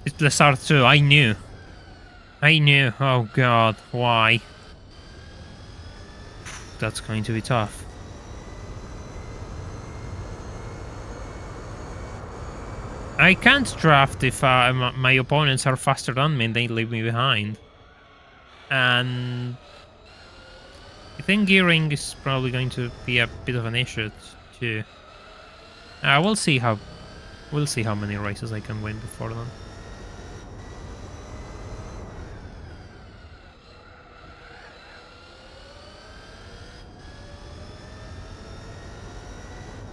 It's Lessard 2, I knew. Oh god, why? That's going to be tough. I can't draft if my opponents are faster than me and they leave me behind. And I think gearing is probably going to be a bit of an issue too. We'll see how many races I can win before then.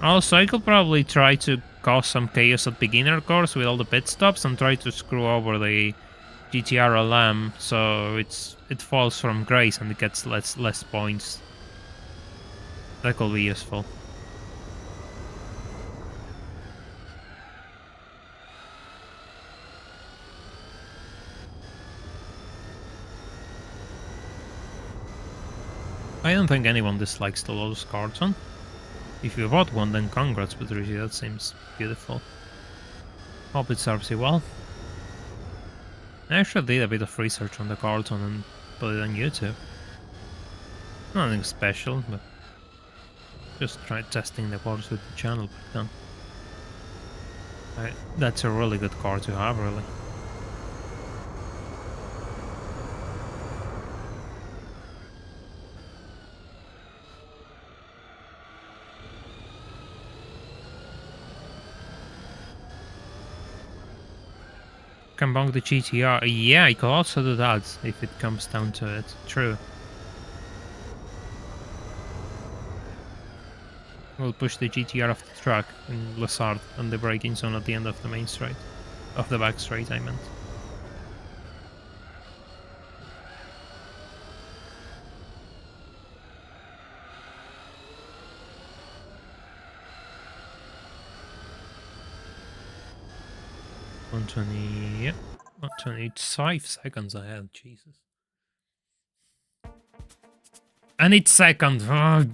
Also, I could probably try to cause some chaos at beginner course with all the pit stops and try to screw over the GTR LM so it falls from grace and it gets less points. That could be useful. I don't think anyone dislikes the Lotus carton. If you bought one, then congrats, Patricia, that seems beautiful. Hope it serves you well. I actually did a bit of research on the carton and put it on YouTube. Nothing special, but just tried testing the waters with the channel back then. That's a really good car to have, really. Can bonk the GTR. Yeah, I could also do that if it comes down to it. True. We'll push the GTR off the track in Lessard and the braking zone at the end of the main straight. Of the back straight, I meant. Yeah, 125 seconds ahead, Jesus. And it's second. Oh.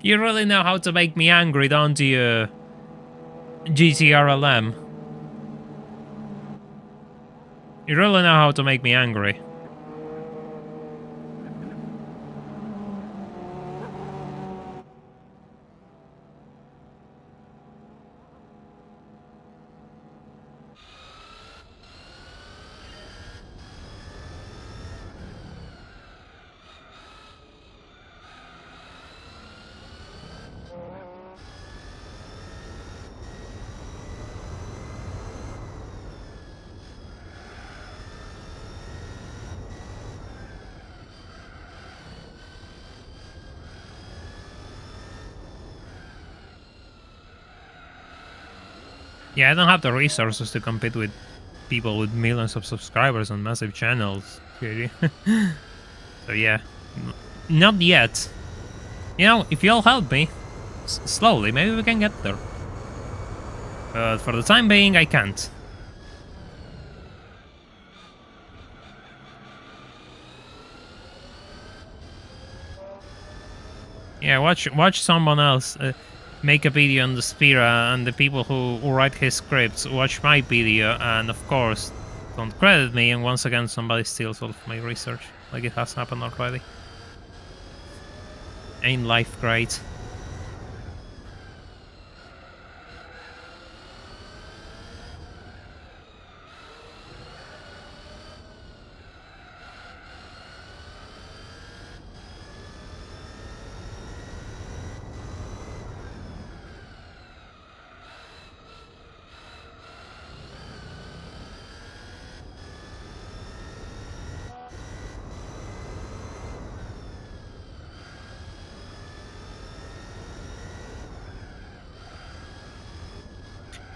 You really know how to make me angry, don't you? GTRLM. You really know how to make me angry. Yeah, I don't have the resources to compete with people with millions of subscribers on massive channels, really. So yeah, not yet. You know, if you'll help me, slowly, maybe we can get there. But for the time being, I can't. Yeah, watch someone else make a video on the Spira, and the people who write his scripts watch my video, and of course, don't credit me, and once again somebody steals all of my research, like it has happened already. Ain't life great?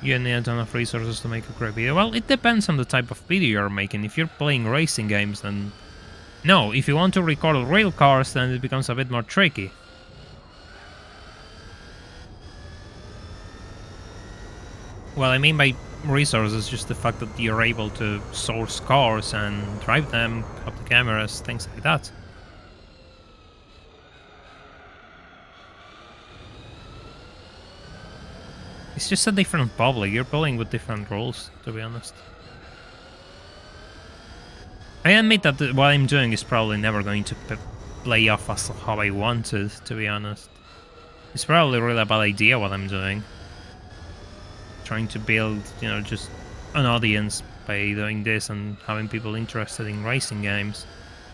You need a ton of resources to make a great video. Well, it depends on the type of video you're making. If you're playing racing games, then no. If you want to record real cars, then it becomes a bit more tricky. Well, I mean by resources, just the fact that you're able to source cars and drive them, up the cameras, things like that. It's just a different public. You're playing with different rules, to be honest. I admit that what I'm doing is probably never going to play off as how I wanted, to be honest. It's probably really a bad idea what I'm doing. Trying to build, you know, just an audience by doing this and having people interested in racing games,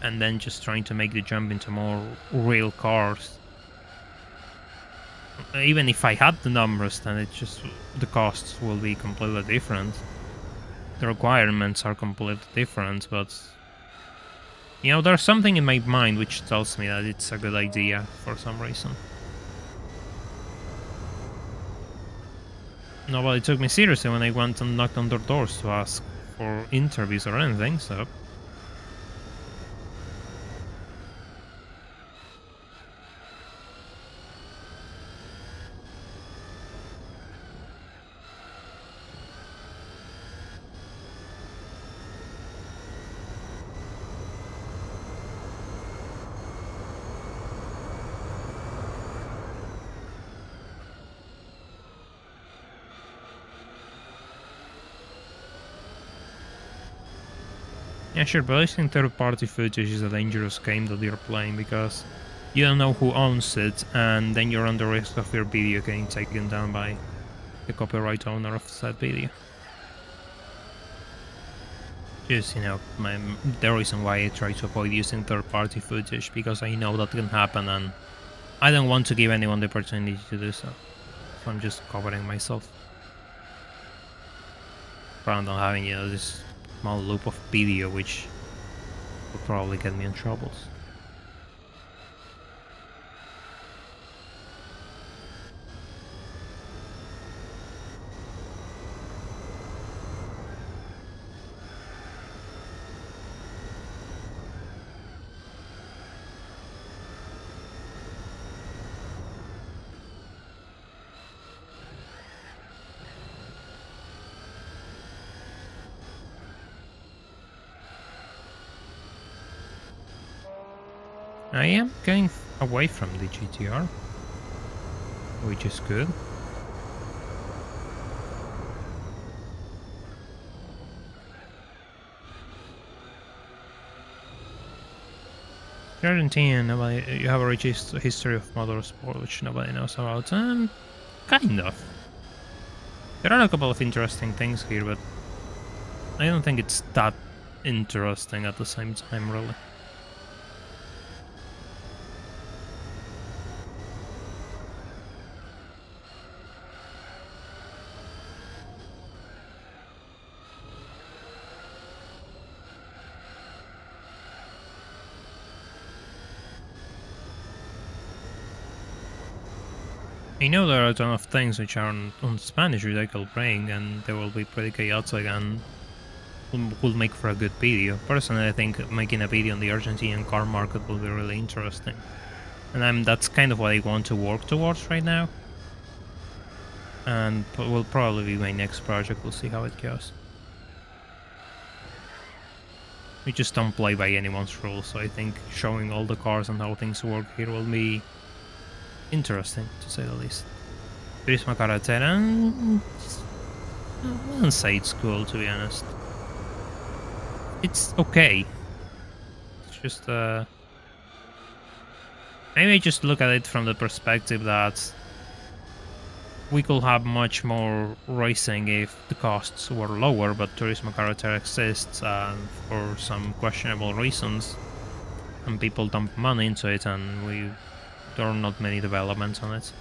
and then just trying to make the jump into more real cars. Even if I had the numbers, then it just, the costs will be completely different. The requirements are completely different, but you know, there's something in my mind which tells me that it's a good idea for some reason. Nobody took me seriously when I went and knocked on their doors to ask for interviews or anything, so... Yeah, sure, but I think third-party footage is a dangerous game that you're playing because you don't know who owns it, and then you're on the risk of your video getting taken down by the copyright owner of that video. Just, you know, the reason why I try to avoid using third-party footage, because I know that can happen, and I don't want to give anyone the opportunity to do so. So I'm just covering myself. Rather than having, you know, this small loop of video which will probably get me in troubles. I am going away from the GTR, which is good. Argentina, nobody, you have a rich history of motorsport, which nobody knows about. Kind of. There are a couple of interesting things here, but I don't think it's that interesting at the same time, really. I know there are a ton of things which are on Spanish which I could bring, and they will be pretty chaotic and will make for a good video. Personally, I think making a video on the Argentinian car market will be really interesting. And that's kind of what I want to work towards right now. And will probably be my next project, we'll see how it goes. We just don't play by anyone's rules, so I think showing all the cars and how things work here will be interesting, to say the least. Turismo Carretera, I wouldn't say it's cool, to be honest. It's okay. It's just, maybe just look at it from the perspective that we could have much more racing if the costs were lower, but Turismo Carretera exists for some questionable reasons, and people dump money into it, and there are not many developments on it.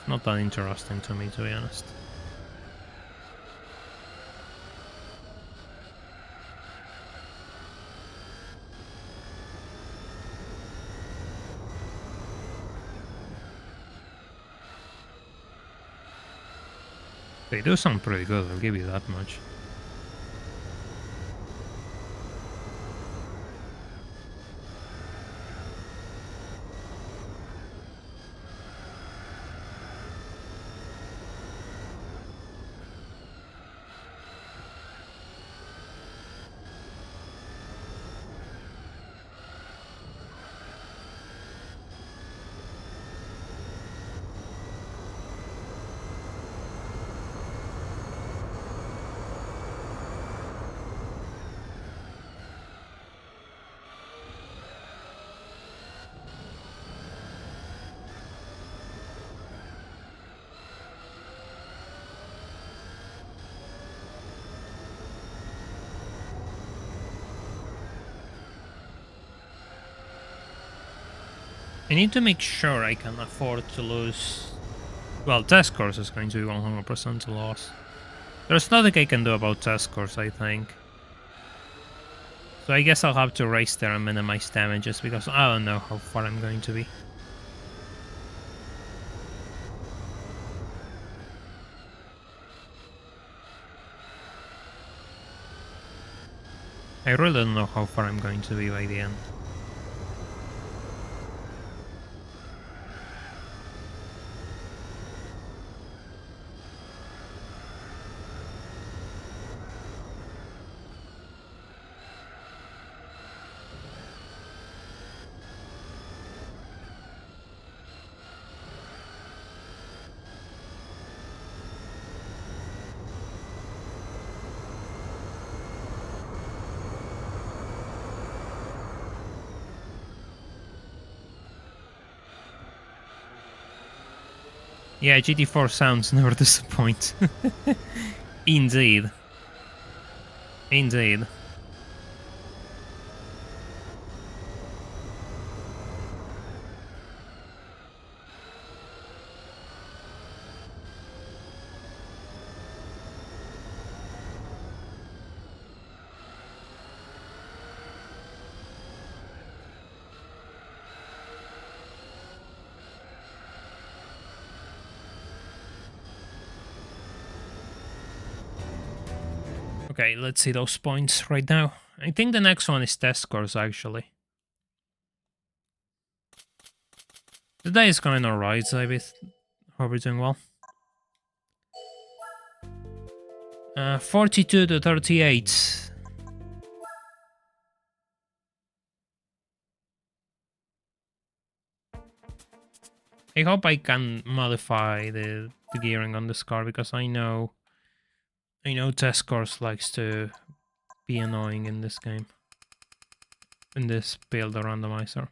It's not that interesting to me, to be honest. They do sound pretty good, I'll give you that much. I need to make sure I can afford to lose... Well, test course is going to be 100% a loss. There's nothing I can do about test course, I think. So I guess I'll have to race there and minimize damages, because I don't know how far I'm going to be. I really don't know how far I'm going to be by the end. Yeah, GT4 sounds never disappoint. Indeed. Indeed. Okay, let's see those points right now. I think the next one is test scores, actually. The day is going alright, so I hope we're doing well. 42 to 38. I hope I can modify the gearing on this car, because I know test cars likes to be annoying in this game. In this builder randomizer.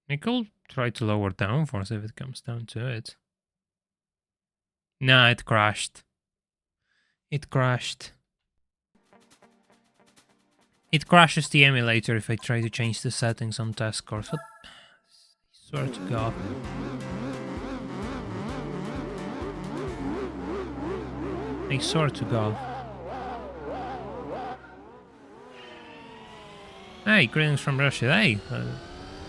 I could try to lower downforce if it comes down to it. Nah, it crashed. It crashed. It crashes the emulator if I try to change the settings on test cars. I swear to God. I swear to God. Hey, greetings from Russia. Hey,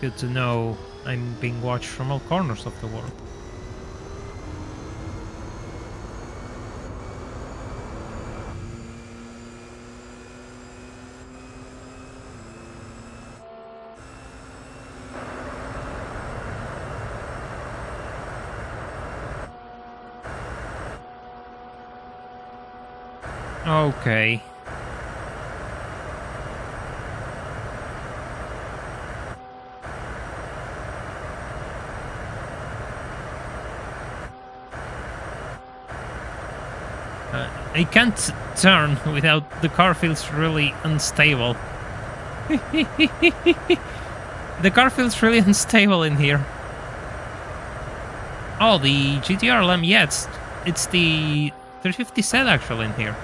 good to know I'm being watched from all corners of the world. Okay. I can't turn without the car feels really unstable. The car feels really unstable in here. Oh, the GTR LM, yeah, it's the 350Z actually in here.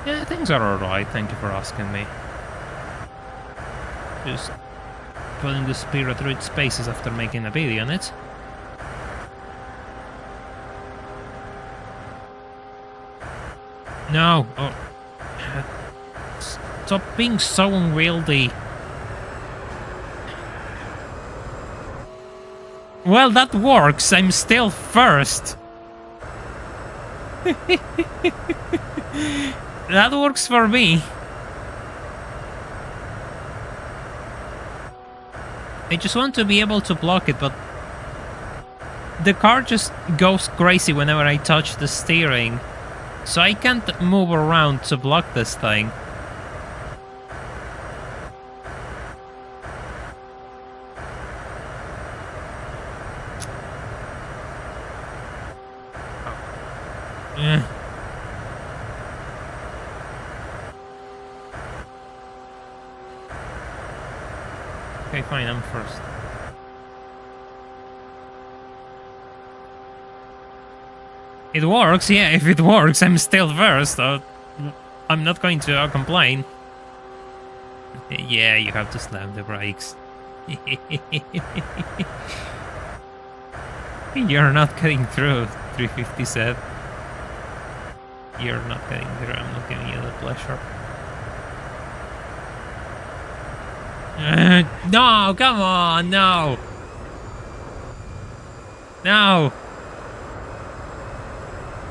Yeah, things are alright, thank you for asking me. Just putting the Spirra through its paces after making a video on it. No! Oh. Stop being so unwieldy. Well, that works. I'm still first. That works for me. I just want to be able to block it, but the car just goes crazy whenever I touch the steering. So I can't move around to block this thing. Okay, fine, I'm first. It works, yeah, if it works, I'm still first. I'm not going to complain. Yeah, you have to slam the brakes. You're not getting through, 350 said. You're not getting through, I'm not giving you the pleasure. No, come on, no! No!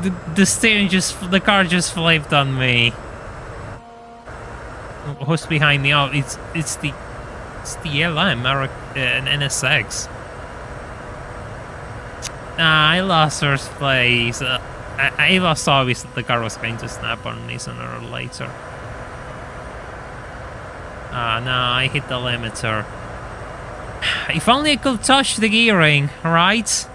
The car just flipped on me. Who's behind me? Oh, it's the LM, an NSX. I lost first place. I lost obviously the car was going to snap on me sooner or later. No, I hit the limiter. If only I could touch the gearing, right?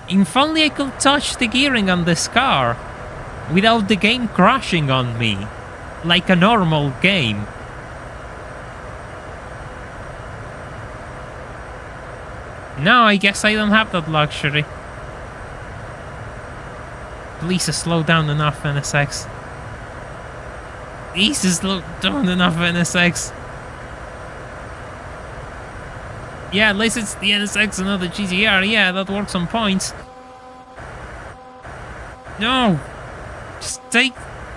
If only I could touch the gearing on this car without the game crashing on me like a normal game. No, I guess I don't have that luxury. Please slow down enough, NSX. Please slow down enough, NSX. Yeah, at least it's the NSX and not the GTR. Yeah, that works on points. No! Stay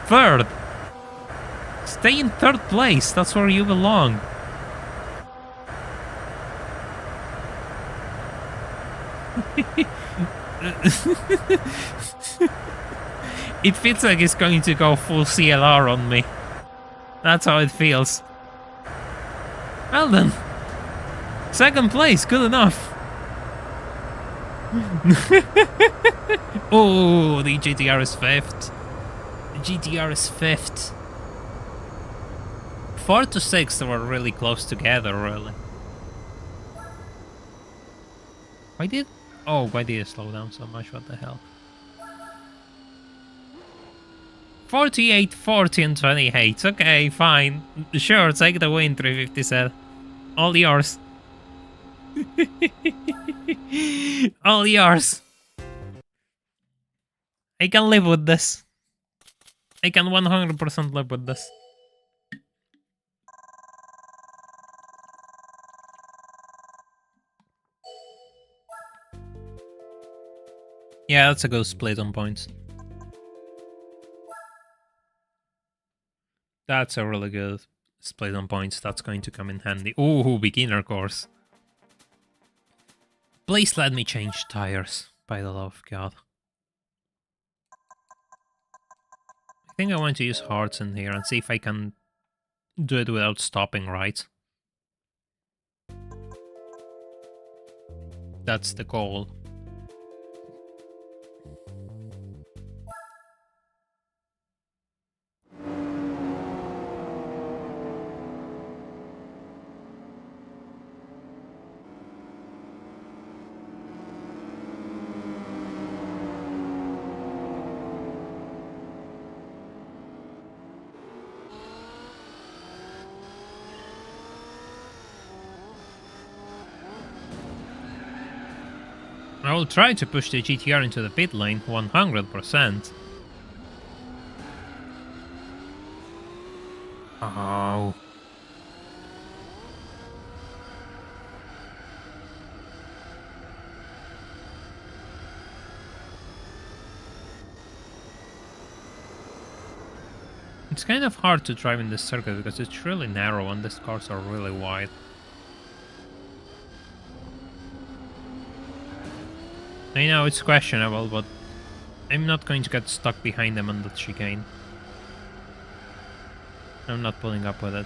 third. Stay in third place. That's where you belong. It feels like it's going to go full CLR on me. That's how it feels. Well then. Second place, good enough. Oh, the GTR is fifth. The GTR is fifth. 4 to 6 were really close together, really. Why did it slow down so much? What the hell? 48, 40, and 28. Okay, fine. Sure, take the win, 357. All yours. All yours. I can live with this. I can 100% live with this. Yeah, that's a good split on points. That's a really good split on points. That's going to come in handy. Ooh, beginner course. Please let me change tires, by the love of God. I think I want to use hearts in here and see if I can do it without stopping, right? That's the goal. I will try to push the GTR into the pit lane 100%. Oh. It's kind of hard to drive in this circuit because it's really narrow and these cars are really wide. I know it's questionable, but I'm not going to get stuck behind them on that chicane. I'm not pulling up with it.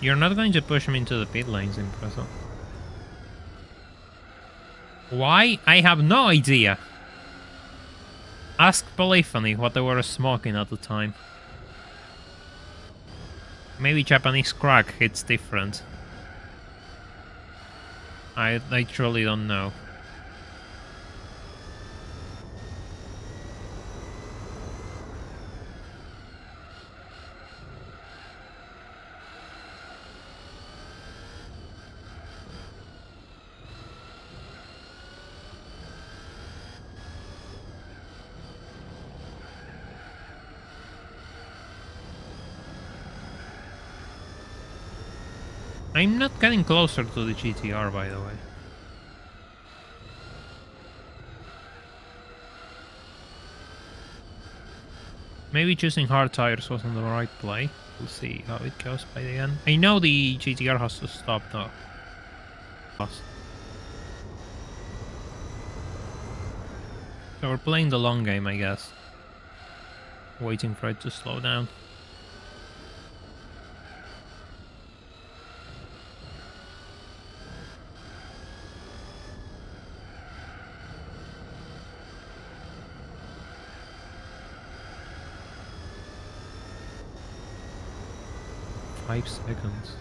You're not going to push me into the pit lanes, Impresso. Why? I have no idea. Ask Polyphony what they were smoking at the time. Maybe Japanese crack hits different. I truly don't know. I'm not getting closer to the GTR, by the way. Maybe choosing hard tires wasn't the right play. We'll see how it goes by the end. I know the GTR has to stop though. So we're playing the long game, I guess. Waiting for it to slow down. Five seconds.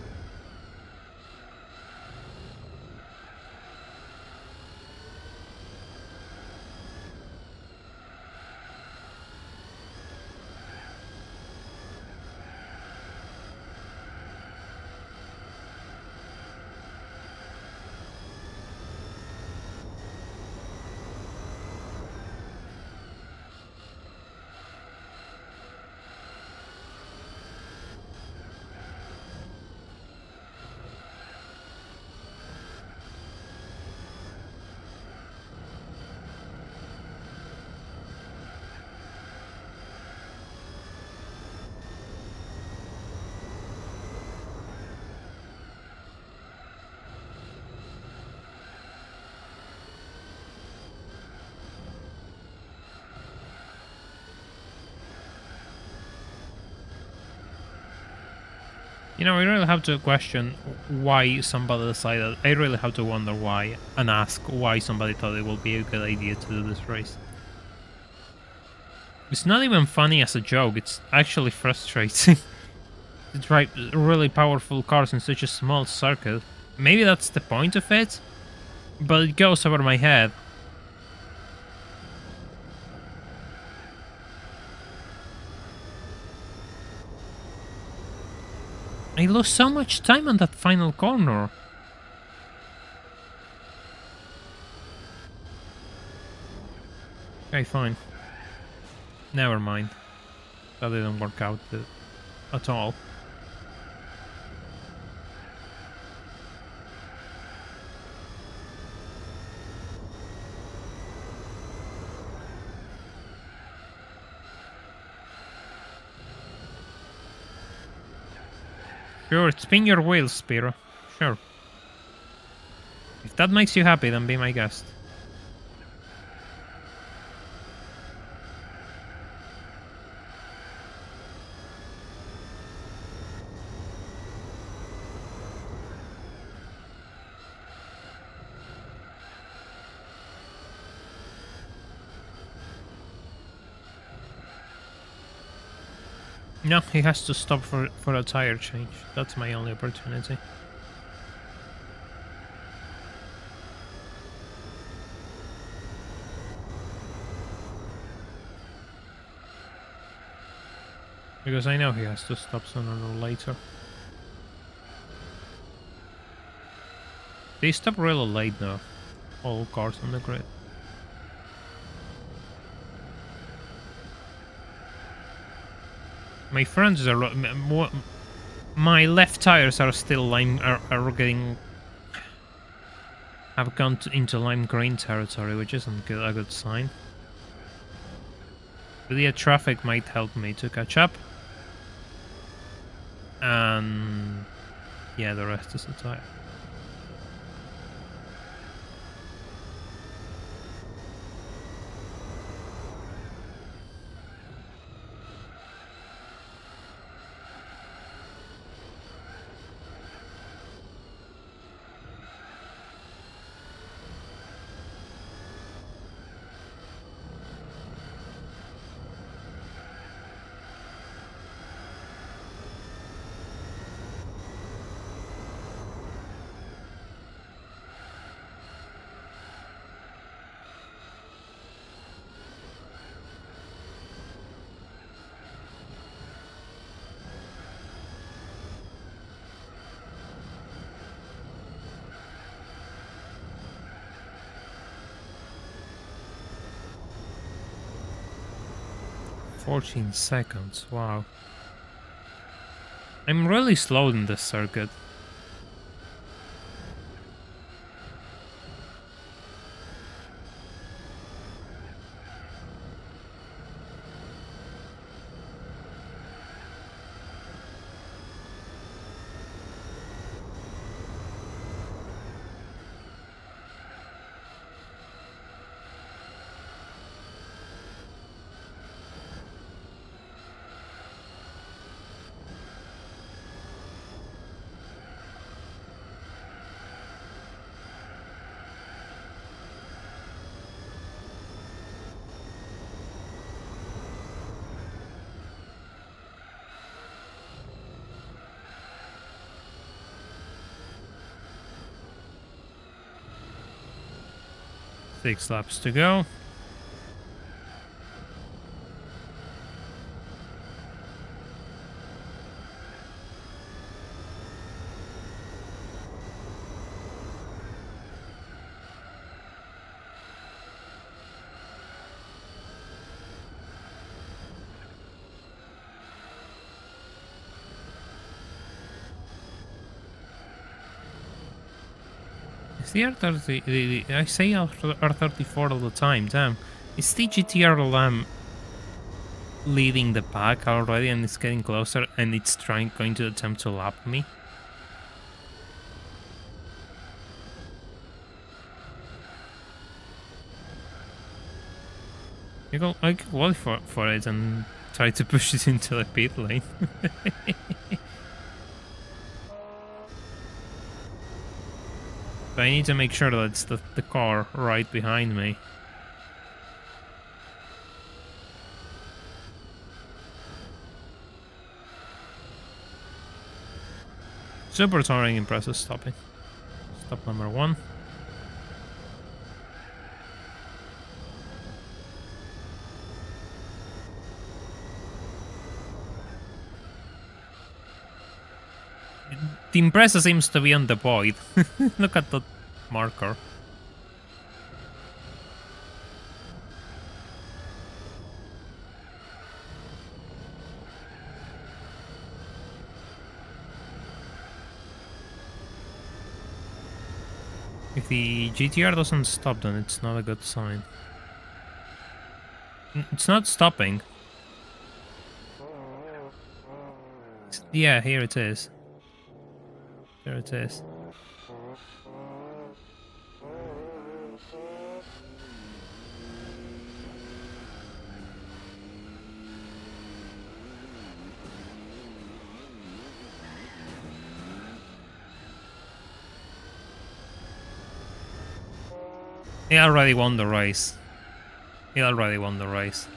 You know, I really have to question why somebody decided. I really have to wonder why and ask why somebody thought it would be a good idea to do this race. It's not even funny as a joke, it's actually frustrating to drive really powerful cars in such a small circuit. Maybe that's the point of it, but it goes over my head. I lost so much time on that final corner. Okay, fine. Never mind. That didn't work out at all. Sure, spin your wheels, Spirra. Sure. If that makes you happy, then be my guest. No, he has to stop for a tire change. That's my only opportunity. Because I know he has to stop sooner or later. They stop really late though. All cars on the grid. My friends are... My left tires are still lime... are getting... have gone into lime green territory, which isn't a good sign. But yeah, traffic might help me to catch up. And... yeah, the rest is the tire. "14 seconds, wow. I'm really slow in this circuit. Six laps to go. Is the R30... I say R34 all the time, damn. Is the GTR leading the pack already and it's getting closer and it's going to attempt to lap me? I could wait for it and try to push it into the pit lane. So I need to make sure that it's the car right behind me. Super touring impresses stopping. Stop number 1. The Impreza seems to be on the void. Look at the marker. If the GTR doesn't stop, then it's not a good sign. It's not stopping. Yeah, here it is. There it is. He already won the race. He already won the race.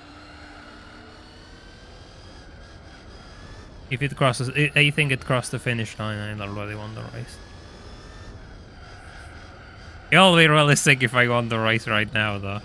If it crosses, I think it crossed the finish line and it already won the race. It'll be really sick if I won the race right now, though.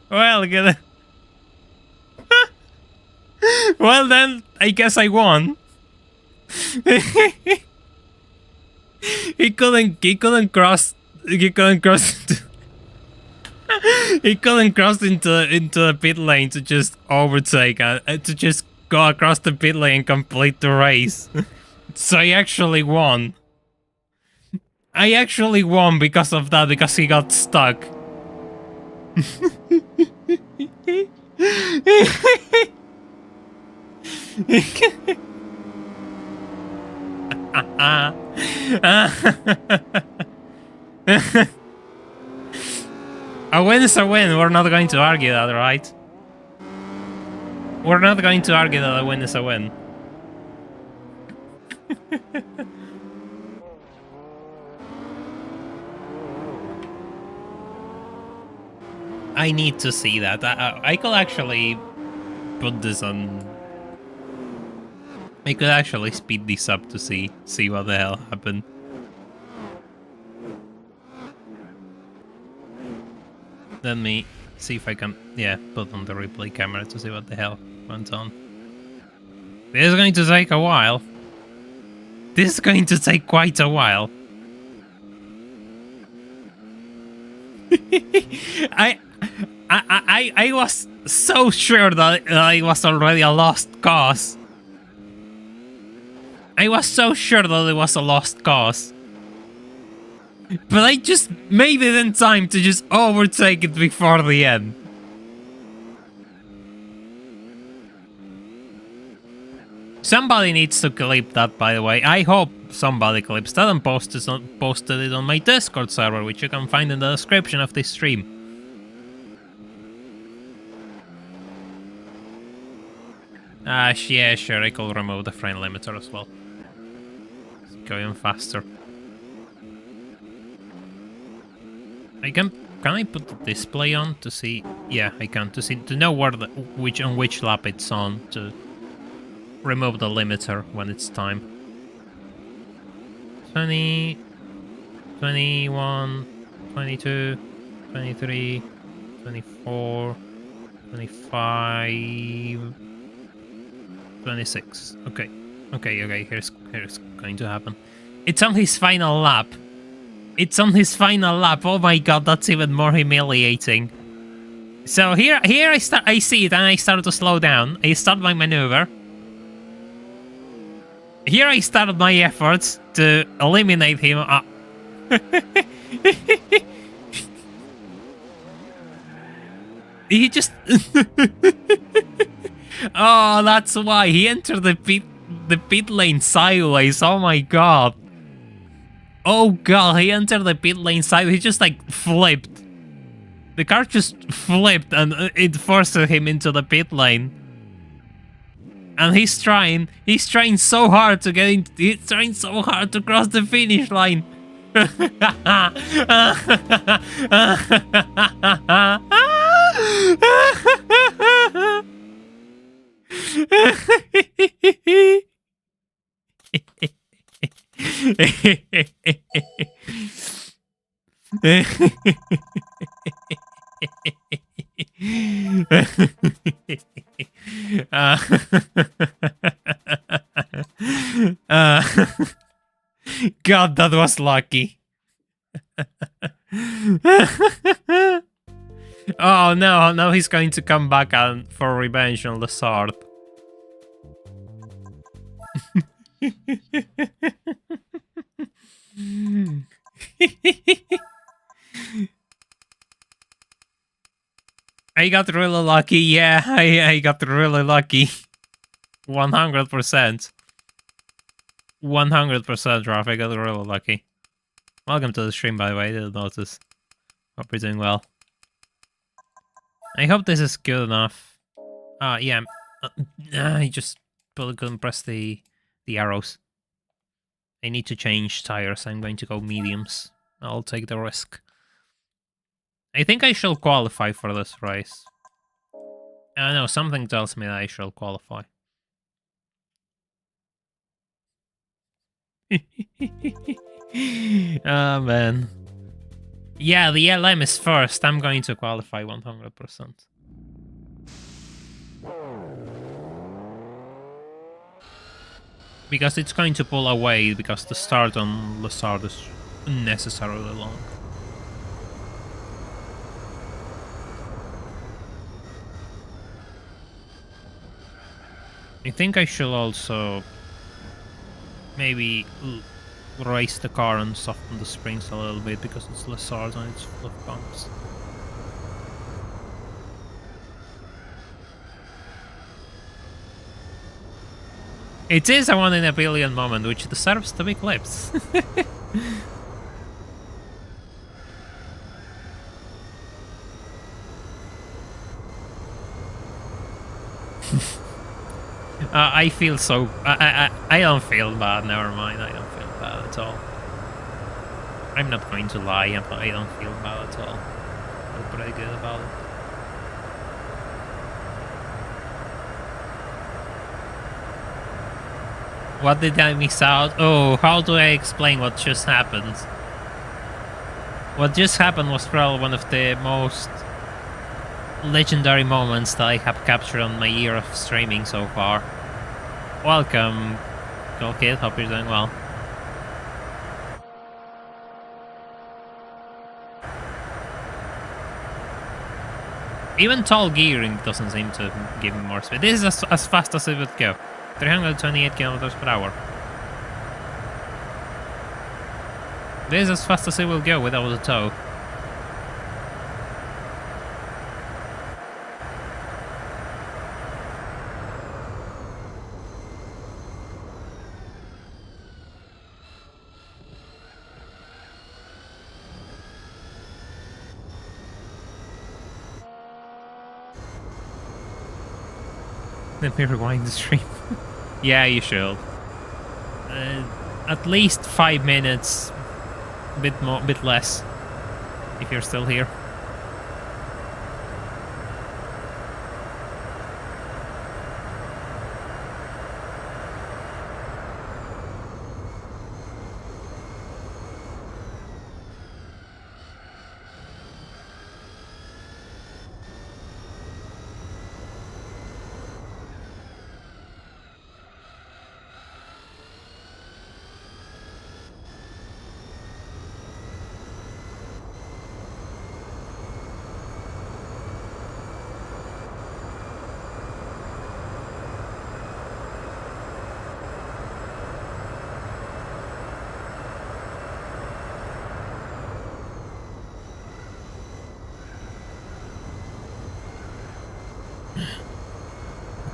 Well, good. Well then, I guess I won. He couldn't cross. He couldn't cross. He couldn't cross into the pit lane to just overtake to just go across the pit lane and complete the race. So I actually won. I actually won because of that, because he got stuck. A win is a win. We're not going to argue that, right? We're not going to argue that a win is a win. I need to see that. I could actually put this on. I could actually speed this up to see what the hell happened. Let me see if I can, put on the replay camera to see what the hell went on. This is going to take a while. This is going to take quite a while. I was so sure that it was already a lost cause. I was so sure that it was a lost cause. But I just made it in time to just overtake it before the end. Somebody needs to clip that, by the way. I hope somebody clips that and posted it on my Discord server, which you can find in the description of this stream. Yeah, sure, I could remove the frame limiter as well. It's going faster. Can I put the display on to see? Yeah, I can, to know where on which lap it's on, to remove the limiter when it's time. 20, 21, 22, 23, 24, 25, 26. Okay, here's going to happen. It's on his final lap. It's on his final lap. Oh my god, that's even more humiliating. So here I see it and I start to slow down. I start my maneuver. Here I started my efforts to eliminate him. He just... Oh, that's why. He entered the pit lane sideways. Oh my god. Oh god, he entered the pit lane sideways. He just like flipped. The car just flipped and it forced him into the pit lane. And he's trying so hard to get in. He's trying so hard to cross the finish line. God, that was lucky. Oh no, now he's going to come back for revenge on Lazard. I got really lucky, yeah, I got really lucky. 100%. 100%, Ralph, I got really lucky. Welcome to the stream, by the way, I didn't notice. Hope you're doing well. I hope this is good enough. Yeah, I just couldn't press the arrows. I need to change tires, I'm going to go mediums. I'll take the risk. I think I shall qualify for this race. No, something tells me that I shall qualify. Oh man. Yeah, the LM is first. I'm going to qualify 100%. Because it's going to pull away, because the start on Lazard is unnecessarily long. I think I should also maybe raise the car and soften the springs a little bit because it's Lazard and it's full of bumps. It is a 1 in a billion moment, which deserves to be clipped. I feel so... I don't feel bad, never mind, I don't feel bad at all. I'm not going to lie, I don't feel bad at all. I feel pretty good about it. What did I miss out? Oh, how do I explain what just happened? What just happened was probably one of the most legendary moments that I have captured on my year of streaming so far. Welcome, Cool Kid, hope you're doing well. Even tall gearing doesn't seem to give me more speed. This is as fast as it would go. 328 kilometers per hour. This is as fast as it will go without a tow. Let me rewind the stream. Yeah, you should. At least 5 minutes, bit more, bit less, if you're still here.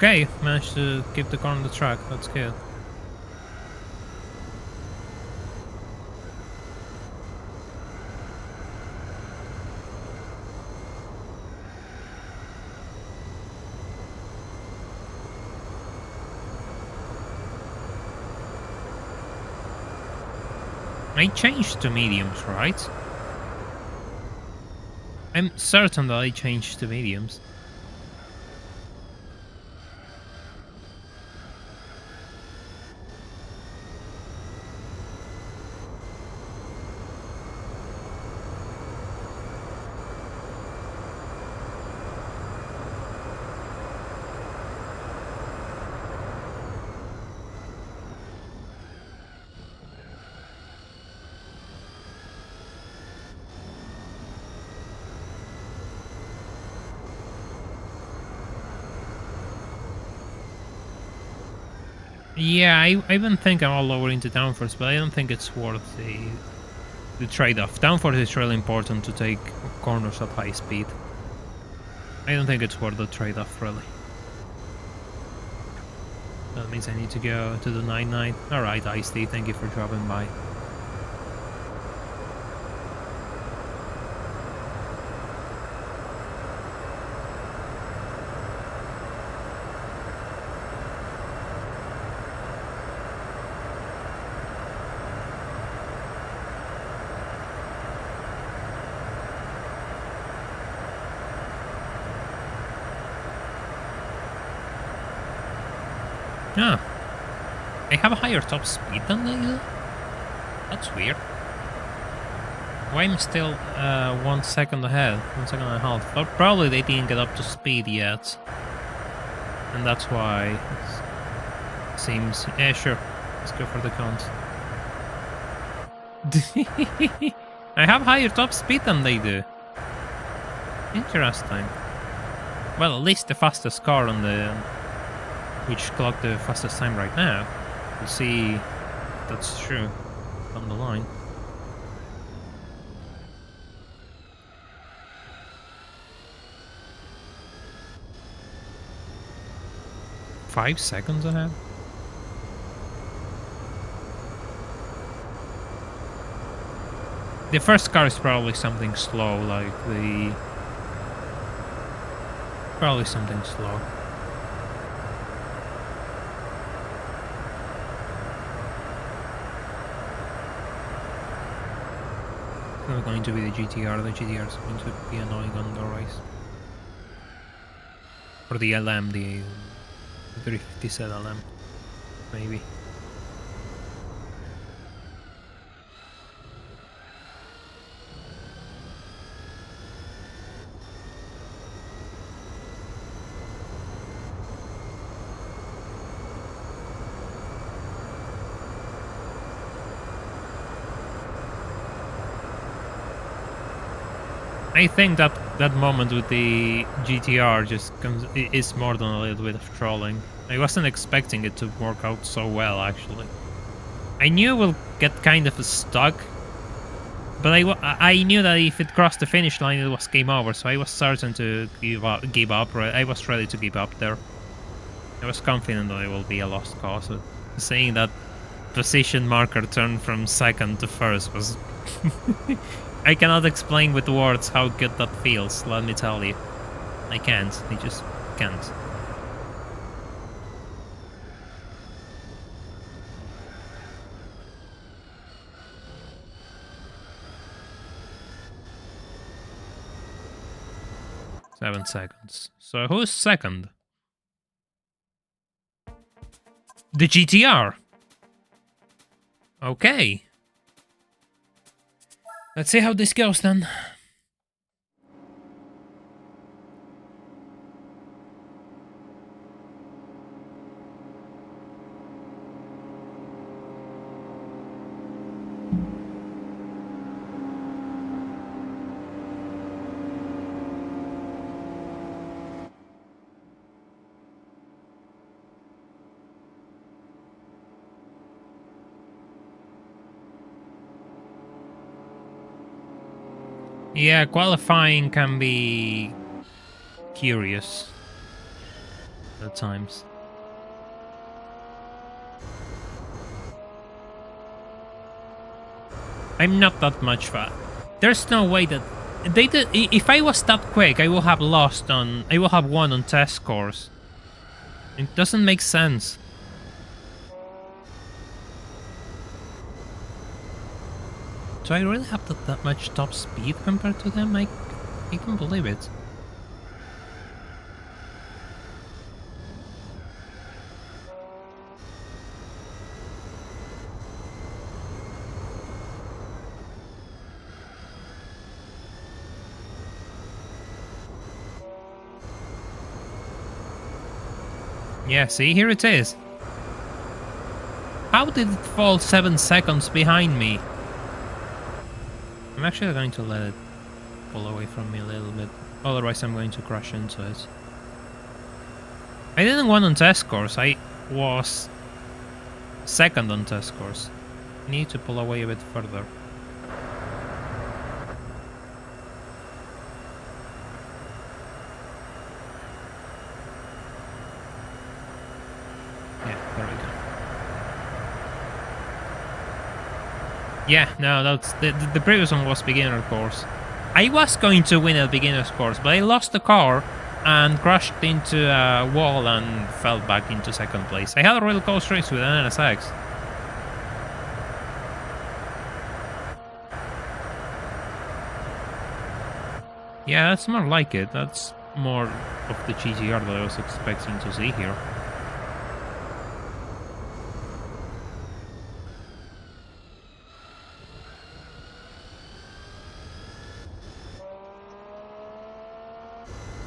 Okay, managed to keep the car on the track. That's good. I changed to mediums, right? I'm certain that I changed to mediums. Yeah, I've been thinking about lowering the downforce, but I don't think it's worth the trade-off. Downforce is really important to take corners at high speed. I don't think it's worth the trade-off, really. That means I need to go to the 9-9. Alright, Ice-T, thank you for dropping by. Ah, they have a higher top speed than they do? That's weird. Why am I still 1 second ahead? 1 second and a half. But probably they didn't get up to speed yet. And that's why it seems... Yeah, sure. Let's go for the count. I have higher top speed than they do. Interesting. Well, at least the fastest car on the... which clocked the fastest time right now. We'll see if that's true on the line. Five seconds ahead? The first car is probably something slow, like the... Probably something slow. It's not going to be the GTR. The GTR is going to be annoying on the race. Or the LM, the 350 LM, maybe. I think that that moment with the GTR just is more than a little bit of trolling. I wasn't expecting it to work out so well, actually. I knew we'll get kind of stuck, but I knew that if it crossed the finish line, it was game over. So I was certain to give up. Right? I was ready to give up there. I was confident that it will be a lost cause. So saying that position marker turned from second to first was. I cannot explain with words how good that feels, let me tell you. I can't. I just can't. Seven seconds. So who's second? The GTR. Okay. Let's see how this goes then. Yeah, qualifying can be curious. at times. I'm not that much fast. There's no way that they did. If I was that quick, I will have lost on. I will have won on test scores. It doesn't make sense. Do I really have that much top speed compared to them? I can't believe it. Yeah, see, here it is. How did it fall 7 seconds behind me? I'm actually going to let it pull away from me a little bit. Otherwise I'm going to crash into it. I didn't win on test scores. I was second on test scores. I need to pull away a bit further. Yeah, no, that's the previous one was beginner course. I was going to win at beginner's course, but I lost the car and crashed into a wall and fell back into second place. I had a real close race with an NSX. Yeah, that's more like it. That's more of the GTR that I was expecting to see here.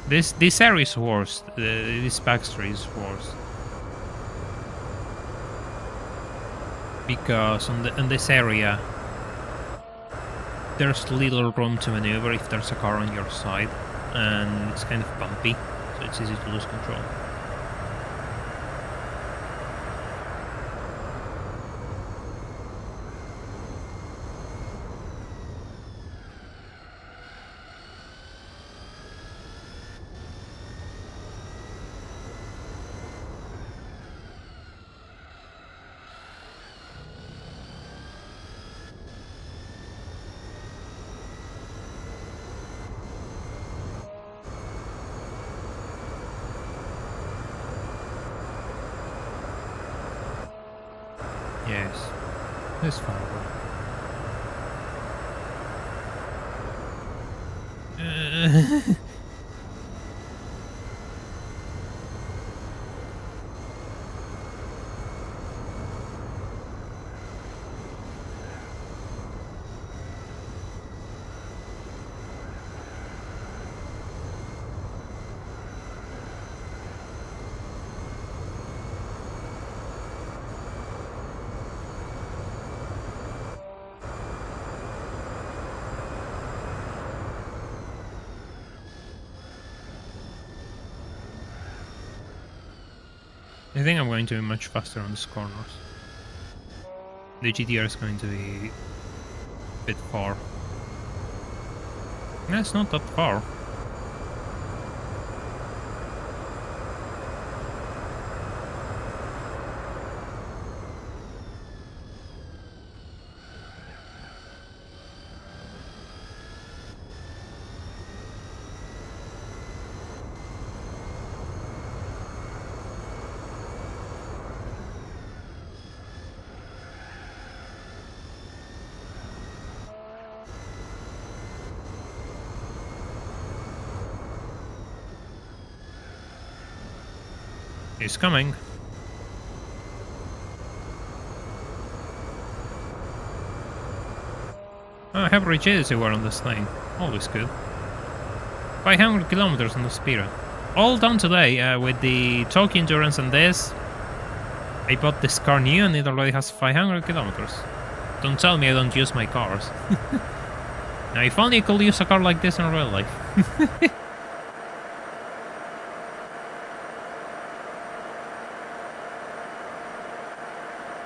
This area is worse. This backstreet is worse. Because in this area there's little room to maneuver if there's a car on your side, and it's kind of bumpy, so it's easy to lose control. Yes, this far away. I think I'm going to be much faster on these corners. The GTR is going to be a bit far. No, it's not that far. He's coming. Oh, I have rigidity wear on this thing. Always good. 500 kilometers on the Spirra. All done today with the torque endurance and this. I bought this car new and it already has 500 kilometers. Don't tell me I don't use my cars. Now, if only I could use a car like this in real life.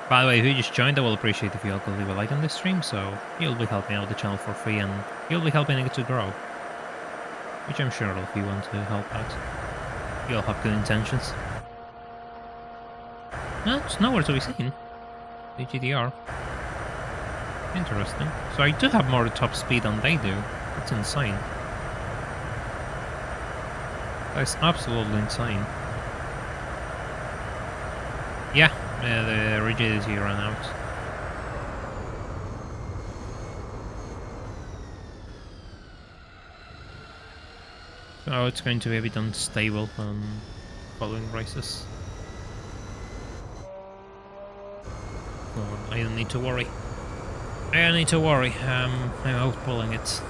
By the way, if you just joined, I will appreciate if you all could leave a like on this stream, so you'll be helping out the channel for free and you'll be helping it to grow. Which I'm sure all of you want to help out. You all have good intentions. No, it's nowhere to be seen. The GTR. Interesting. So I do have more top speed than they do. That's insane. That's absolutely insane. Yeah, the rigidity ran out. So it's going to be a bit unstable on following races. Oh, I don't need to worry. I don't need to worry. I'm outpulling it.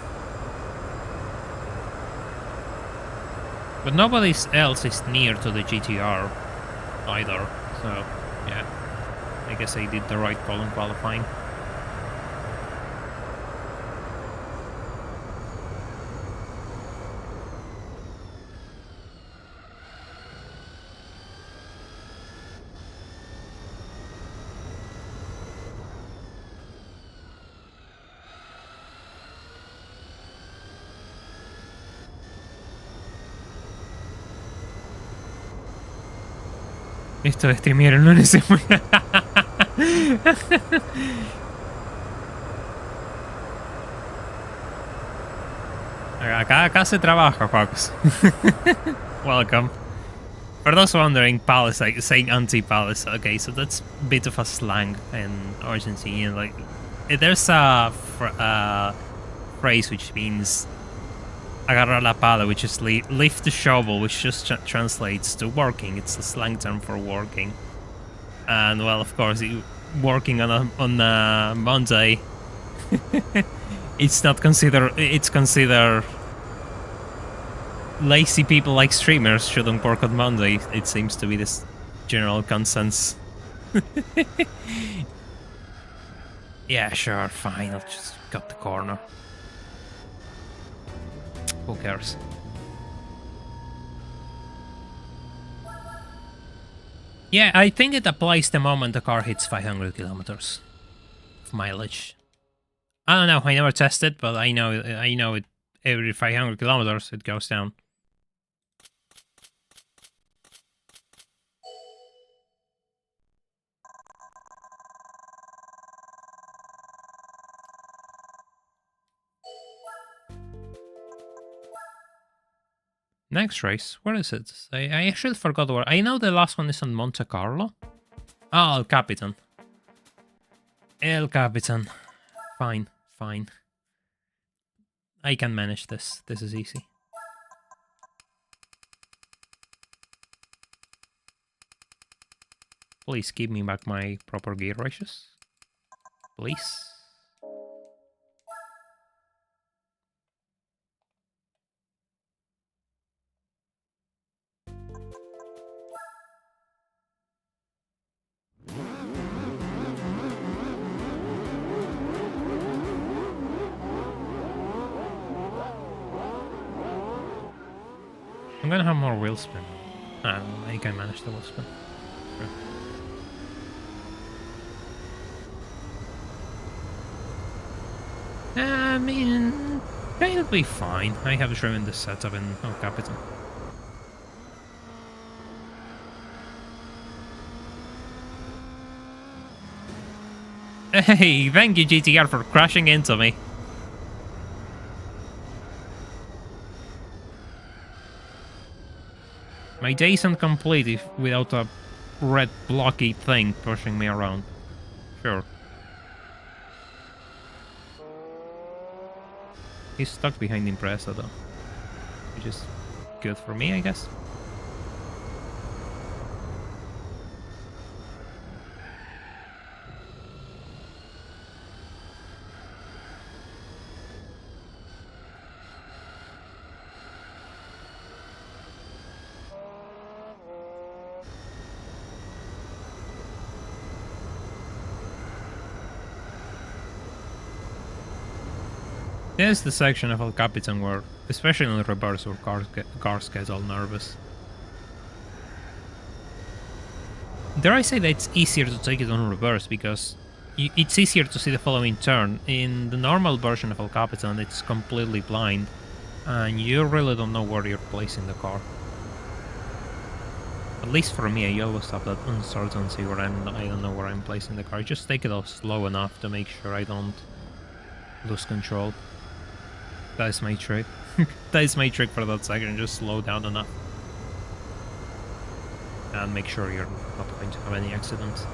But nobody else is near to the GTR either. So, yeah. I guess I did the right call in qualifying. Esto de streamear no es muy... acá se trabaja, folks. Welcome. For those wondering, Palisade, saying anti-Palisade. Okay, so that's a bit of a slang in Argentina. Like, there's a phrase which means agarrar la pala, which is lift the shovel, which just translates to working. It's a slang term for working. And well, of course, working on a Monday, it's not considered. It's considered lazy people like streamers shouldn't work on Monday. It seems to be this general consensus. Yeah, sure, fine. I'll just cut the corner. Who cares? Yeah, I think it applies the moment the car hits 500 kilometers of mileage. I don't know. I never tested, but I know it. Every 500 kilometers, it goes down. Next race, where is it? I actually forgot where. I know the last one is on Monte Carlo. Oh, El Capitan. El Capitan. Fine, fine. I can manage this. This is easy. Please give me back my proper gear ratios. Please. I'm gonna have more wheel spin. I think I managed the wheel spin. Sure. I mean, they'll be fine. I have driven this setup in El Capitan. Hey, thank you GTR for crashing into me. My day isn't complete without a red blocky thing pushing me around. Sure. He's stuck behind Impreza though. Which is good for me, I guess. There's the section of El Capitan where, especially on the reverse, where cars get all nervous. Dare I say that it's easier to take it on reverse because it's easier to see the following turn. In the normal version of El Capitan, it's completely blind, and you really don't know where you're placing the car. At least for me, I always have that uncertainty where I don't know where I'm placing the car. Just take it off slow enough to make sure I don't lose control. That is my trick. That is my trick for that second. Just slow down enough. And make sure you're not going to have any accidents.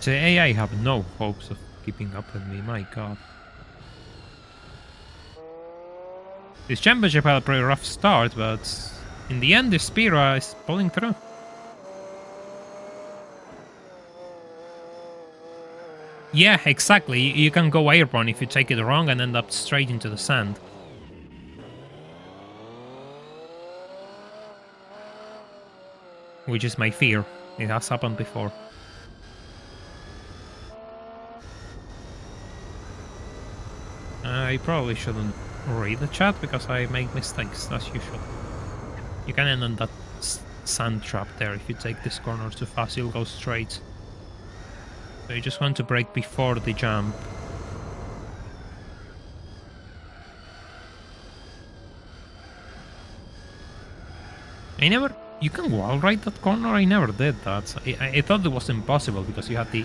The AI have no hopes of keeping up with me, my god. This championship had a pretty rough start, but in the end, the Spirra is pulling through. Yeah, exactly. You can go airborne if you take it wrong and end up straight into the sand. Which is my fear. It has happened before. I probably shouldn't read the chat because I make mistakes, as usual. You can end on that sand trap there. If you take this corner too fast, you'll go straight. So you just want to brake before the jump. You can wall ride that corner? I never did that. I thought it was impossible because you had the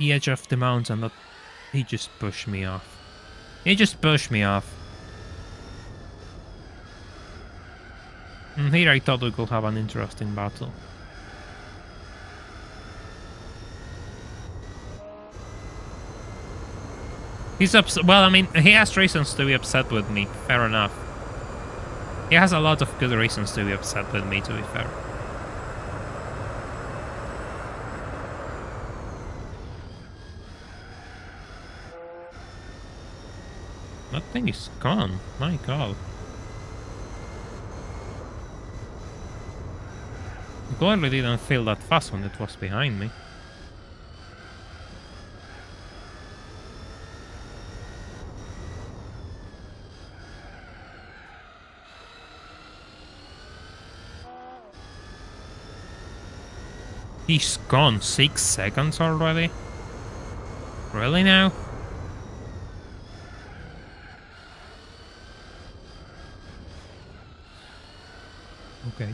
edge of the mountain that he just pushed me off. He just pushed me off. And here I thought we could have an interesting battle. He's upset. Well, I mean, he has reasons to be upset with me. Fair enough. He has a lot of good reasons to be upset with me, to be fair. That thing is gone. My god. It clearly didn't feel that fast when it was behind me. He's gone 6 seconds already? Really now? Okay.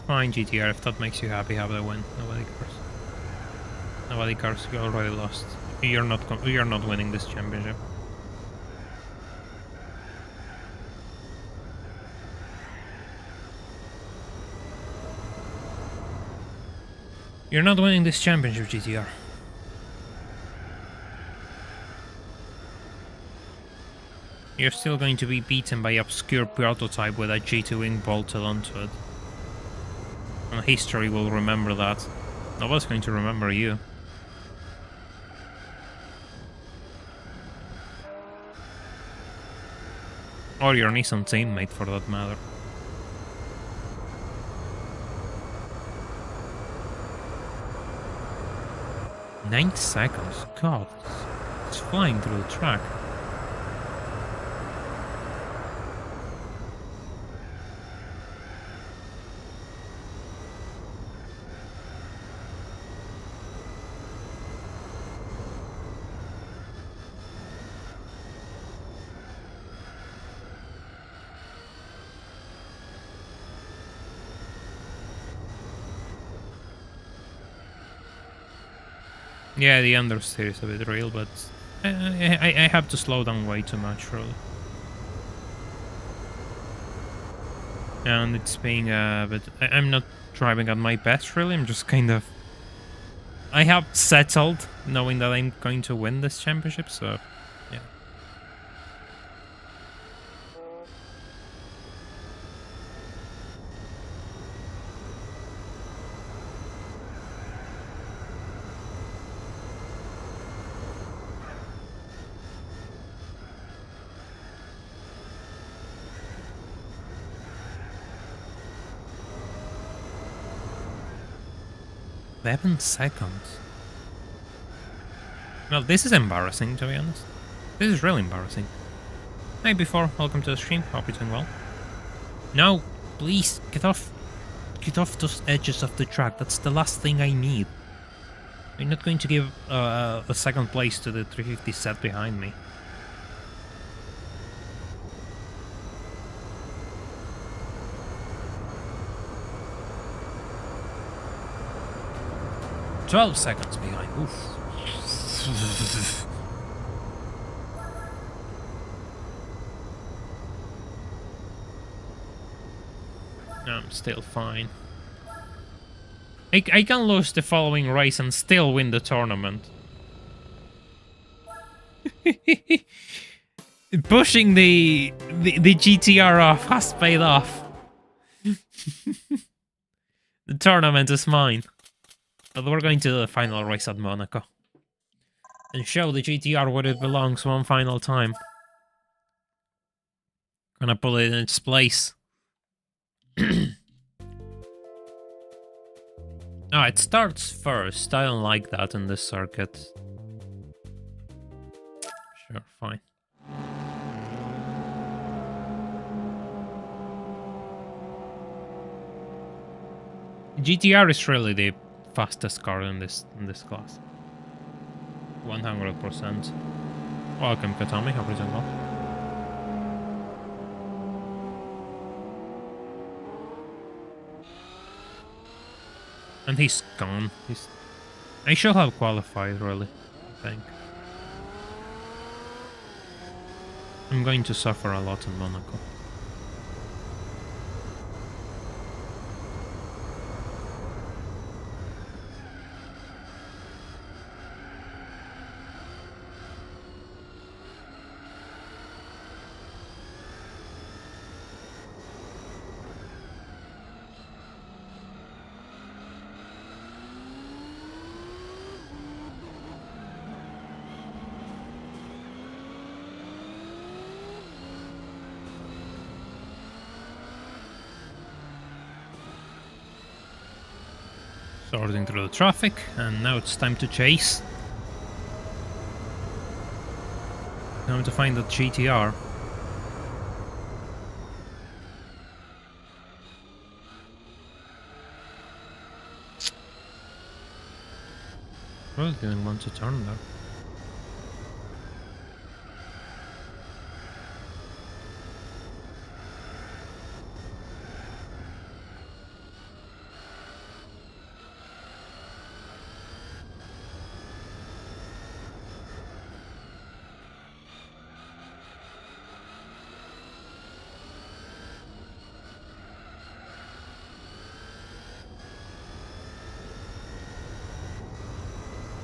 Fine, GTR, if that makes you happy, have the win. Nobody cares. Nobody cares, you already lost. You're not winning this championship. You're not winning this championship, GTR. You're still going to be beaten by obscure prototype with a G2 wing bolted onto it. And history will remember that. Nobody's going to remember you. Or your Nissan teammate, for that matter. Nine seconds? God, it's flying through the track. Yeah, the understeer is a bit real, but I have to slow down way too much, really. And it's being but I'm not driving at my best, really. I'm just kind of... I have settled knowing that I'm going to win this championship, so yeah. 11 seconds. Well, this is embarrassing, to be honest. This is really embarrassing. Hey, before, welcome to the stream. Hope you're doing well. No, please, get off. Get off those edges of the track. That's the last thing I need. You're not going to give a second place to the 350 set behind me. "12 seconds behind. Oof. I'm still fine. I can lose the following race and still win the tournament. Pushing the GTR off has paid off. The tournament is mine. But we're going to the final race at Monaco. And show the GTR where it belongs one final time. Gonna put it in its place. Oh, it starts first. I don't like that in this circuit. Sure, fine. GTR is really the fastest car in this class. 100%. Welcome, Katami. Hope you're doing well. And he's gone. I should have qualified, really, I think. I'm going to suffer a lot in Monaco. Sorting through the traffic, and now it's time to chase. Time to find the GTR. Really didn't want to turn there.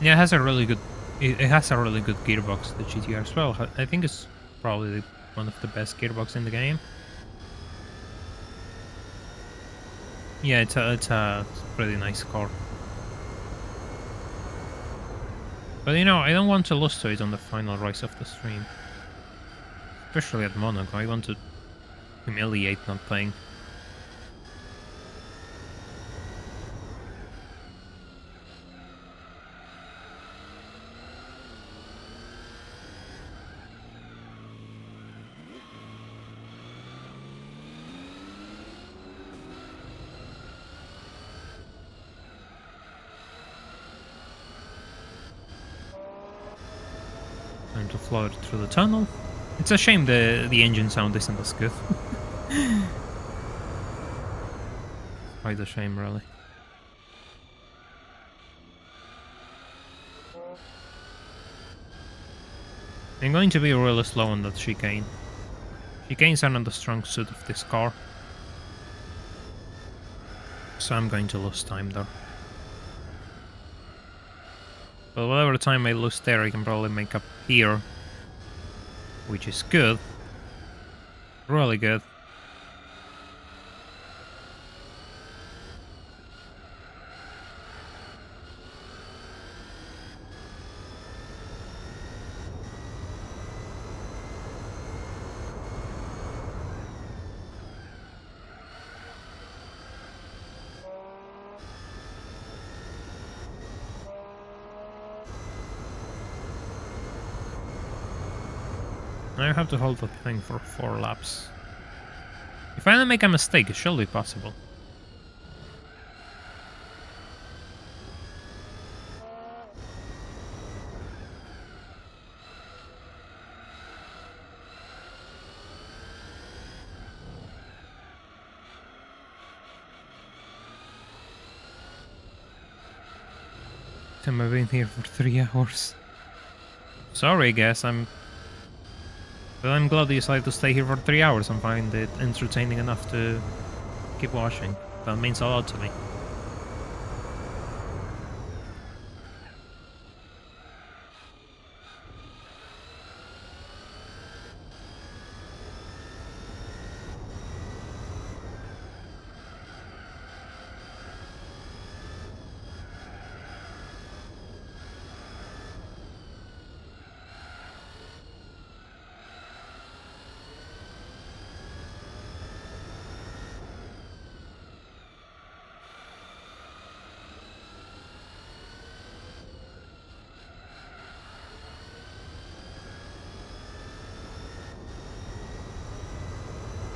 Yeah, it has a really good gearbox, the GTR as well. I think it's probably one of the best gearbox in the game. Yeah, it's a pretty nice car. But you know, I don't want to lose to it on the final race of the stream. Especially at Monaco, I want to humiliate not playing. Time to float through the tunnel. It's a shame the engine sound isn't as good. Quite a shame, really. I'm going to be really slow on that chicane. Chicanes are not the strong suit of this car. So I'm going to lose time there. But whatever time I lose there, I can probably make up here. Which is good. Really good. Now I have to hold the thing for 4 laps. If I don't make a mistake, it should be possible. I've been here for 3 hours. Sorry, guys, But I'm glad you decided to stay here for 3 hours and find it entertaining enough to keep watching. That means a lot to me.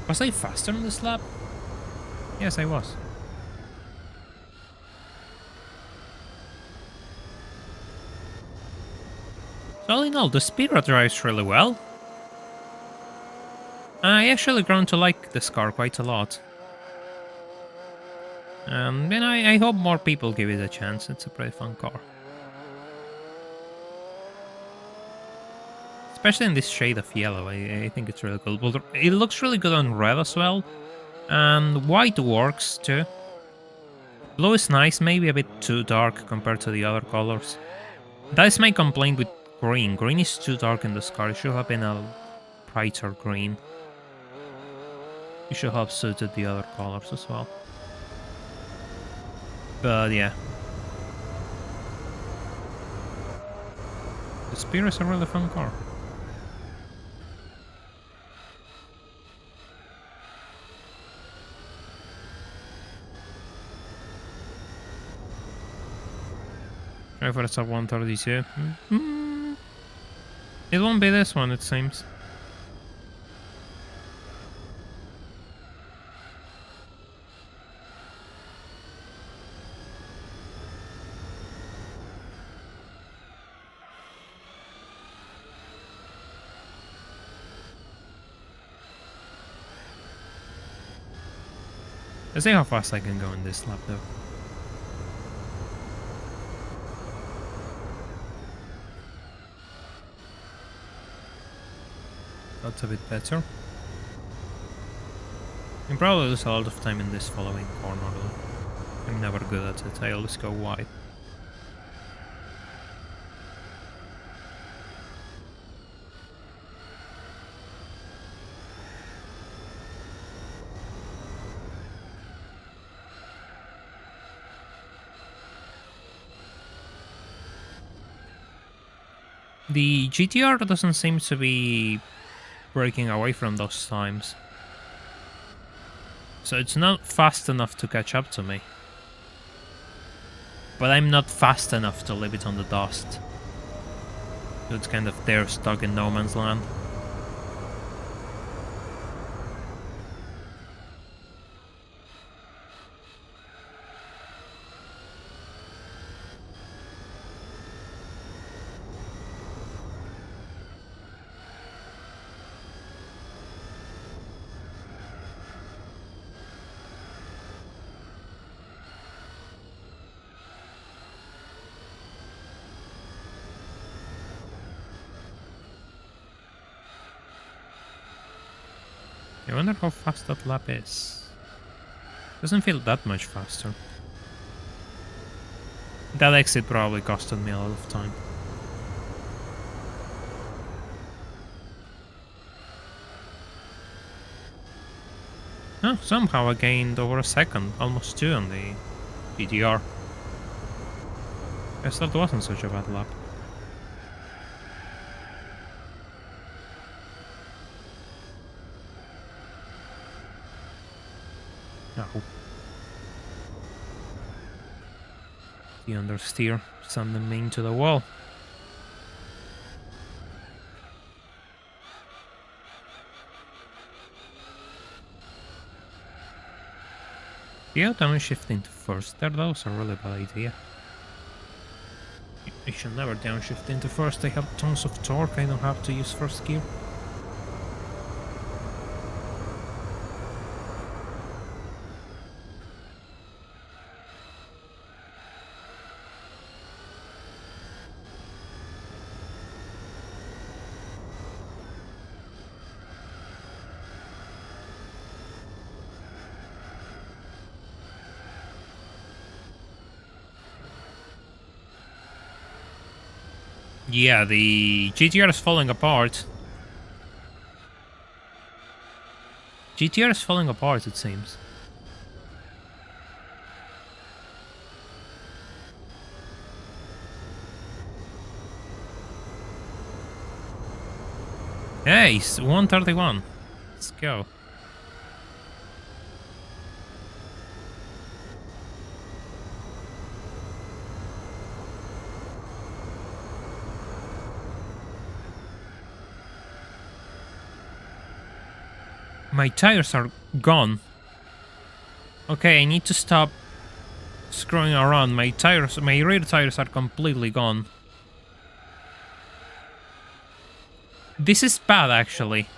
Was I faster on this lap? Yes, I was. So all in all, the Spirra drives really well. I actually grown to like this car quite a lot. And I hope more people give it a chance. It's a pretty fun car. Especially in this shade of yellow, I think it's really cool. But it looks really good on red as well. And white works too. Blue is nice, maybe a bit too dark compared to the other colors. That is my complaint with green. Green is too dark in this car. It should have been a brighter green. It should have suited the other colors as well. But yeah. The Spirra is a really fun car. Try for a sub 132. It won't be this one, it seems. Let's see how fast I can go in this lap though. That's a bit better. I can probably lose a lot of time in this following corner though. I'm never good at it, I always go wide. The GTR doesn't seem to be breaking away from those times. So it's not fast enough to catch up to me. But I'm not fast enough to leave it on the dust. So it's kind of there stuck in no man's land. I wonder how fast that lap is. Doesn't feel that much faster. That exit probably costed me a lot of time. Oh, somehow I gained over a second, almost 2 on the GTR. Guess that wasn't such a bad lap. No. The understeer sending me into the wall. Yeah, downshift into first there, those are a really bad idea. You should never downshift into first, they have tons of torque, I don't have to use first gear. Yeah, the GTR is falling apart. GTR is falling apart, it seems. Hey, it's 131. Let's go. My tires are gone. Okay, I need to stop screwing around. My rear tires are completely gone. This is bad, actually.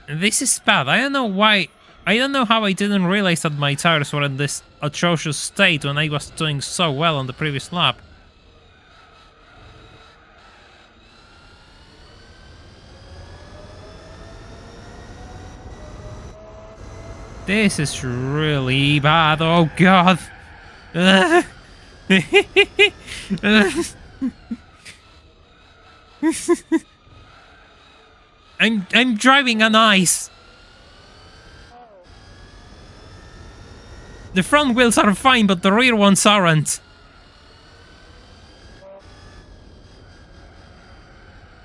This is bad. I don't know why. I don't know how I didn't realize that my tires were in this atrocious state when I was doing so well on the previous lap. This is really bad. Oh god. I'm driving on ice. The front wheels are fine, but the rear ones aren't.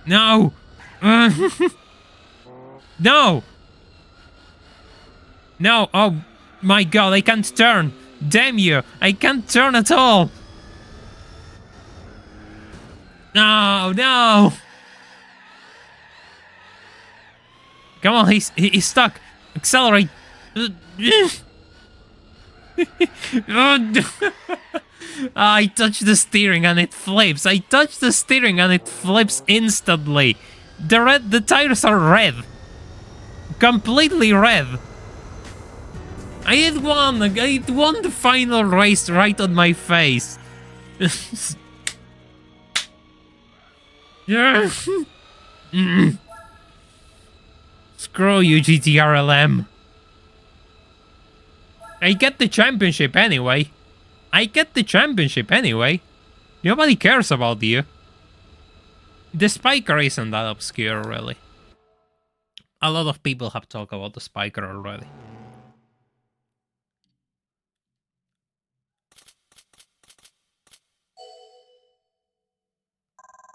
No. No. No, oh my god, I can't turn. Damn you, I can't turn at all. No, no. Come on, he's stuck. Accelerate. I touch the steering and it flips. I touch the steering and it flips instantly. The tires are red. Completely red. I had won the final race right on my face. Yeah. Screw you, GTRLM. I get the championship anyway. Nobody cares about you. The Spiker isn't that obscure, really. A lot of people have talked about the Spiker already.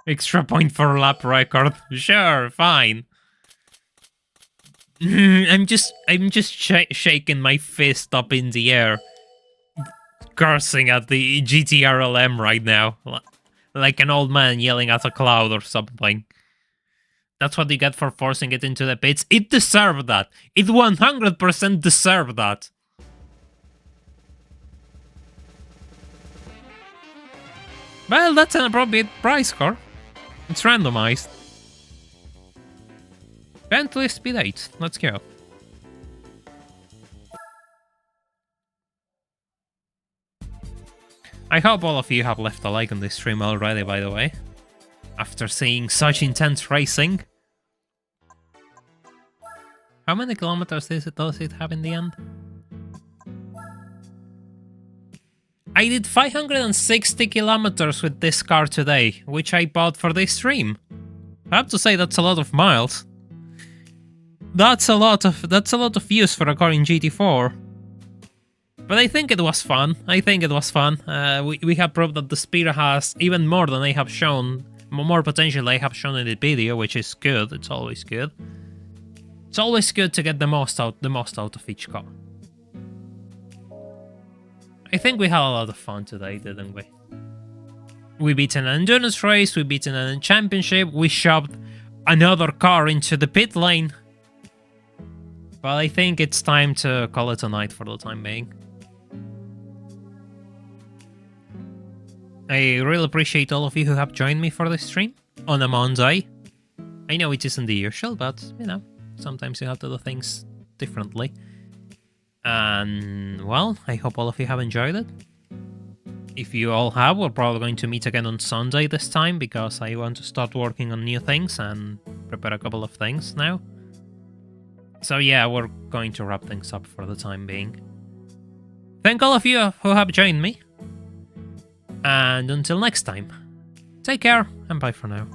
Extra point for lap record. Sure, fine. I'm just shaking my fist up in the air, cursing at the GTRLM right now, like an old man yelling at a cloud or something. That's what you get for forcing it into the pits. It deserved that. It 100% deserved that. Well, that's an appropriate price score. It's randomized. Bentley Speed 8. Let's go. I hope all of you have left a like on this stream already, by the way. After seeing such intense racing. How many kilometers does it have in the end? I did 560 kilometers with this car today, which I bought for this stream. I have to say that's a lot of miles. That's a lot of use for a car in GT4. But I think it was fun. We have proved that the Spirra has even more than they have shown, more potential they have shown in the video, which is good. It's always good. It's always good to get the most out of each car. I think we had a lot of fun today, didn't we? We beat an endurance race, we beat an championship, we shoved another car into the pit lane. But I think it's time to call it a night for the time being. I really appreciate all of you who have joined me for this stream on a Monday. I know it isn't the usual, but, you know, sometimes you have to do things differently. And, well, I hope all of you have enjoyed it. If you all have, we're probably going to meet again on Sunday this time, because I want to start working on new things and prepare a couple of things now. So yeah, we're going to wrap things up for the time being. Thank all of you who have joined me. And until next time, take care and bye for now.